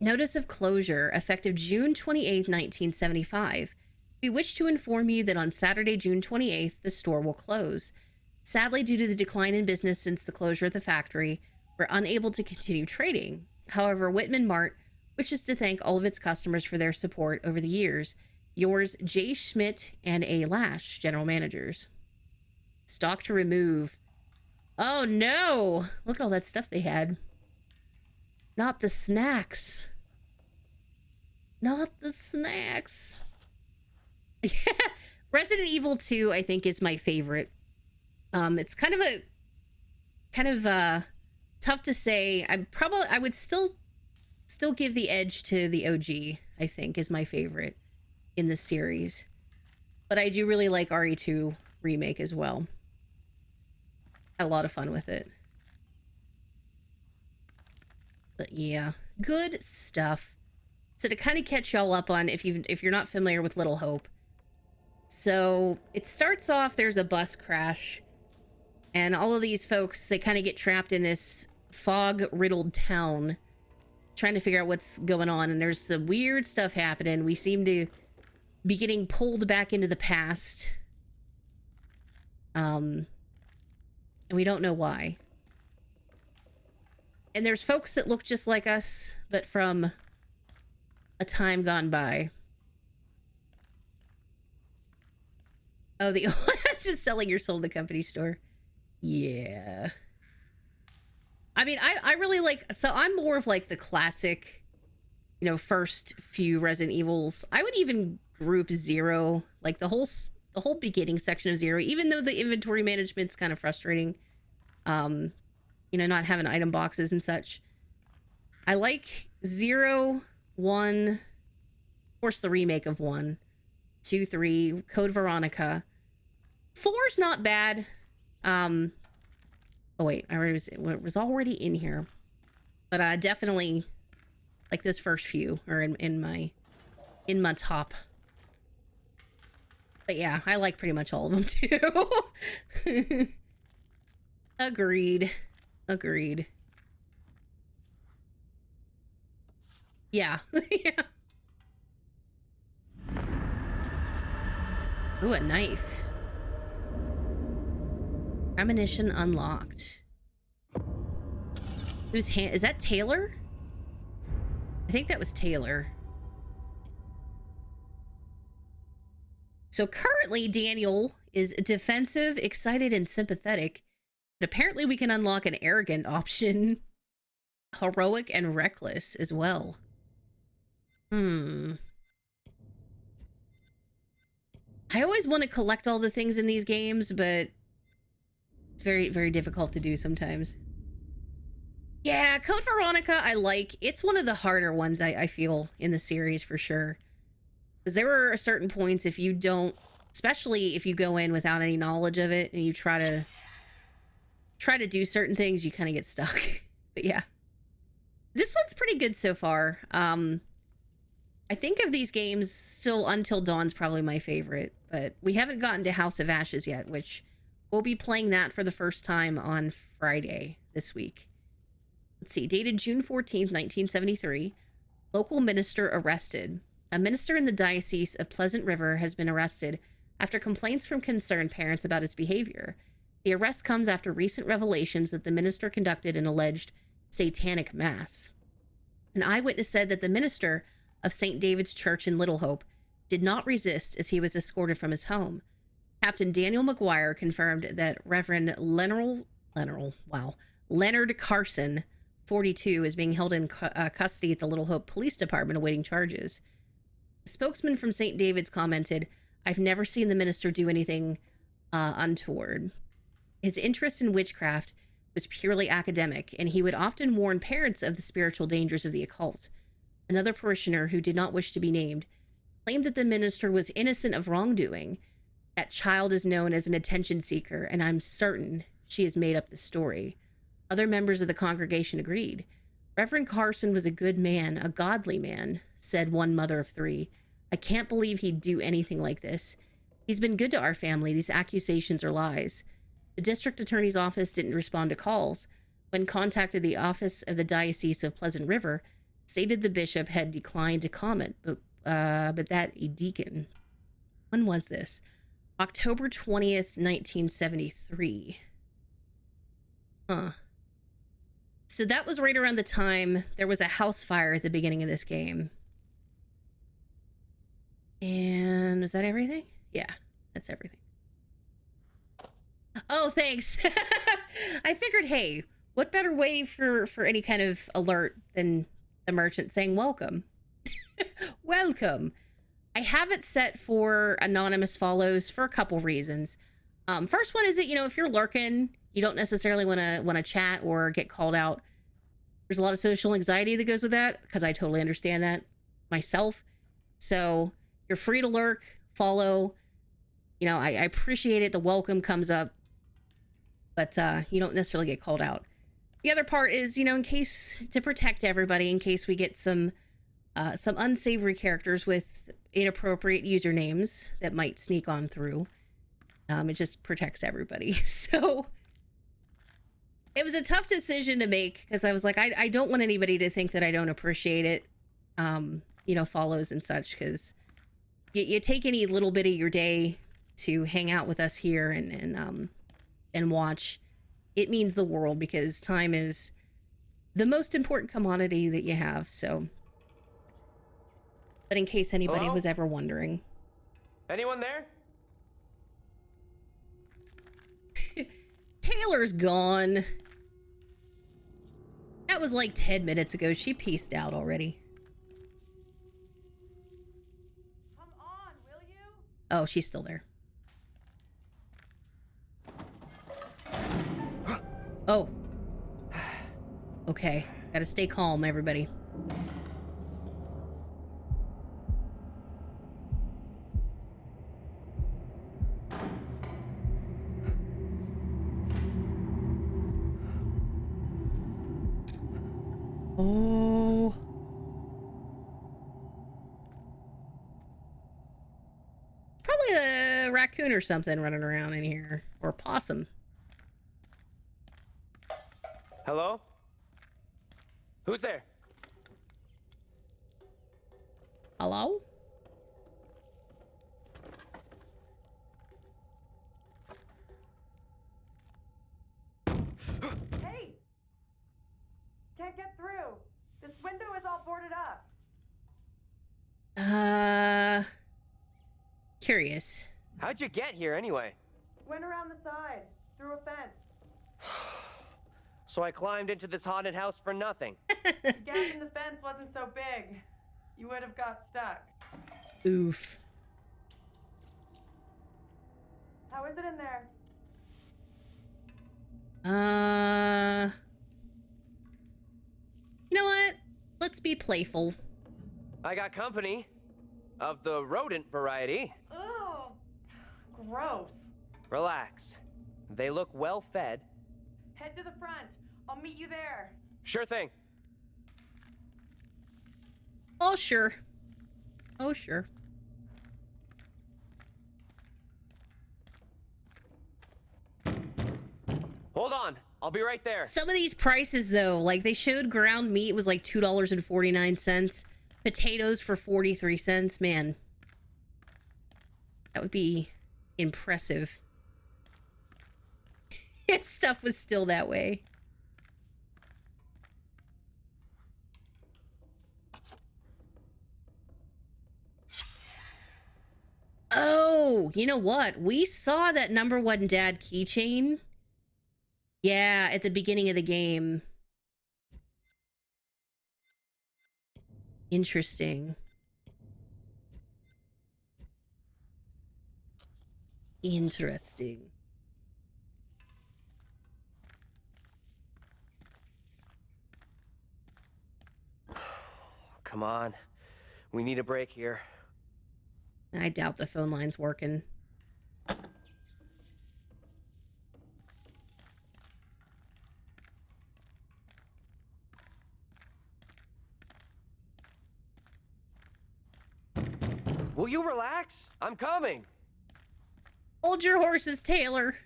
Notice of closure, effective June 28th, 1975. We wish to inform you that on Saturday, June 28th, the store will close. Sadly, due to the decline in business since the closure of the factory, we're unable to continue trading. However, Whitman Mart wishes to thank all of its customers for their support over the years. Yours, J. Schmidt and A. Lash, general managers. Stock to remove. Oh no! Look at all that stuff they had. Not the snacks. Not the snacks. Yeah, Resident Evil 2, I think, is my favorite. It's kind of tough to say. I would still give the edge to the OG, I think, is my favorite in the series. But I do really like RE2 remake as well. Had a lot of fun with it. But yeah, good stuff. So to kind of catch y'all up on, if you're not familiar with Little Hope. So it starts off, there's a bus crash. And all of these folks, they kind of get trapped in this fog-riddled town, trying to figure out what's going on. And there's some weird stuff happening. We seem to be getting pulled back into the past. And we don't know why. And there's folks that look just like us, but from a time gone by. Oh, the just selling your soul in the company store. Yeah. I mean, I really like, so I'm more of like the classic, you know, first few Resident Evils. I would even group Zero, like the whole beginning section of Zero, even though the inventory management's kind of frustrating. You know, not having item boxes and such. I like 0, 1, of course the remake of 1, 2, 3, Code Veronica. 4's not bad. Oh wait, I was already in here. But definitely like this first few are in my top. But yeah, I like pretty much all of them too. Agreed. Yeah. Yeah. Ooh, a knife. Premonition unlocked. Whose hand is that? Taylor? I think that was Taylor. So currently Daniel is defensive, excited, and sympathetic. But apparently we can unlock an arrogant option. Heroic and reckless as well. I always want to collect all the things in these games, but it's very, very difficult to do sometimes. Yeah, Code Veronica I like. It's one of the harder ones I feel in the series for sure. Because there are certain points if you don't, especially if you go in without any knowledge of it and you try to do certain things, you kind of get stuck. But yeah. This one's pretty good so far. I think of these games, still Until Dawn's probably my favorite, but we haven't gotten to House of Ashes yet, which we'll be playing that for the first time on Friday this week. Let's see, dated June 14th, 1973. Local minister arrested. A minister in the Diocese of Pleasant River has been arrested after complaints from concerned parents about his behavior. The arrest comes after recent revelations that the minister conducted an alleged satanic mass. An eyewitness said that the minister of St. David's Church in Little Hope did not resist as he was escorted from his home. Captain Daniel McGuire confirmed that Reverend Leonard Carson, 42, is being held in custody at the Little Hope Police Department awaiting charges. A spokesman from St. David's commented, "I've never seen the minister do anything untoward. His interest in witchcraft was purely academic, and he would often warn parents of the spiritual dangers of the occult." Another parishioner, who did not wish to be named, claimed that the minister was innocent of wrongdoing. That child is known as an attention seeker, and I'm certain she has made up the story. Other members of the congregation agreed. Reverend Carson was a good man, a godly man, said one mother of 3. I can't believe he'd do anything like this. He's been good to our family. These accusations are lies. The district attorney's office didn't respond to calls. When contacted, the office of the Diocese of Pleasant River stated the bishop had declined to comment, but that a deacon. When was this? October 20th, 1973. Huh. So that was right around the time there was a house fire at the beginning of this game. And was that everything? Yeah, that's everything. Oh, thanks. I figured, hey, what better way for any kind of alert than the merchant saying welcome. Welcome. I have it set for anonymous follows for a couple reasons. First one is that, you know, if you're lurking, you don't necessarily want to chat or get called out. There's a lot of social anxiety that goes with that, because I totally understand that myself. So you're free to lurk, follow. You know, I appreciate it. The welcome comes up, but you don't necessarily get called out. The other part is, you know, in case, to protect everybody, in case we get some unsavory characters with inappropriate usernames that might sneak on through. It just protects everybody. So it was a tough decision to make, because I was like, I don't want anybody to think that I don't appreciate it, you know, follows and such, because you take any little bit of your day to hang out with us here and watch. It means the world because time is the most important commodity that you have. So, but in case anybody was ever wondering. Anyone there? Taylor's gone. That was like 10 minutes ago. She peaced out already. Come on, will you? Oh, she's still there. Oh. Okay. Gotta stay calm, everybody. Oh. Probably a raccoon or something running around in here. Or a possum. Hello? Who's there? Hello? Hey! Can't get through. This window is all boarded up. Curious. How'd you get here anyway? Went around the side, through a fence. So I climbed into this haunted house for nothing. The gap in the fence wasn't so big. You would have got stuck. Oof. How is it in there? You know what? Let's be playful. I got company. Of the rodent variety. Oh, gross. Relax. They look well fed. Head to the front. I'll meet you there. Sure thing. Oh, sure. Oh, sure. Hold on. I'll be right there. Some of these prices, though, like they showed ground meat was like $2.49. Potatoes for 43 cents. Man, that would be impressive if stuff was still that way. Oh, you know what? We saw that #1 dad keychain. Yeah, at the beginning of the game. Interesting. Interesting. Come on. We need a break here. I doubt the phone line's working. Will you relax? I'm coming. Hold your horses, Taylor.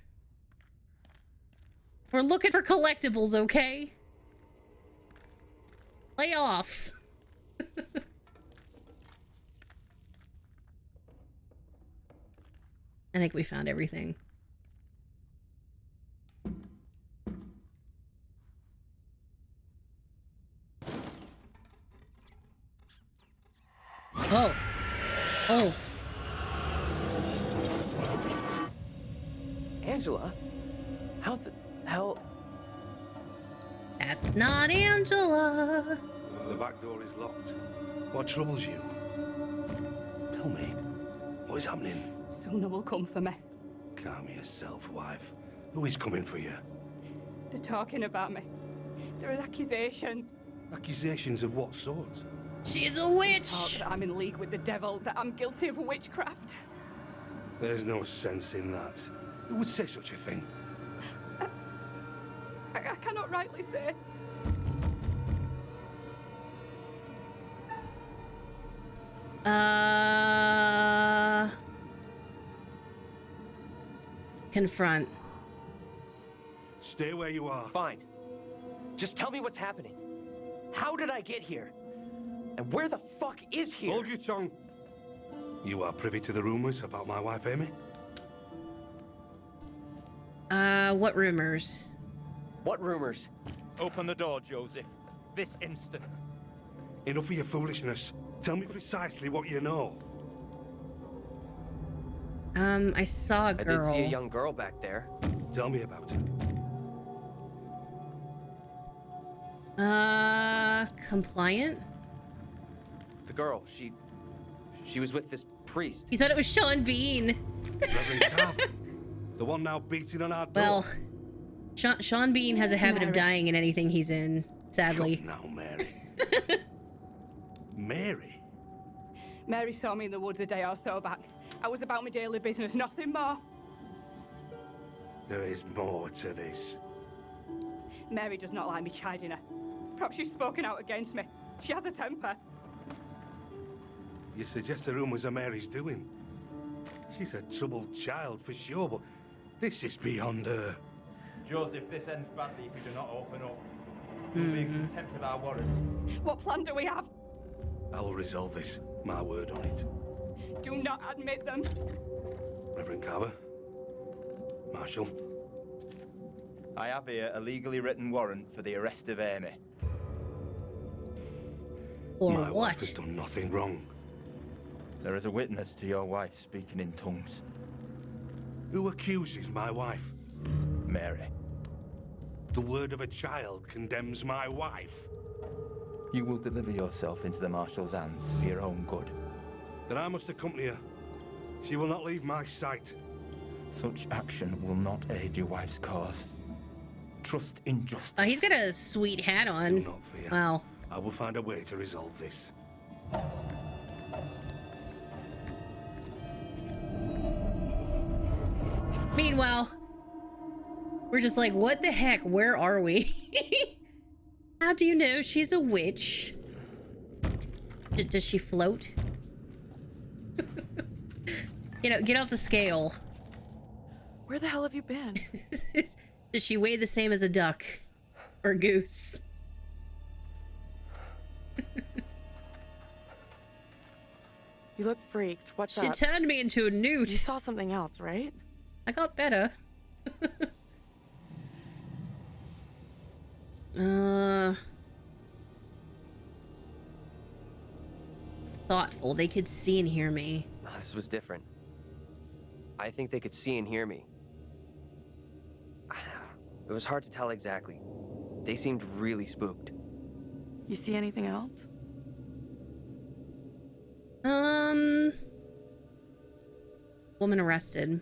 We're looking for collectibles, okay? Lay off. I think we found everything. Oh. Oh. Angela? How the hell? That's not Angela. The back door is locked. What troubles you? Tell me. What is happening? Soon they will come for me. Calm yourself, wife. Who is coming for you? They're talking about me. There are accusations. Accusations of what sort? She's a witch. Talk that I'm in league with the devil, that I'm guilty of witchcraft. There's no sense in that. Who would say such a thing? I cannot rightly say. Confront. Stay where you are. Fine. Just tell me what's happening. How did I get here? And where the fuck is here? Hold your tongue. You are privy to the rumors about my wife, Amy? What rumors? What rumors? Open the door, Joseph. This instant. Enough of your foolishness. Tell me precisely what you know. I saw a girl. I did see a young girl back there. Tell me about her. Compliant? The girl, she was with this priest. You thought it was Sean Bean. Reverend Carver, the one now beating on our door. Well, Sean Bean has a habit of dying in anything he's in, sadly. Shut now, Mary. Mary? Mary saw me in the woods a day or so back. I was about my daily business, nothing more. There is more to this. Mary does not like me chiding her. Perhaps she's spoken out against me. She has a temper. You suggest the room was a Mary's doing? She's a troubled child for sure, but this is beyond her. Joseph, this ends badly if you do not open up. You'll be in contempt of our warrant. What plan do we have? I will resolve this. My word on it. Do not admit them. Reverend Carver. Marshal. I have here a legally written warrant for the arrest of Amy. Or My what? wife has done nothing wrong. There is a witness to your wife speaking in tongues. Who accuses my wife? Mary. The word of a child condemns my wife. You will deliver yourself into the Marshal's hands for your own good. Then I must accompany her. She will not leave my sight. Such action will not aid your wife's cause. Trust in justice. Oh, he's got a sweet hat on. Do not fear. Wow. I will find a way to resolve this. Meanwhile, we're just like, what the heck? Where are we? How do you know she's a witch? Does she float? Get off the scale. Where the hell have you been? Does she weigh the same as a duck or goose? You look freaked. What's She up? turned me into a newt. You saw something else, right? I got better. Thoughtful. They could see and hear me. This was different. I think they could see and hear me. It was hard to tell exactly. They seemed really spooked. You see anything else? Woman arrested.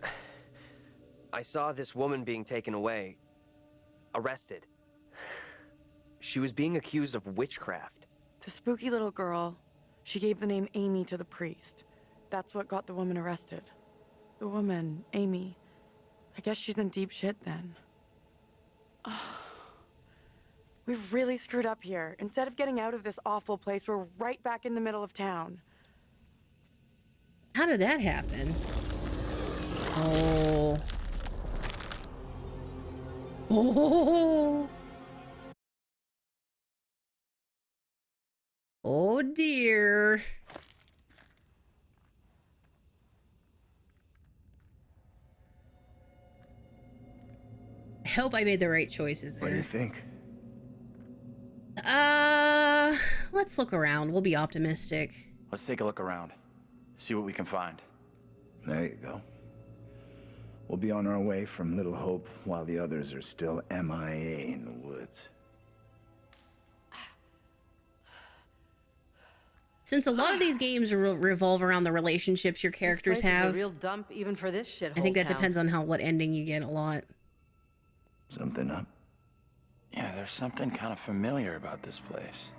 I saw this woman being taken away. Arrested. She was being accused of witchcraft. The spooky little girl. She gave the name Amy to the priest. That's what got the woman arrested. The woman, Amy. I guess she's in deep shit then. We've really screwed up here. Instead of getting out of this awful place, we're right back in the middle of town. How did that happen? Oh. Oh. Oh dear. I hope I made the right choices there. What do you think? Let's look around. We'll be optimistic. Let's take a look around. See what we can find. There you go. We'll be on our way from Little Hope while the others are still MIA in the woods. Since a lot of these games revolve around the relationships your characters This place have, is a real dump even for this shithole I think that town. depends on what ending you get a lot. Something up? Yeah, there's something kind of familiar about this place.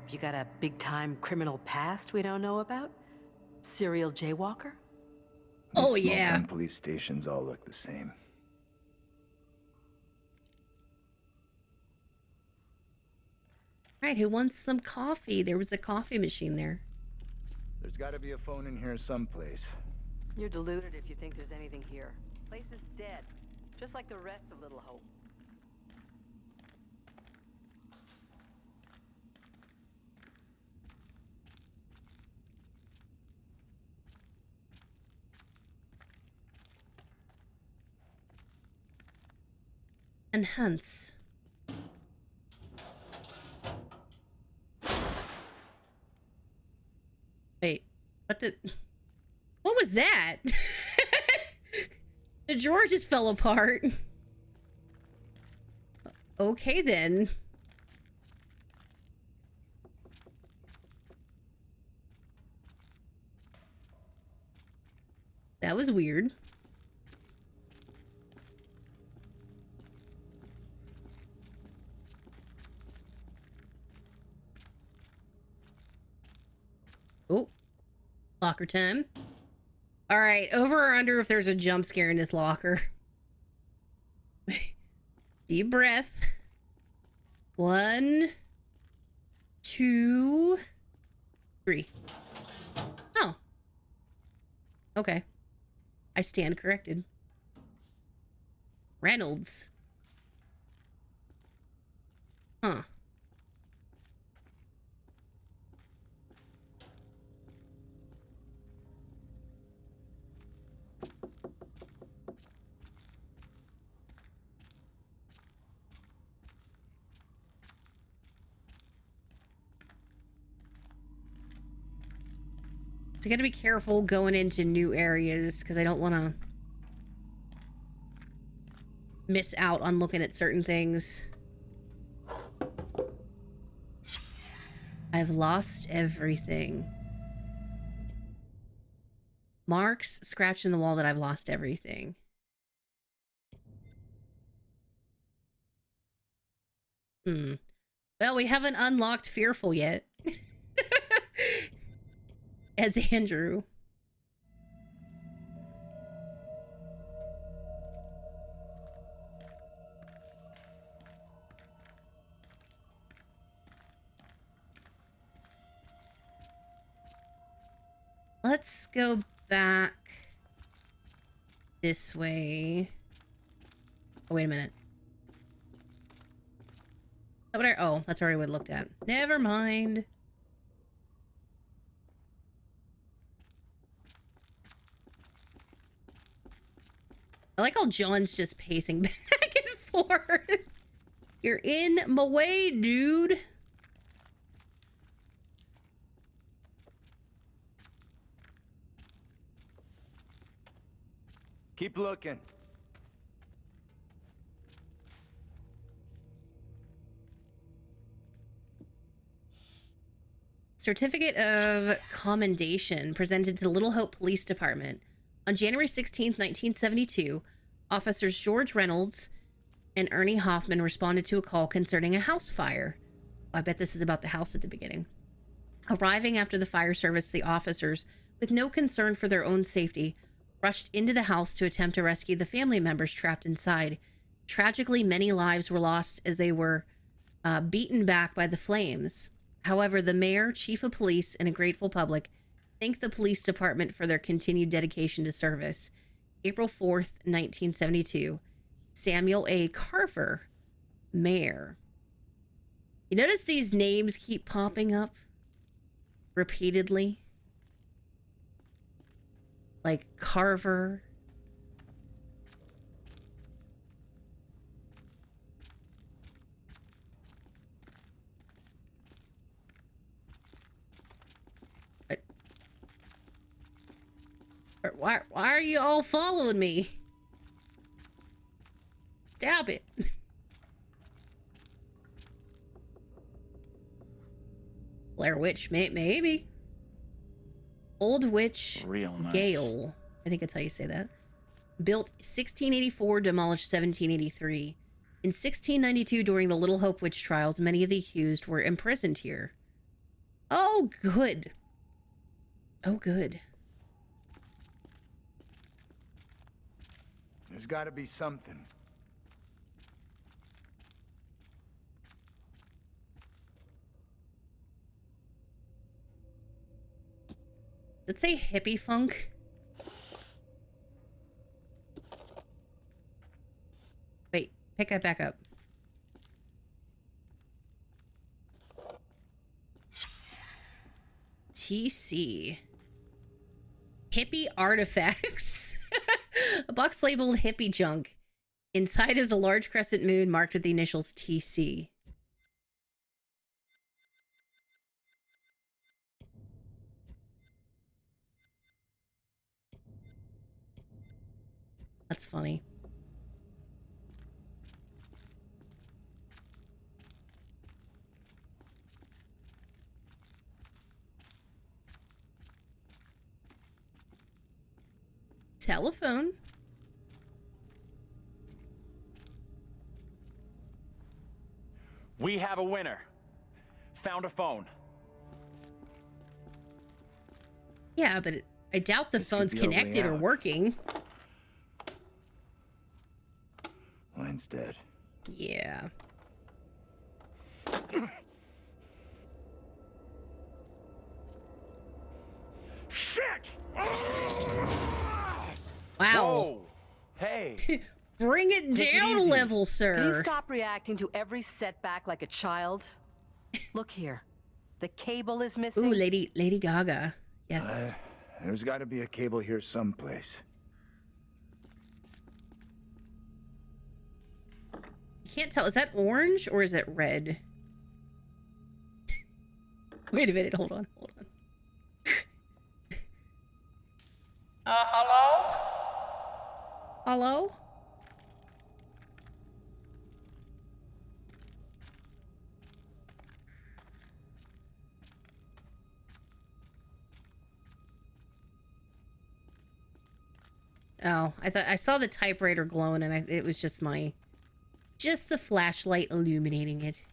You got a big-time criminal past we don't know about? Serial jaywalker? Oh, These yeah. small-town police stations all look the same. Right, who wants some coffee? There was a coffee machine there. There's got to be a phone in here someplace. You're deluded if you think there's anything here. Place is dead, just like the rest of Little Hope. Enhance. Wait, what the... What was that? The drawer just fell apart. Okay, then. That was weird. Oh, locker time. All right, over or under if there's a jump scare in this locker. Deep breath. 1, 2, 3. Oh. Okay. I stand corrected. Reynolds. Huh. So I gotta be careful going into new areas because I don't want to miss out on looking at certain things. I've lost everything. Marks scratched in the wall that I've lost everything. Well, we haven't unlocked Fearful yet. As Andrew. Let's go back this way. Oh, wait a minute. Oh, that's already what I looked at. Never mind. I like how John's just pacing back and forth. You're in my way, dude. Keep looking. Certificate of Commendation presented to the Little Hope Police Department. On January 16th, 1972, officers George Reynolds and Ernie Hoffman responded to a call concerning a house fire. I bet this is about the house at the beginning. Arriving after the fire service, the officers, with no concern for their own safety, rushed into the house to attempt to rescue the family members trapped inside. Tragically, many lives were lost as they were beaten back by the flames. However, the mayor, chief of police, and a grateful public thanked the police department for their continued dedication to service. April 4th, 1972. Samuel A. Carver, mayor. You notice these names keep popping up repeatedly? Like Carver. Why are you all following me? Stop it. Blair Witch, maybe. Old Witch Real nice. Gale. I think that's how you say that. Built 1684, demolished 1783. In 1692, during the Little Hope witch trials, many of the accused were imprisoned here. Oh, good. Oh, good. There's got to be something. Let's say hippie funk. Wait, pick that back up. TC. Hippie artifacts. A box labeled hippie junk Inside is a large crescent moon marked with the initials TC. That's funny. Telephone. We have a winner. Found a phone. Yeah, but I doubt the This could phone's be our way connected or out. working. Line's dead. Yeah. Shit! Wow. Whoa. Hey. Bring it Take it down a easy. level, sir. Can you stop reacting to every setback like a child? Look here. The cable is missing. Ooh, Lady Gaga. Yes. There's got to be a cable here someplace. I can't tell. Is that orange or is it red? Wait a minute. Hold on. Hello? Hello? Oh, I thought I saw the typewriter glowing, and it was just the flashlight illuminating it.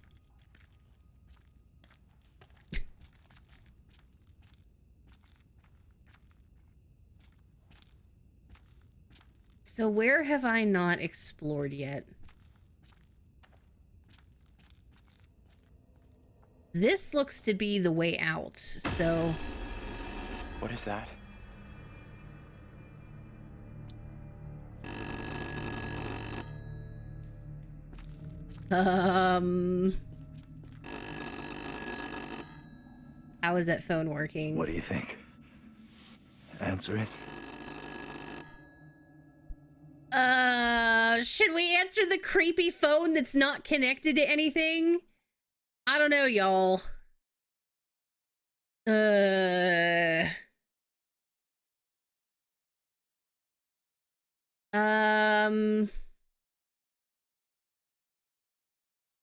So where have I not explored yet? This looks to be the way out, so... What is that? How is that phone working? What do you think? Answer it. Should we answer the creepy phone that's not connected to anything? I don't know, y'all.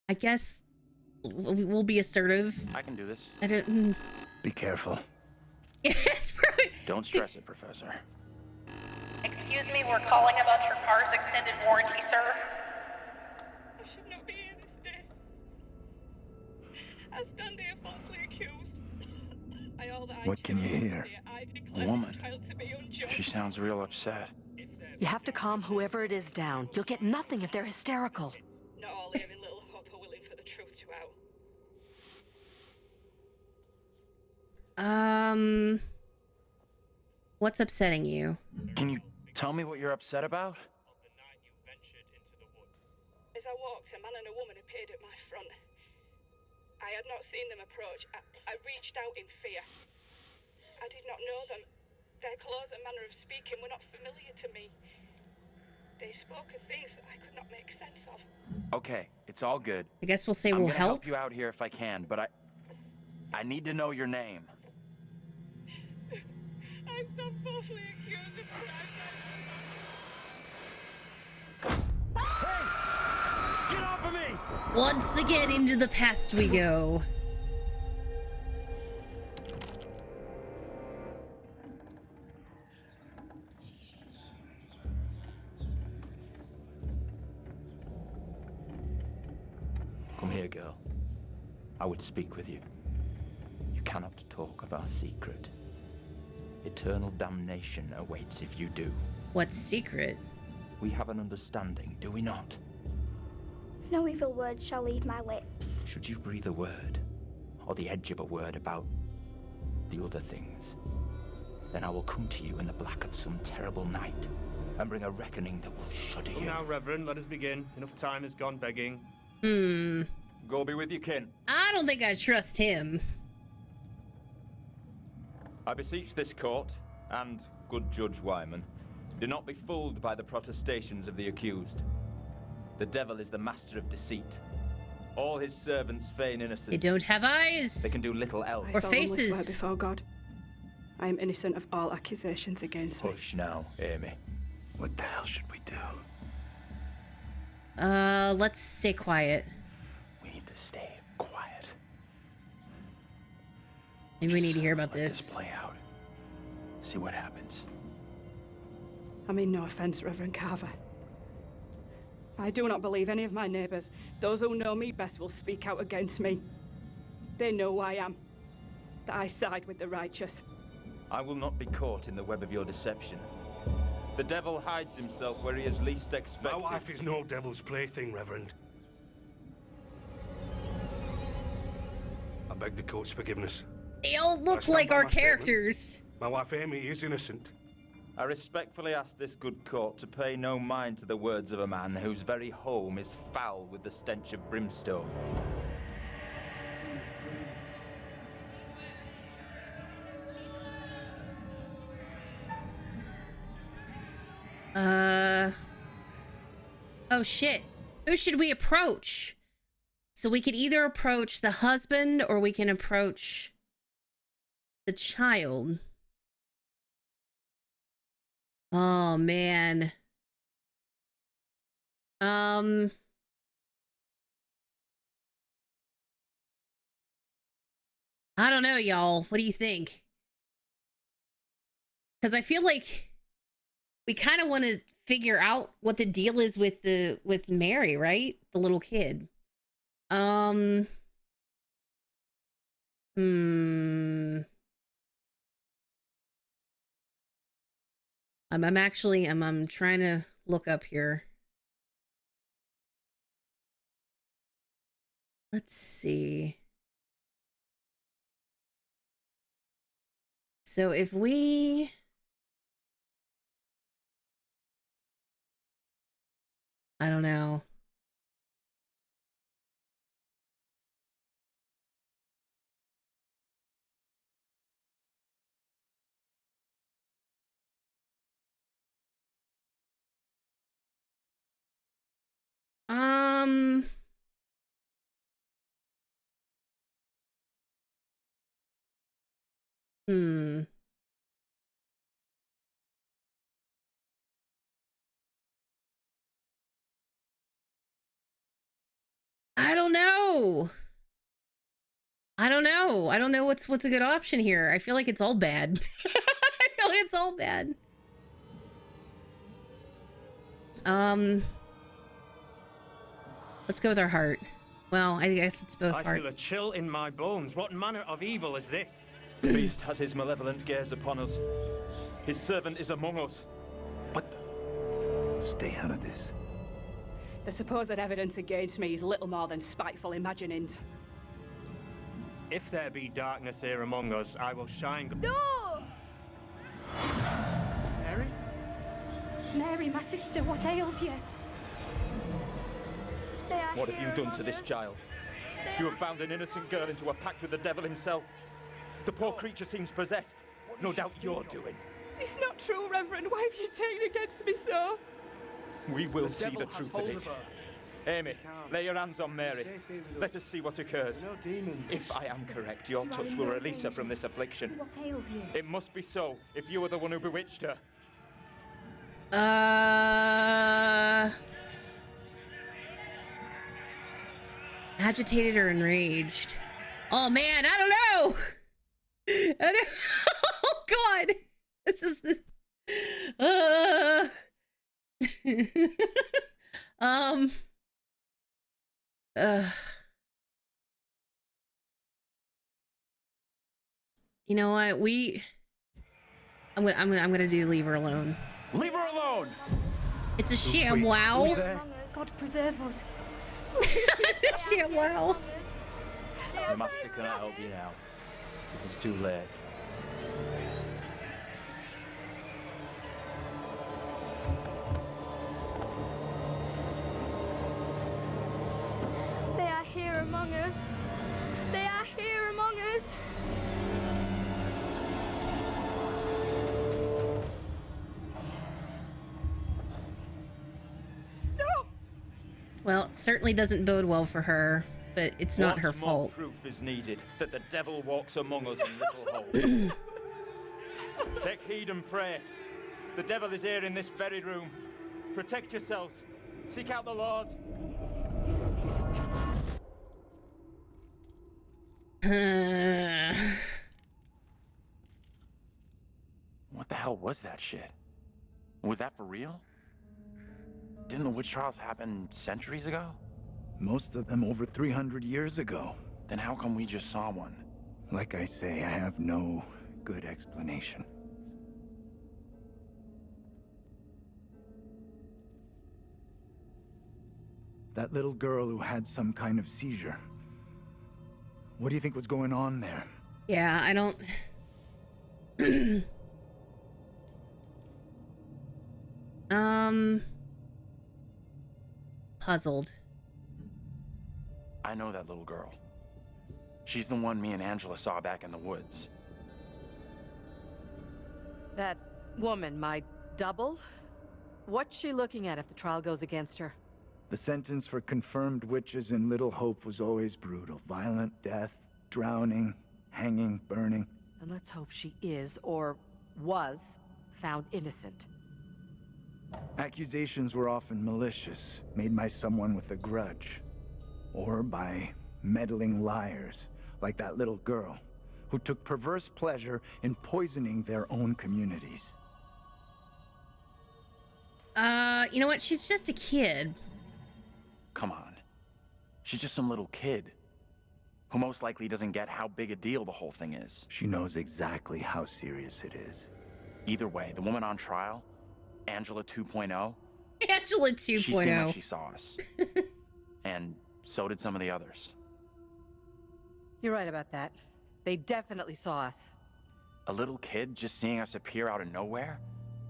I guess we'll be assertive. I can do this. I don't... Be careful. It's probably... Don't stress it, Professor. Excuse me, we're calling about your car's extended warranty, sir. I should not be here this day. I stand here falsely accused. By all that What can you hear? I A declare woman. this child to be unjust. She sounds real upset. You have to calm whoever it is down. You'll get nothing if they're hysterical. Not all here in Little Hope are willing for the truth to out. What's upsetting you? Can you tell me what you're upset about? As I walked, a man and a woman appeared at my front. I had not seen them approach. I reached out in fear. I did not know them. Their clothes and manner of speaking were not familiar to me. They spoke of things that I could not make sense of. Okay, it's all good. I guess we'll say I'm we'll gonna help. you out here if I can, but I need to know your name. I stand falsely accused of crime. Get off of me! Once again, into the past we go. Come here, girl. I would speak with you. You cannot talk of our secret. Eternal damnation awaits if you do. What secret? We have an understanding, do we not? No evil word shall leave my lips. Should you breathe a word, or the edge of a word about the other things, then I will come to you in the black of some terrible night and bring a reckoning that will shudder you. Now, Reverend, let us begin. Enough time has gone begging. Go be with your kin. I don't think I trust him. I beseech this court, and good Judge Wyman, do not be fooled by the protestations of the accused. The devil is the master of deceit. All his servants feign innocence. They don't have eyes. They can do little else. I Or solemnly faces. swear before God, I am innocent of all accusations against me. Hush now, Amy. What the hell should we do? Let's stay quiet. We need to stay quiet. Maybe we need to hear about Let this this. play out. See what happens. I mean no offense, Reverend Carver. I do not believe any of my neighbors. Those who know me best will speak out against me. They know who I am. That I side with the righteous. I will not be caught in the web of your deception. The devil hides himself where he is least expected. My wife is no devil's plaything, Reverend. I beg the court's forgiveness. They all I look stand like by our my statement. characters. My wife Amy is innocent. I respectfully ask this good court to pay no mind to the words of a man whose very home is foul with the stench of brimstone. Oh shit. Who should we approach? So we could either approach the husband or we can approach the child. Oh man. I don't know, y'all. What do you think? Because I feel like we kind of want to figure out what the deal is with Mary, right? The little kid. I'm trying to look up here. Let's see. So if we I don't know. I don't know. I don't know. I don't know what's a good option here. I feel like it's all bad. I feel like it's all bad. Let's go with our heart. Well, I guess it's both I heart. feel a chill in my bones. What manner of evil is this? The beast has his malevolent gaze upon us. His servant is among us. Stay out of this. The supposed evidence against me is little more than spiteful imaginings. If there be darkness here among us, I will shine. No! Mary? Mary, my sister, what ails you? What have you done to this child? You have bound an innocent girl into a pact with the devil himself. The poor creature seems possessed. No doubt you're doing. It's not true, Reverend. Why have you taken against me so? We will see the truth of it. Amy, lay your hands on Mary. Let us see what occurs. If I am correct, your touch will release her from this affliction. What ails you? It must be so, if you are the one who bewitched her. Agitated or enraged? Oh man, I don't know. I don't... Oh god, this is the. You know what? I'm gonna do leave her alone. Leave her alone. It's a sham. Wow. God preserve us. Sham. Wow. The master cannot help you now. It is too late. They are here among us. They are here among us. No! Well, it certainly doesn't bode well for her, but it's not her fault. What more proof is needed that the devil walks among us in Little Hope? Take heed and pray. The devil is here in this very room. Protect yourselves. Seek out the Lord. What the hell was that shit? Was that for real? Didn't the witch trials happen centuries ago? Most of them over 300 years ago. Then how come we just saw one? Like I say, I have no good explanation. That little girl who had some kind of seizure. What do you think was going on there? Yeah, I don't... Puzzled. I know that little girl. She's the one me and Angela saw back in the woods. That woman, my double? What's she looking at if the trial goes against her? The sentence for confirmed witches in Little Hope was always brutal. Violent death, drowning, hanging, burning. And let's hope she is, or was, found innocent. Accusations were often malicious, made by someone with a grudge. Or by meddling liars, like that little girl, who took perverse pleasure in poisoning their own communities. You know what? She's just a kid. Come on. She's just some little kid who most likely doesn't get how big a deal the whole thing is. She knows exactly how serious it is. Either way, the woman on trial, Angela 2.0. Angela 2.0. She seemed like she saw us. And so did some of the others. You're right about that. They definitely saw us. A little kid just seeing us appear out of nowhere?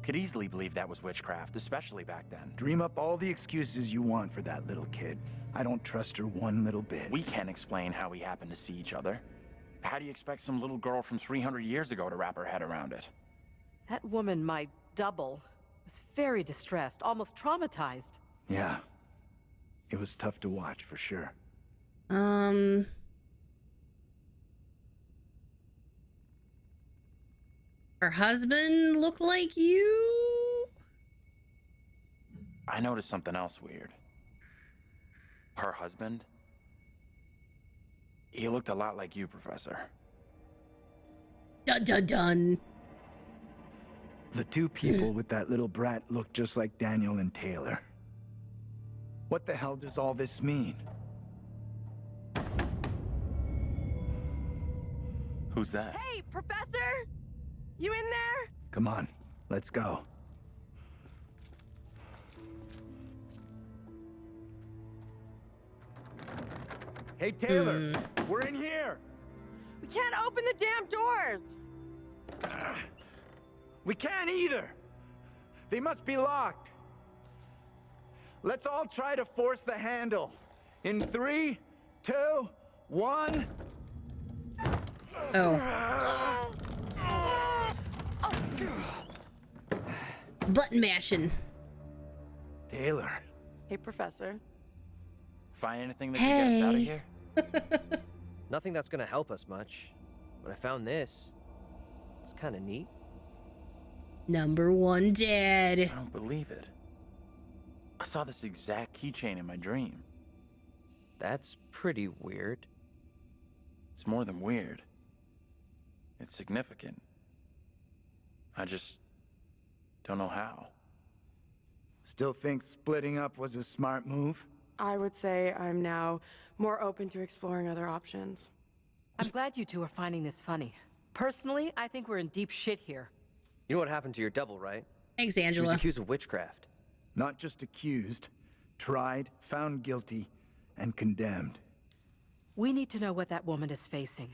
Could easily believe that was witchcraft, especially back then. Dream up all the excuses you want for that little kid. I don't trust her one little bit. We can't explain how we happened to see each other. How do you expect some little girl from 300 years ago to wrap her head around it? That woman, my double, was very distressed, almost traumatized. Yeah. It was tough to watch, for sure. Her husband look like you? I noticed something else weird. Her husband? He looked a lot like you, Professor. Dun dun dun. The two people with that little brat look just like Daniel and Taylor. What the hell does all this mean? Who's that? Hey, Professor! You in there? Come on, let's go. Hey, Taylor, we're in here. We can't open the damn doors. We can't either. They must be locked. Let's all try to force the handle. In 3, 2, 1. Oh. Button mashing. Taylor. Hey, Professor. Find anything that can get us out of here? Nothing that's gonna help us much. But I found this. It's kind of neat. Number 1 dead. I don't believe it. I saw this exact keychain in my dream. That's pretty weird. It's more than weird. It's significant. I just don't know how. Still think splitting up was a smart move? I would say I'm now more open to exploring other options. I'm glad you two are finding this funny. Personally, I think we're in deep shit here. You know what happened to your double, right? Thanks, She Angela. was accused of witchcraft. Not just accused, tried, found guilty, and condemned. We need to know what that woman is facing.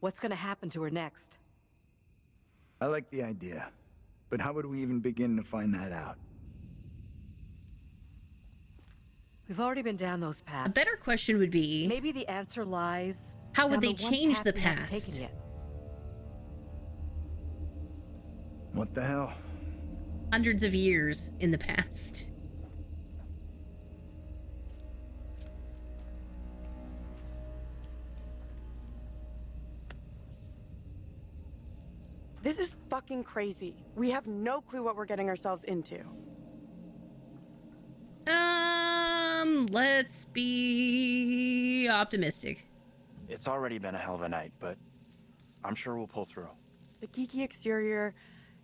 What's gonna happen to her next? I like the idea, but how would we even begin to find that out? We've already been down those paths. A better question would be, maybe the answer lies. how would down they the one change path the we haven't past? taken yet. What the hell? Hundreds of years in the past. This is fucking crazy. We have no clue what we're getting ourselves into. Let's be optimistic. It's already been a hell of a night, but I'm sure we'll pull through. The geeky exterior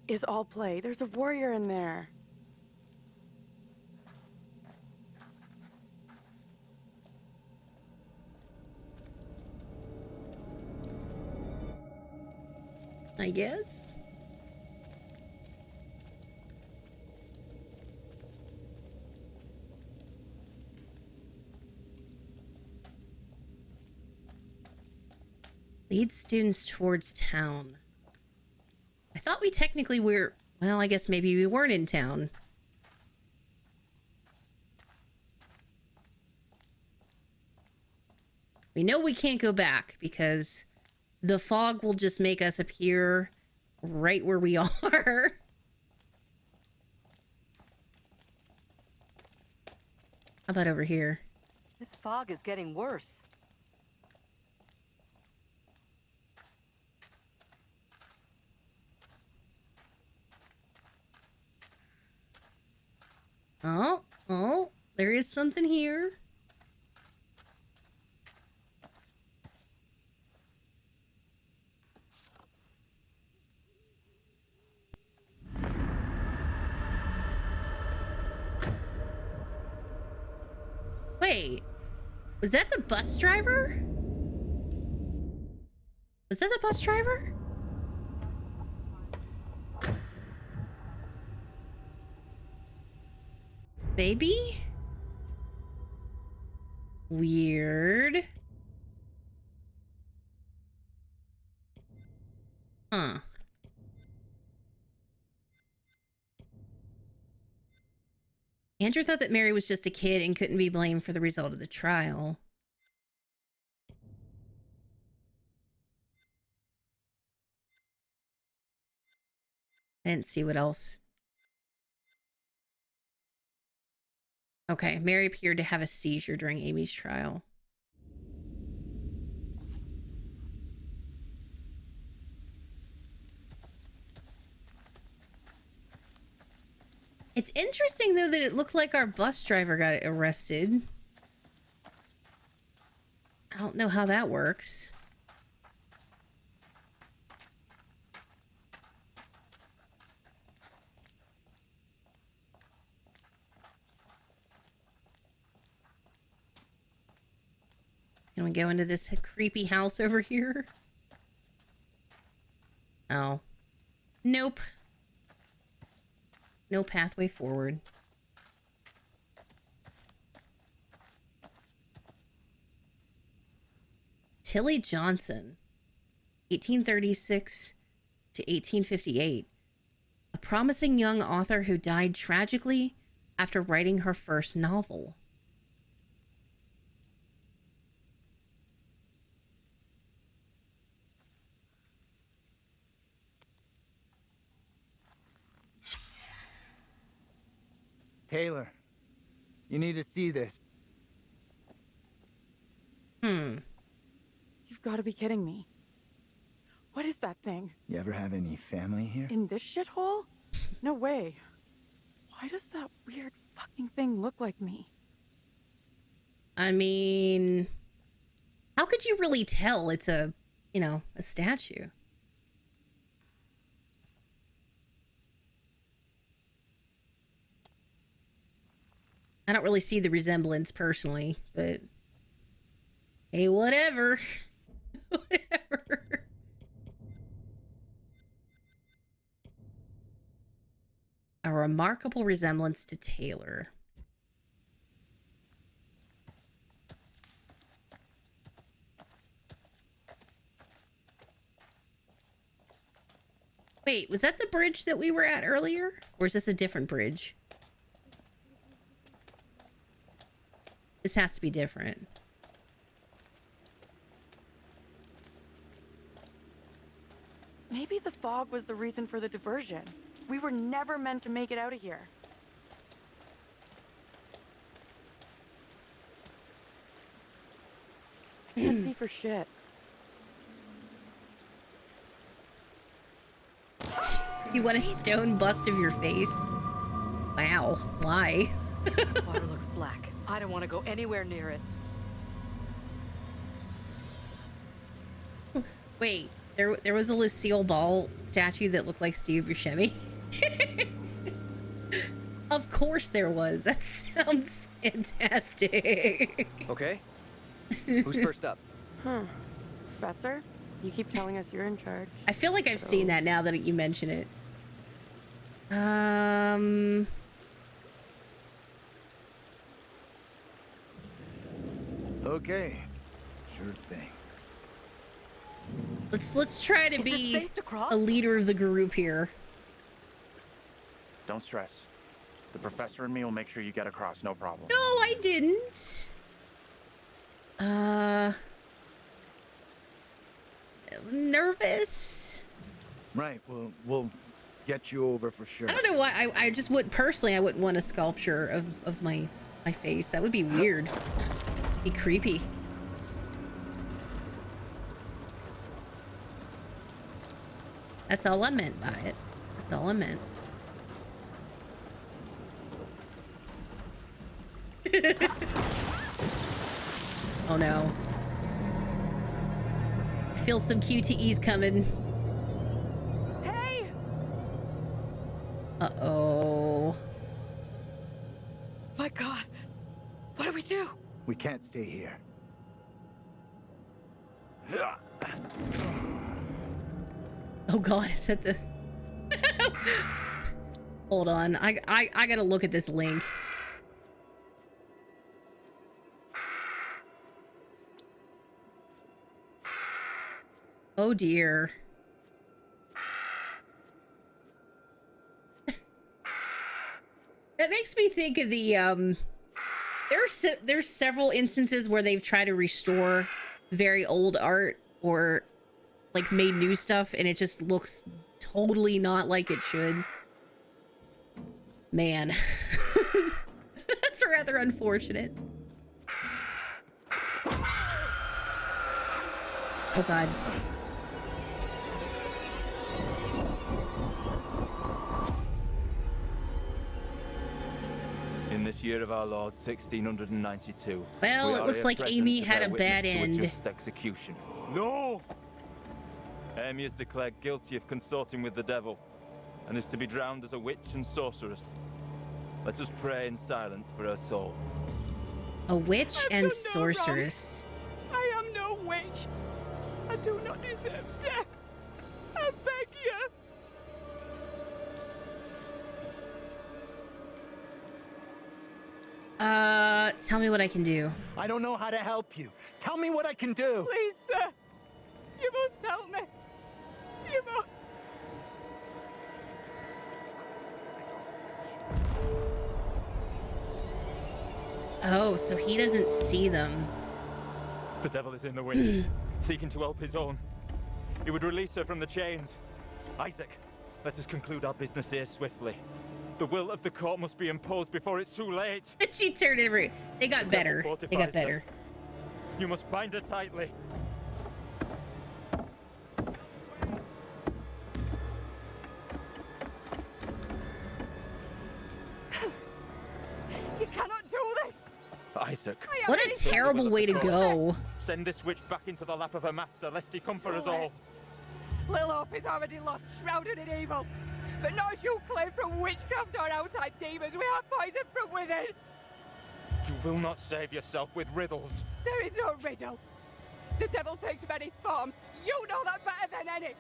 is all play. There's a warrior in there. I guess. Lead students towards town. I thought we technically were... Well, I guess maybe we weren't in town. We know we can't go back because the fog will just make us appear right where we are. How about over here? This fog is getting worse. Oh, there is something here. Wait, was that the bus driver? Was that the bus driver? Baby? Weird. Huh. Andrew thought that Mary was just a kid and couldn't be blamed for the result of the trial. I didn't see what else. Okay, Mary appeared to have a seizure during Amy's trial. It's interesting, though, that it looked like our bus driver got arrested. I don't know how that works. Can we go into this creepy house over here? Oh. Nope. No pathway forward. Tilly Johnson, 1836 to 1858. A promising young author who died tragically after writing her first novel. Taylor, you need to see this. You've got to be kidding me. What is that thing? You ever have any family here? In this shithole? No way. Why does that weird fucking thing look like me? I mean, how could you really tell it's a, you know, a statue? I don't really see the resemblance personally, but hey, whatever. Whatever. A remarkable resemblance to Taylor. Wait, was that the bridge that we were at earlier? Or is this a different bridge? This has to be different. Maybe the fog was the reason for the diversion. We were never meant to make it out of here. I can't see for shit. You want a stone bust of your face? Wow, why? Water looks black. I don't want to go anywhere near it. Wait, there was a Lucille Ball statue that looked like Steve Buscemi. Of course there was. That sounds fantastic. Okay. Who's first up? Huh. Professor? You keep telling us you're in charge. I feel like I've seen that now that you mention it. Okay. Sure thing. Let's try to be a leader of the group here. Don't stress. The professor and me will make sure you get across, no problem. No, I didn't. Nervous? Right, we'll get you over for sure. I don't know why. I just wouldn't, personally, I wouldn't want a sculpture of my face. That would be weird. Be creepy. That's all I meant by it. That's all I meant. Oh no. I feel some QTEs coming. Hey! Uh-oh. My God. What do we do? We can't stay here. Oh God, is that the... Hold on, I gotta look at this link. Oh dear. That makes me think of the there's several instances where they've tried to restore very old art or like made new stuff and it just looks totally not like it should. Man. That's rather unfortunate. Oh God. In this year of our Lord, 1692. Well, it looks like Amy had a bad end. Just execution. No! Amy is declared guilty of consorting with the devil and is to be drowned as a witch and sorceress. Let us pray in silence for her soul. A witch and sorceress. I am no witch. I do not deserve death. I beg you. Tell me what I can do. I don't know how to help you. Tell me what I can do. Please, sir. You must help me. You must. Oh, so he doesn't see them. The devil is in the wind, seeking to help his own. He would release her from the chains. Isaac, let us conclude our business here swiftly. The will of the court must be imposed before it's too late. She turned every... They got better. They got better. You must bind her tightly. You cannot do this. Isaac. What a terrible way to go. Send this witch back into the lap of her master, lest he come for us all. Little Hope is already lost, shrouded in evil. But not as you claim from witchcraft or outside demons. We have poison from within. You will not save yourself with riddles. There is no riddle. The devil takes many forms. You know that better than any.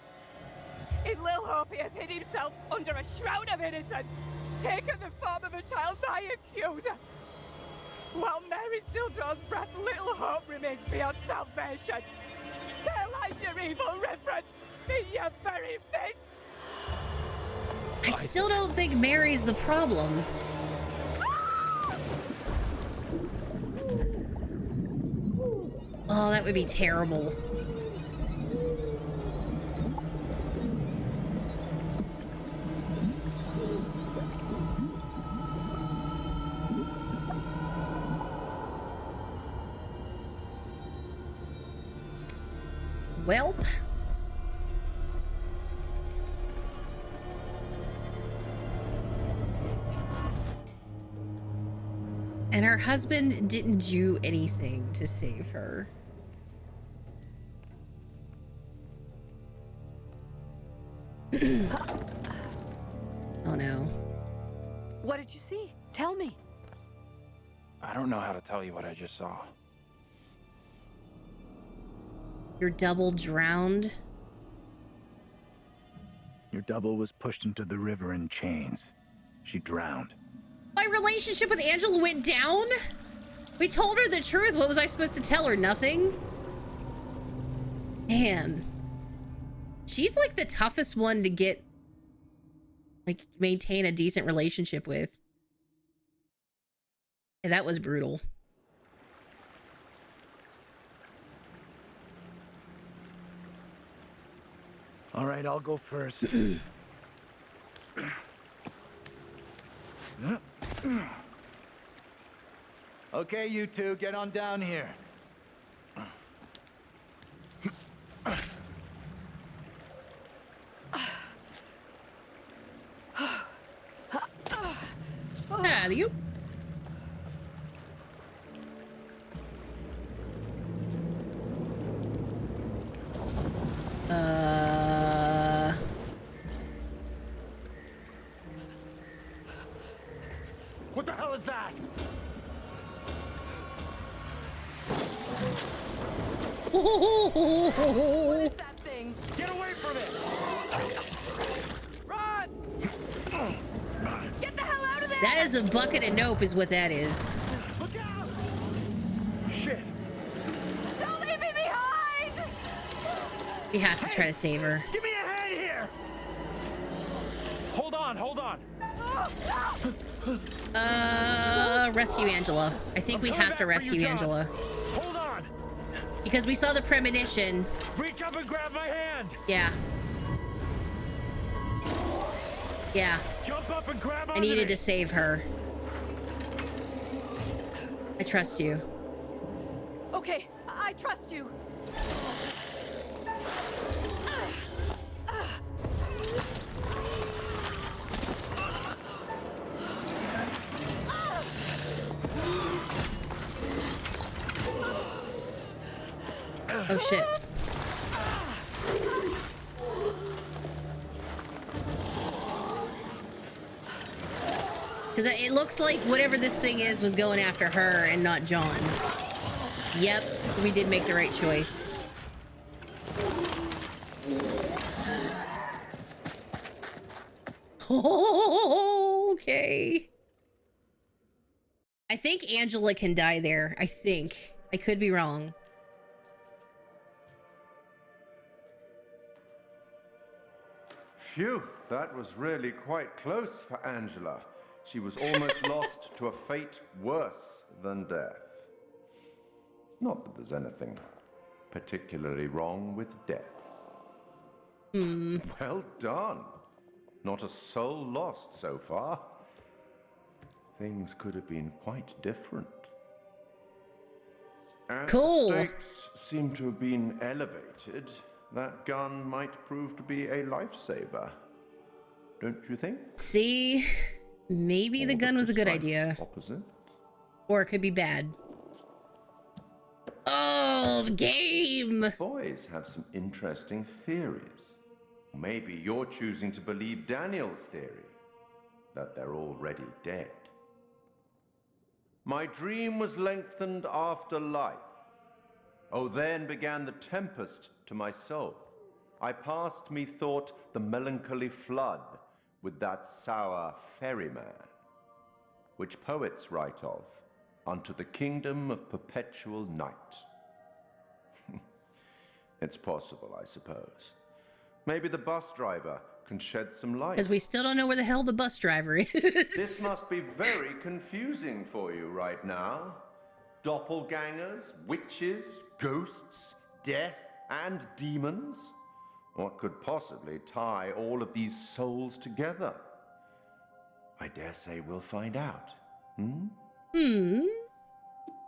In Lil Hope, he has hid himself under a shroud of innocence, taken the form of a child, my accuser. While Mary still draws breath, Little Hope remains beyond salvation. There lies your evil reverence in your very midst. I still don't think Mary's the problem. Oh, that would be terrible. Welp. her husband didn't do anything to save her. Oh no. What did you see? Tell me. I don't know how to tell you what I just saw. Your double drowned? Your double was pushed into the river in chains. She drowned. My relationship with Angela went down? We told her the truth. What was I supposed to tell her? Nothing? Man. She's like the toughest one to get, like, maintain a decent relationship with. And that was brutal. All right, I'll go first. Okay, you two, get on down here. Alley-oop. What the hell is that? What is that thing? Get away from it! Run! Get the hell out of there! That is a bucket of nope is what that is. Look out! Shit! Don't leave me behind! We have to try to save her. Give me a hand here! Hold on, hold on. Rescue Angela. I think we have to rescue Angela. Hold on. Because we saw the premonition. Reach up and grab my hand. Yeah. Yeah. Jump up and grab I needed to save her. I trust you. Okay, I trust you. Oh shit. Because it looks like whatever this thing is was going after her and not John. Yep, so we did make the right choice. Okay. I think Angela can die there. I think. I could be wrong. Phew, that was really quite close for Angela. She was almost lost to a fate worse than death. Not that there's anything particularly wrong with death. Well done. Not a soul lost so far. Things could have been quite different. As Cool. the stakes seem to have been elevated, that gun might prove to be a lifesaver. Don't you think? See, maybe the gun was a good idea. Opposite. Or it could be bad. Oh, the game! Boys have some interesting theories. Maybe you're choosing to believe Daniel's theory, that they're already dead. My dream was lengthened after life. Oh, then began the tempest to my soul. I passed, methought, the melancholy flood with that sour ferryman, which poets write of, unto the kingdom of perpetual night. It's possible, I suppose. Maybe the bus driver can shed some light. Because we still don't know where the hell the bus driver is. This must be very confusing for you right now. Doppelgangers, witches, ghosts, death, and demons. What could possibly tie all of these souls together? I dare say we'll find out.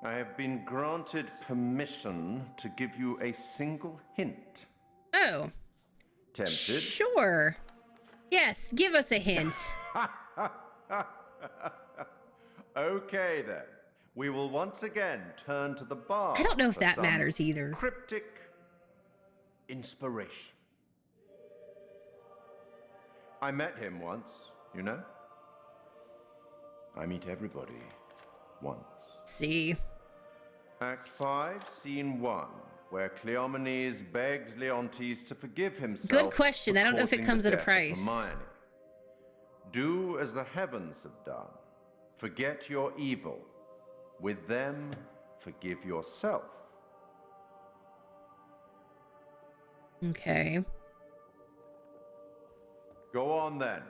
I have been granted permission to give you a single hint. Oh. Tempted? Sure. Yes, give us a hint. Okay then. we will once again turn to the bar. I don't know if for that some matters either. Cryptic inspiration. I met him once, you know? I meet everybody once. See. Act 5, Scene 1, where Cleomenes begs Leontes to forgive himself. Good question. for I don't know if it causing comes the at a death of price. Hermione. Do as the heavens have done. Forget your evil. With them, forgive yourself. Okay. Go on then.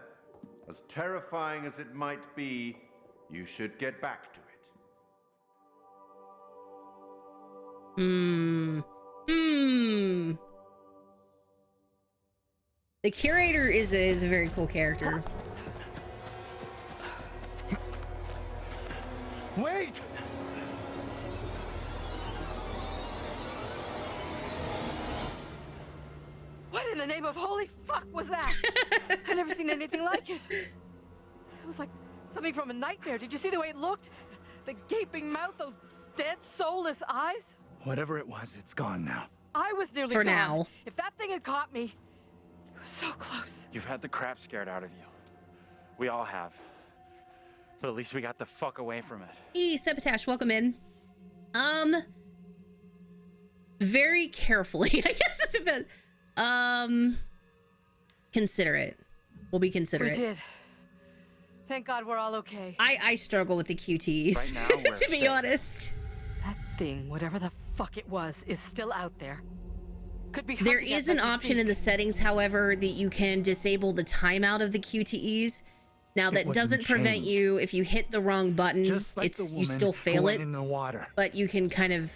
As terrifying as it might be, you should get back to it. The curator is a very cool character. Wait! What in the name of holy fuck was that? I've never seen anything like it. It was like something from a nightmare. Did you see the way it looked? The gaping mouth, those dead, soulless eyes? Whatever it was, it's gone now. I was nearly For gone. now. If that thing had caught me, it was so close. You've had the crap scared out of you. We all have. But at least we got the fuck away from it. Hey, Sepatash, welcome in. Very carefully. I guess it's a bit. Considerate. We'll be considerate. We did. Thank God we're all okay. I struggle with the QTs. Right now, we're to be safe. honest. That thing, whatever the fuck it was, is still out there. Could be. There hunting us is an as we option speak. in the settings, however, that you can disable the timeout of the QTEs. Now that wasn't doesn't prevent changed. you if you hit the wrong button, Just like the it's you woman still who fail went it. in the water. But you can kind of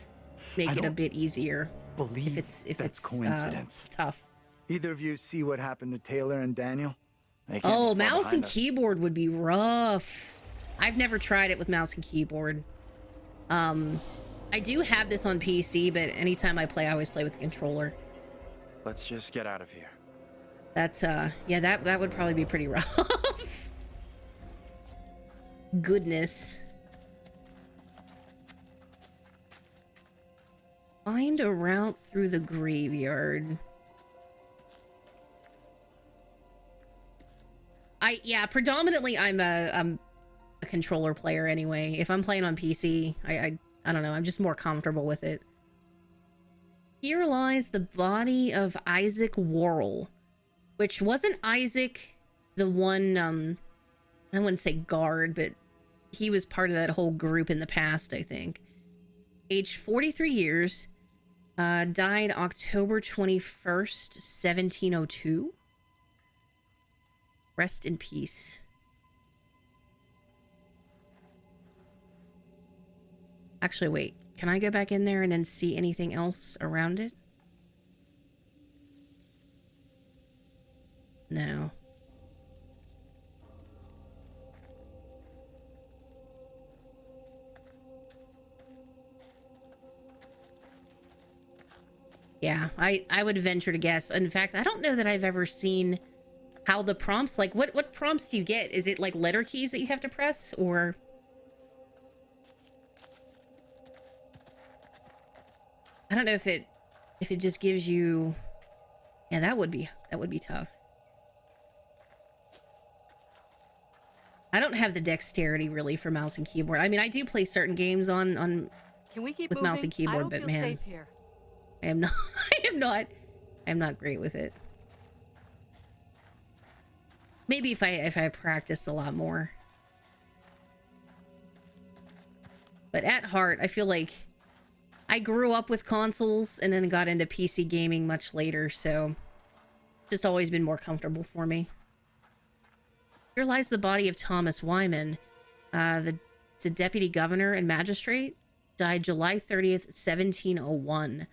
make I it a don't bit easier Believe if that's it's coincidence. tough. Either of you see what happened to Taylor and Daniel? They can't Oh, be far mouse behind and us. keyboard would be rough. I've never tried it with mouse and keyboard. I do have this on PC, but anytime I play, I always play with the controller. Let's just get out of here. That's yeah, that would probably be pretty rough. Goodness. Find a route through the graveyard. Predominantly I'm a controller player anyway. If I'm playing on PC, I don't know, I'm just more comfortable with it. Here lies the body of Isaac Worrell, which wasn't Isaac the one, I wouldn't say guard, but he was part of that whole group in the past, I think. Aged 43 years, died October 21st, 1702. Rest in peace. Actually, wait. Can I go back in there and then see anything else around it? No. Yeah, I would venture to guess. In fact, I don't know that I've ever seen how the prompts, like, what prompts do you get? Is it like letter keys that you have to press, or... I don't know if it just gives you... Yeah, that would be tough. I don't have the dexterity really for mouse and keyboard. I mean, I do play certain games on Can we keep with moving? mouse and I keyboard, don't but feel man, safe here. I am not great with it. Maybe if I practiced a lot more. But at heart, I feel like I grew up with consoles and then got into PC gaming much later, so just always been more comfortable for me. Here lies the body of Thomas Wyman, the deputy governor and magistrate, died July 30th, 1701,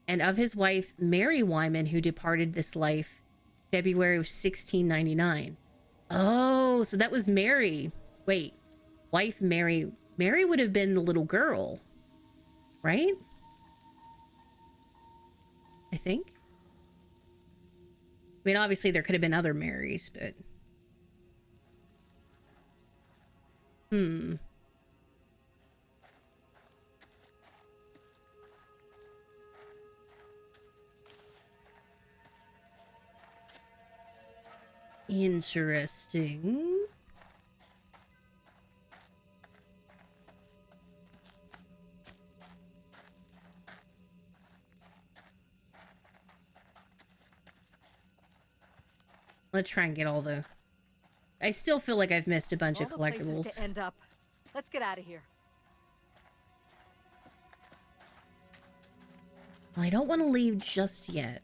and of his wife, Mary Wyman, who departed this life February of 1699. Oh, so that was Mary. Wait, wife Mary. Mary would have been the little girl, right? I think. I mean, obviously there could have been other Marys, but... Interesting. Let's try and get all the... I still feel like I've missed a bunch of All the places collectibles. to end up. Let's get out of here. Well, I don't want to leave just yet.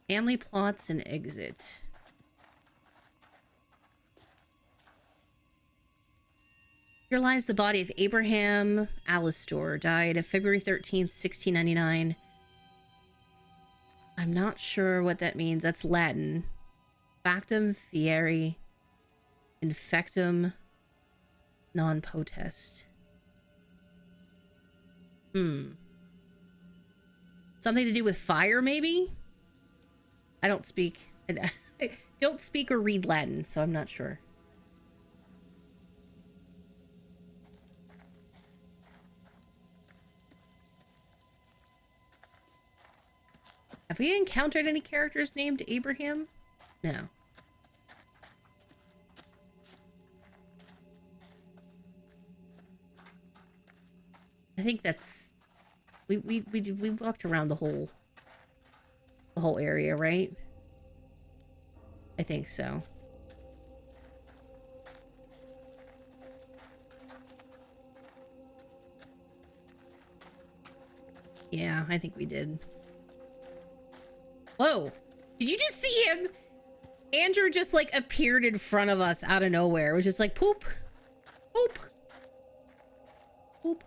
Family plots and exit. Here lies the body of Abraham Alistor, died of February 13th, 1699. I'm not sure what that means. That's Latin. Factum fieri infectum non potest. Something to do with fire, maybe? I don't speak or read Latin, so I'm not sure. Have we encountered any characters named Abraham? No. I think that's... We walked around the whole area, right? I think so. Yeah, I think we did. Whoa! Did you just see him? Andrew just like appeared in front of us out of nowhere. It was just like poop. Poop. Poop.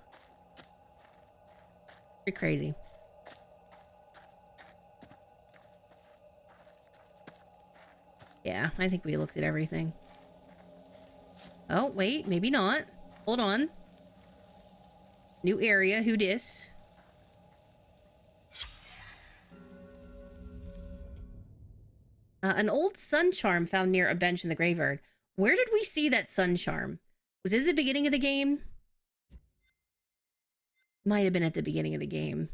You're crazy. Yeah, I think we looked at everything. Oh, wait, maybe not. Hold on. New area, who dis? An old sun charm found near a bench in the graveyard. Where did we see that sun charm? Was it at the beginning of the game? Might have been at the beginning of the game.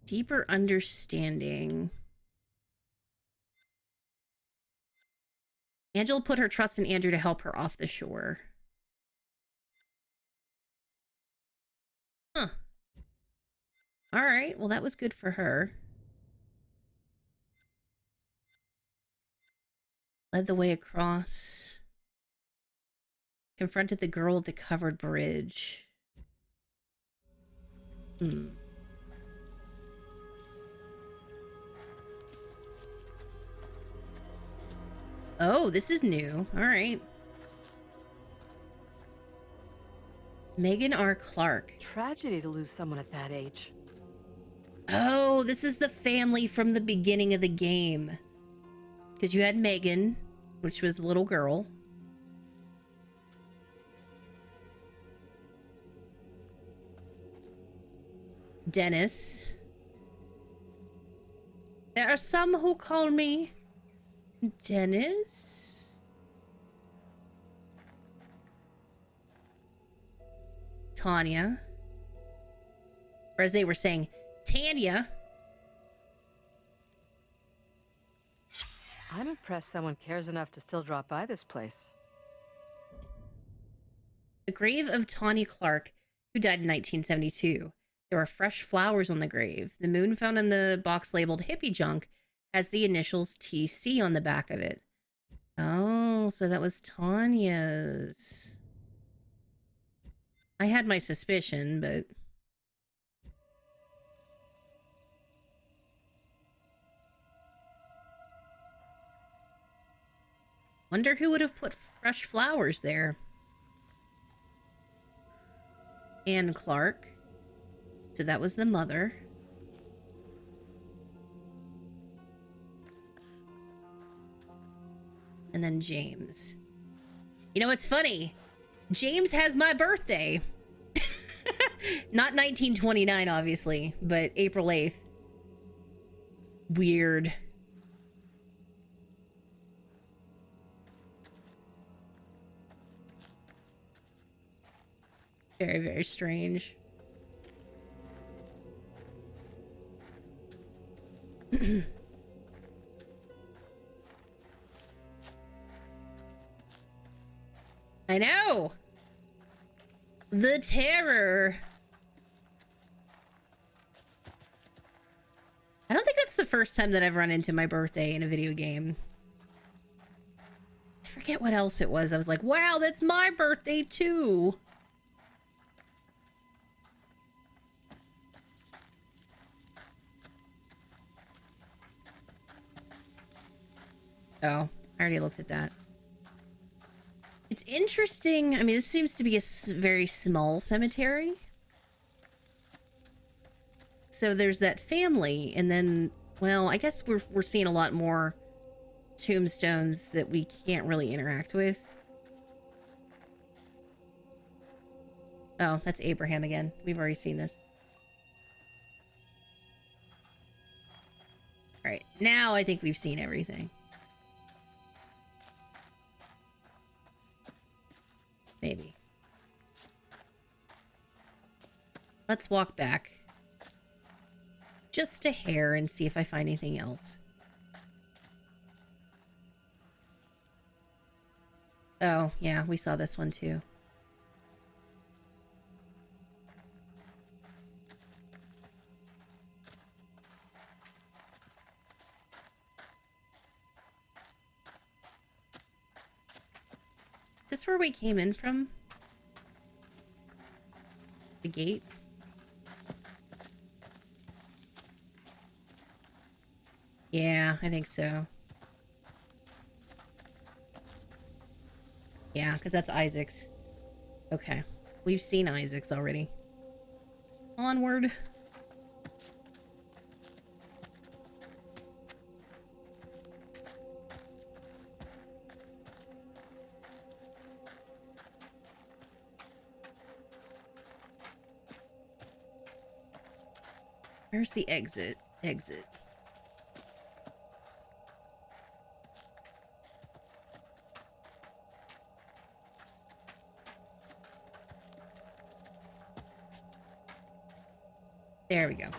Deeper understanding. Angela put her trust in Andrew to help her off the shore. Huh. Alright, well that was good for her. Led the way across. Confronted the girl at the covered bridge. Oh, this is new. Alright. Megan R. Clark. Tragedy to lose someone at that age. Oh, this is the family from the beginning of the game. Because you had Megan, which was the little girl. Dennis. There are some who call me Dennis. Tanya. Or as they were saying, Tanya. I'm impressed someone cares enough to still drop by this place. The grave of Tawny Clark, who died in 1972. There are fresh flowers on the grave. The moon found in the box labeled hippie junk has the initials TC on the back of it. Oh, so that was Tanya's. I had my suspicion, but... Wonder who would have put fresh flowers there. Anne Clark. So that was the mother. And then James. You know what's funny? James has my birthday. Not 1929, obviously, but April 8th. Weird. Very, very strange. I know! The terror. I don't think that's the first time that I've run into my birthday in a video game. I forget what else it was. I was like, wow, that's my birthday too. Oh, I already looked at that. It's interesting. I mean, it seems to be a very small cemetery. So there's that family, and then, well, I guess we're seeing a lot more tombstones that we can't really interact with. Oh, that's Abraham again. We've already seen this. All right, now I think we've seen everything. Maybe. Let's walk back. Just a hair and see if I find anything else. Oh, yeah, we saw this one too. Is this where we came in from? The gate? Yeah, I think so. Yeah, because that's Isaac's. Okay. We've seen Isaac's already. Onward. Where's the exit? Exit. There we go.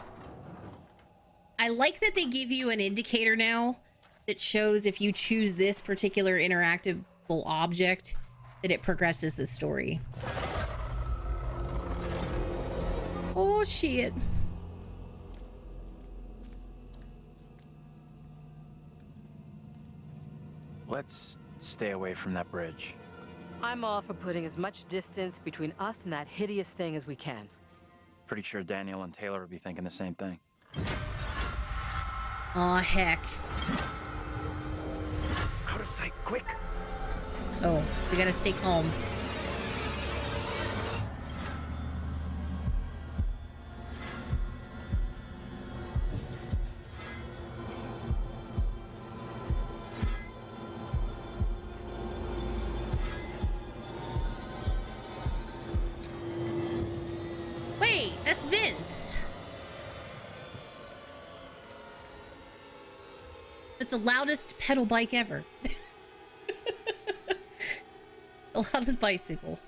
I like that they give you an indicator now that shows if you choose this particular interactable object, that it progresses the story. Oh, shit. Let's stay away from that bridge. I'm all for putting as much distance between us and that hideous thing as we can. Pretty sure Daniel and Taylor would be thinking the same thing. Aw, heck. Out of sight, quick! Oh, we gotta stay calm. Wait, that's Vince. With the loudest pedal bike ever. The loudest bicycle.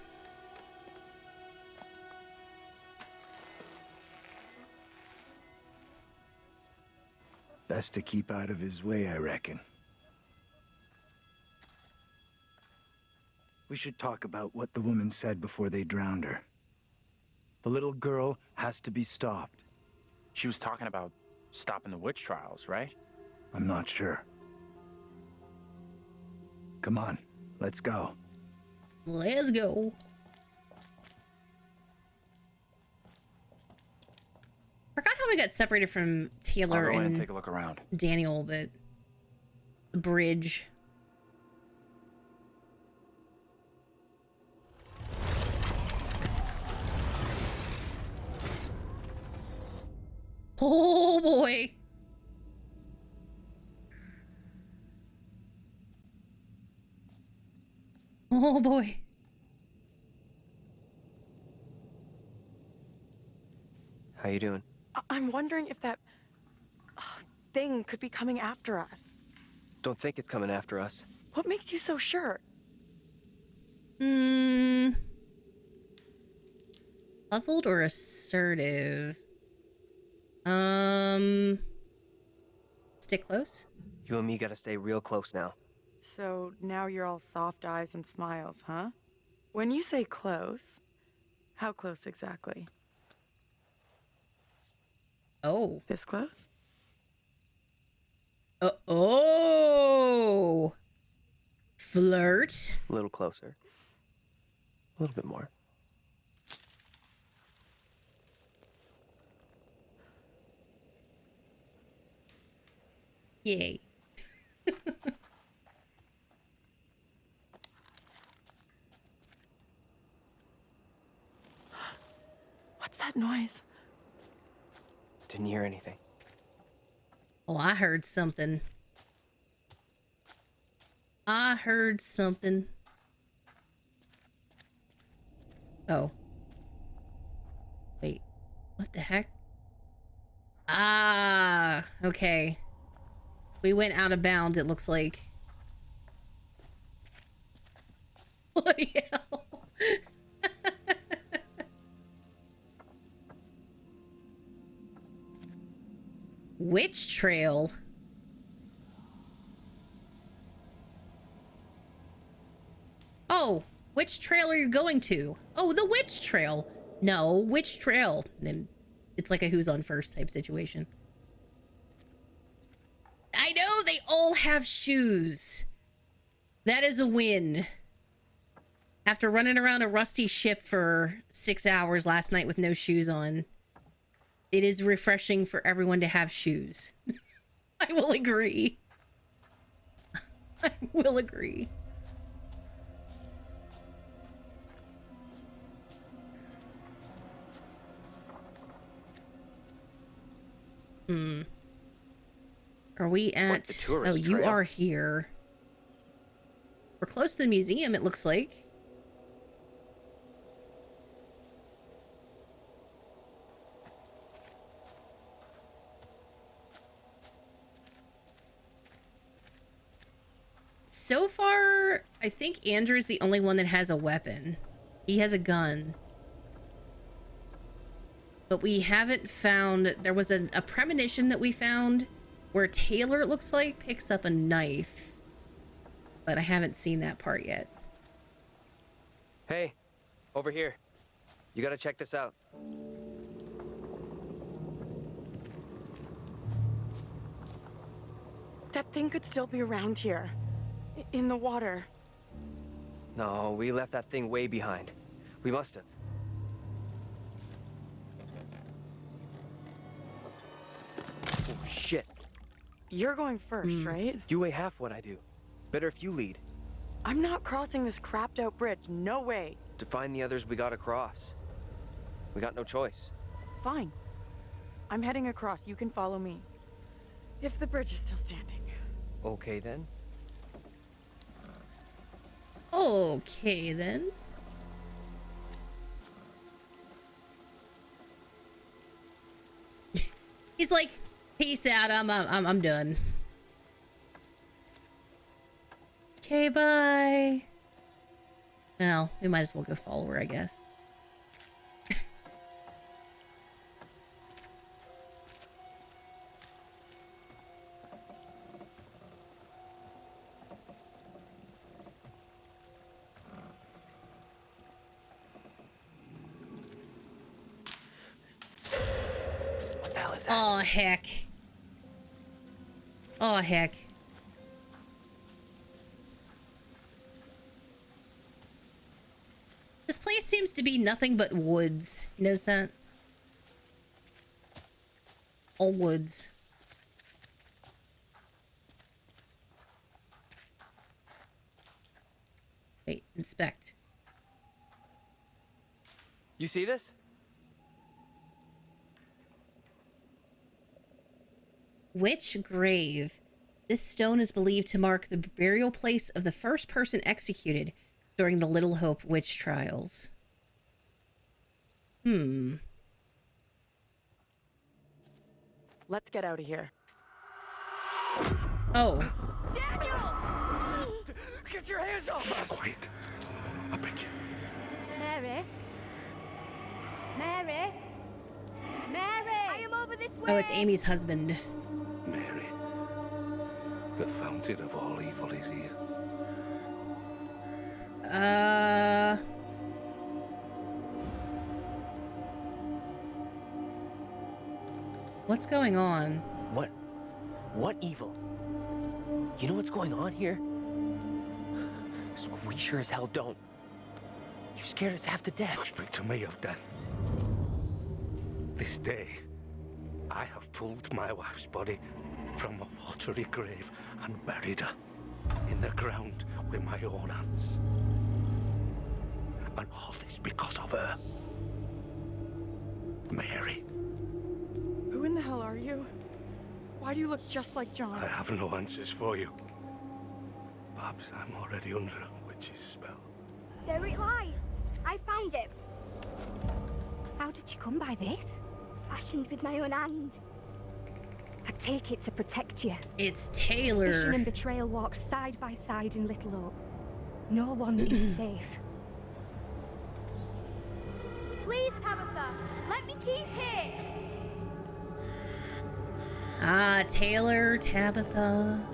Best to keep out of his way, I reckon. We should talk about what the woman said before they drowned her. The little girl has to be stopped. She was talking about stopping the witch trials, right? I'm not sure. Come on, let's go. Let's go. Forgot how we got separated from Taylor I'll go in and take a look around. Daniel, but the bridge. Oh boy. Oh boy. How you doing? I'm wondering if that thing could be coming after us. Don't think it's coming after us. What makes you so sure? Puzzled or assertive? Stick close. You and me gotta stay real close now. So now you're all soft eyes and smiles, huh? When you say close, how close exactly? Oh. This close? Oh. Flirt. A little closer. A little bit more. Yay. What's that noise? Didn't hear anything. Oh, I heard something. I heard something. Oh. Wait. What the heck? Ah, okay. We went out of bounds, it looks like. What the hell? Witch trail? Oh, which trail are you going to? Oh, the witch trail. No, which trail? And it's like a who's on first type situation. I know they all have shoes. That is a win. After running around a rusty ship for 6 hours last night with no shoes on, it is refreshing for everyone to have shoes. I will agree. I will agree. Are we at... the tourist Oh, you trail? are here. We're close to the museum, it looks like. So far, I think Andrew's the only one that has a weapon. He has a gun. But we haven't found... There was a premonition that we found where Taylor, it looks like, picks up a knife. But I haven't seen that part yet. Hey, over here. You gotta check this out. That thing could still be around here. In the water. No, we left that thing way behind. We must have. Oh, shit. You're going first, right? You weigh half what I do. Better if you lead. I'm not crossing this crapped out bridge. No way. To find the others we gotta cross. We got no choice. Fine. I'm heading across. You can follow me. If the bridge is still standing. Okay, then. Okay, then. He's like, peace out, I'm done. Okay, bye. Well, we might as well go follow her, I guess. What the hell is that? Oh, heck. Oh, heck. This place seems to be nothing but woods. You notice that? All woods. Wait, inspect. You see this? Witch grave. This stone is believed to mark the burial place of the first person executed during the Little Hope witch trials. Let's get out of here. Oh. Daniel! Get your hands off us! Wait. I beg you. Mary? Mary? Mary! I am over this way! Oh, it's Amy's husband. Mary. The fountain of all evil is here. What's going on? What evil? You know what's going on here? 'Cause we sure as hell don't. You scared us half to death. You speak to me of death. This day, I have pulled my wife's body from a watery grave and buried her in the ground with my own hands. And all this because of her. Mary. Who in the hell are you? Why do you look just like John? I have no answers for you. Perhaps I'm already under a witch's spell. There it lies. I found it. How did you come by this? Fashioned with my own hand. I take it to protect you. It's Taylor. Suspicion and betrayal walk side by side in Little Hope. No one is safe. Please, Tabitha, let me keep it. Ah, Taylor, Tabitha.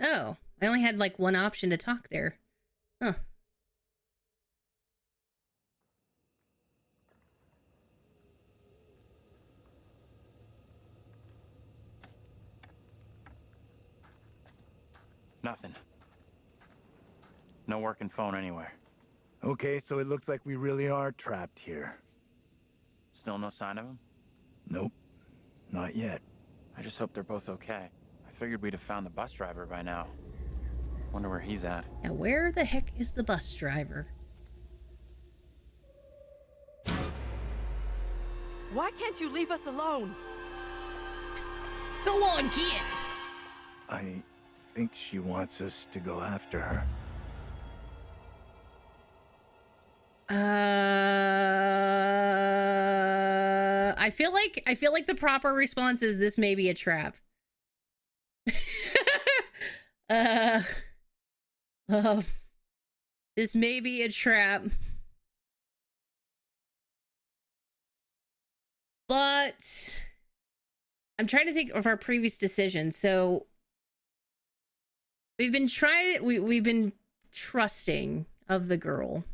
Oh, I only had like one option to talk there. Huh. Nothing. No working phone anywhere. Okay, so it looks like we really are trapped here. Still no sign of him? Nope. Not yet. I just hope they're both okay. I figured we'd have found the bus driver by now. Wonder where he's at. Now, where the heck is the bus driver? Why can't you leave us alone? Go on, kid! I think she wants us to go after her. I feel like the proper response is this may be a trap. This may be a trap. But I'm trying to think of our previous decision. So we've been we've been trusting of the girl.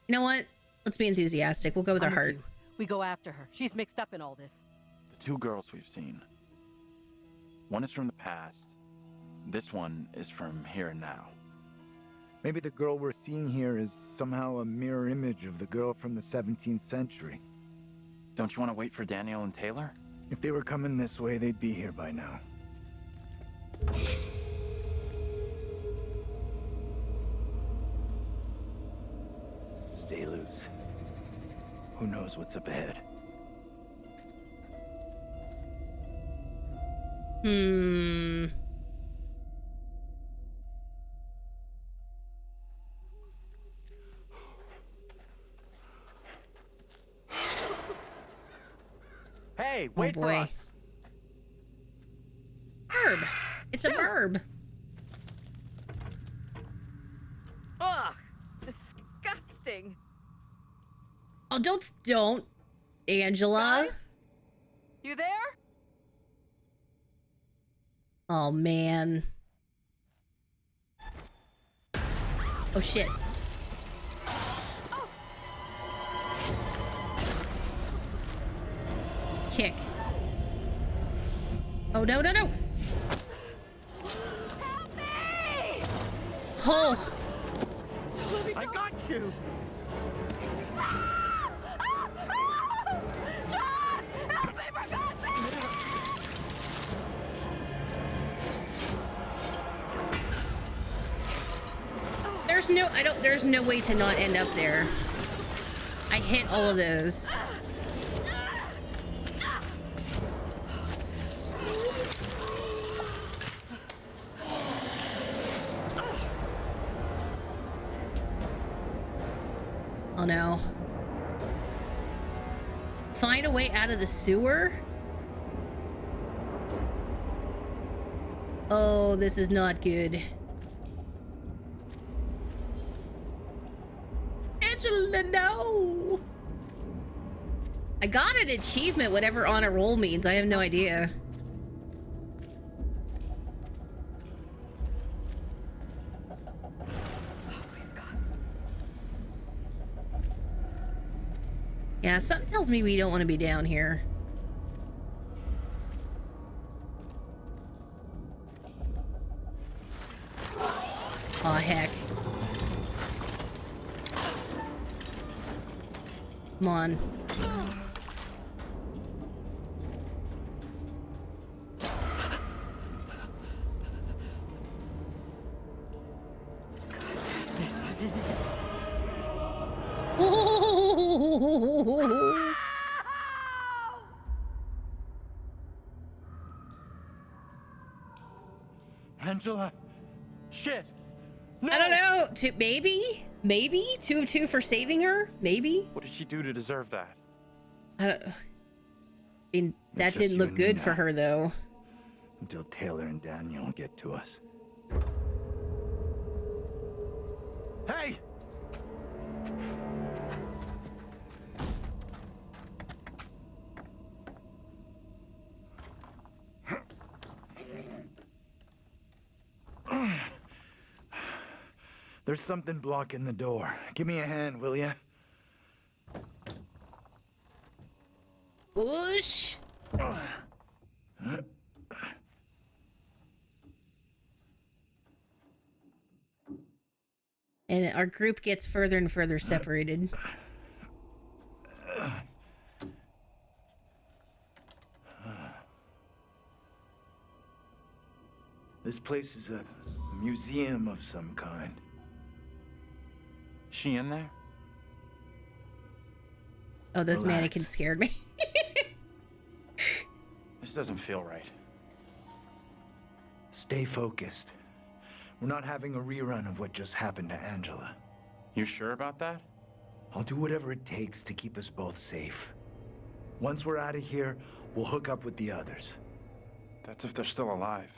You know what? Let's be enthusiastic. We'll go with our heart. We go after her. She's mixed up in all this. The two girls we've seen. One is from the past. This one is from here and now. Maybe the girl we're seeing here is somehow a mirror image of the girl from the 17th century. Don't you want to wait for Daniel and Taylor? If they were coming this way, they'd be here by now. Stay loose. Who knows what's up ahead? Hey, wait for us. Burb. It's a burb. Ugh, disgusting. Oh, don't, Angela. Guys? You there? Oh, man. Oh, shit. Kick. Oh, no, no, no. Help me! Oh. I got you. John! Help me, for God's sake! There's there's no way to not end up there. I hit all of those. Oh no. Find a way out of the sewer? Oh, this is not good. Angela, no! I got an achievement, whatever on a roll means. I have no idea. Yeah, something tells me we don't want to be down here. Aw, heck. Come on. Angela, shit. No. I don't know. Maybe 2 of 2 for saving her. Maybe. What did she do to deserve that? I mean, that didn't look good for her though. Until Taylor and Daniel get to us. Hey! There's something blocking the door. Give me a hand, will ya? Push. And our group gets further and further separated. This place is a museum of some kind. She in there? Oh, those Relax. mannequins scared me. This doesn't feel right. Stay focused. We're not having a rerun of what just happened to Angela. You sure about that? I'll do whatever it takes to keep us both safe. Once we're out of here, we'll hook up with the others. That's if they're still alive.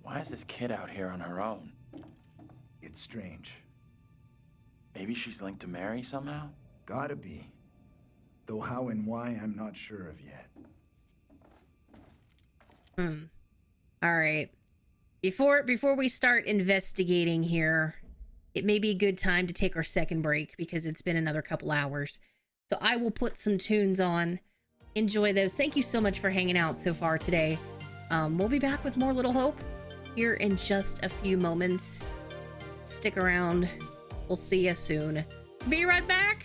Why is this kid out here on her own? It's strange. Maybe she's linked to Mary somehow? Gotta be. Though how and why, I'm not sure of yet. All right. Before we start investigating here, it may be a good time to take our second break because it's been another couple hours. So I will put some tunes on. Enjoy those. Thank you so much for hanging out so far today. We'll be back with more Little Hope here in just a few moments. Stick around. We'll see you soon. Be right back.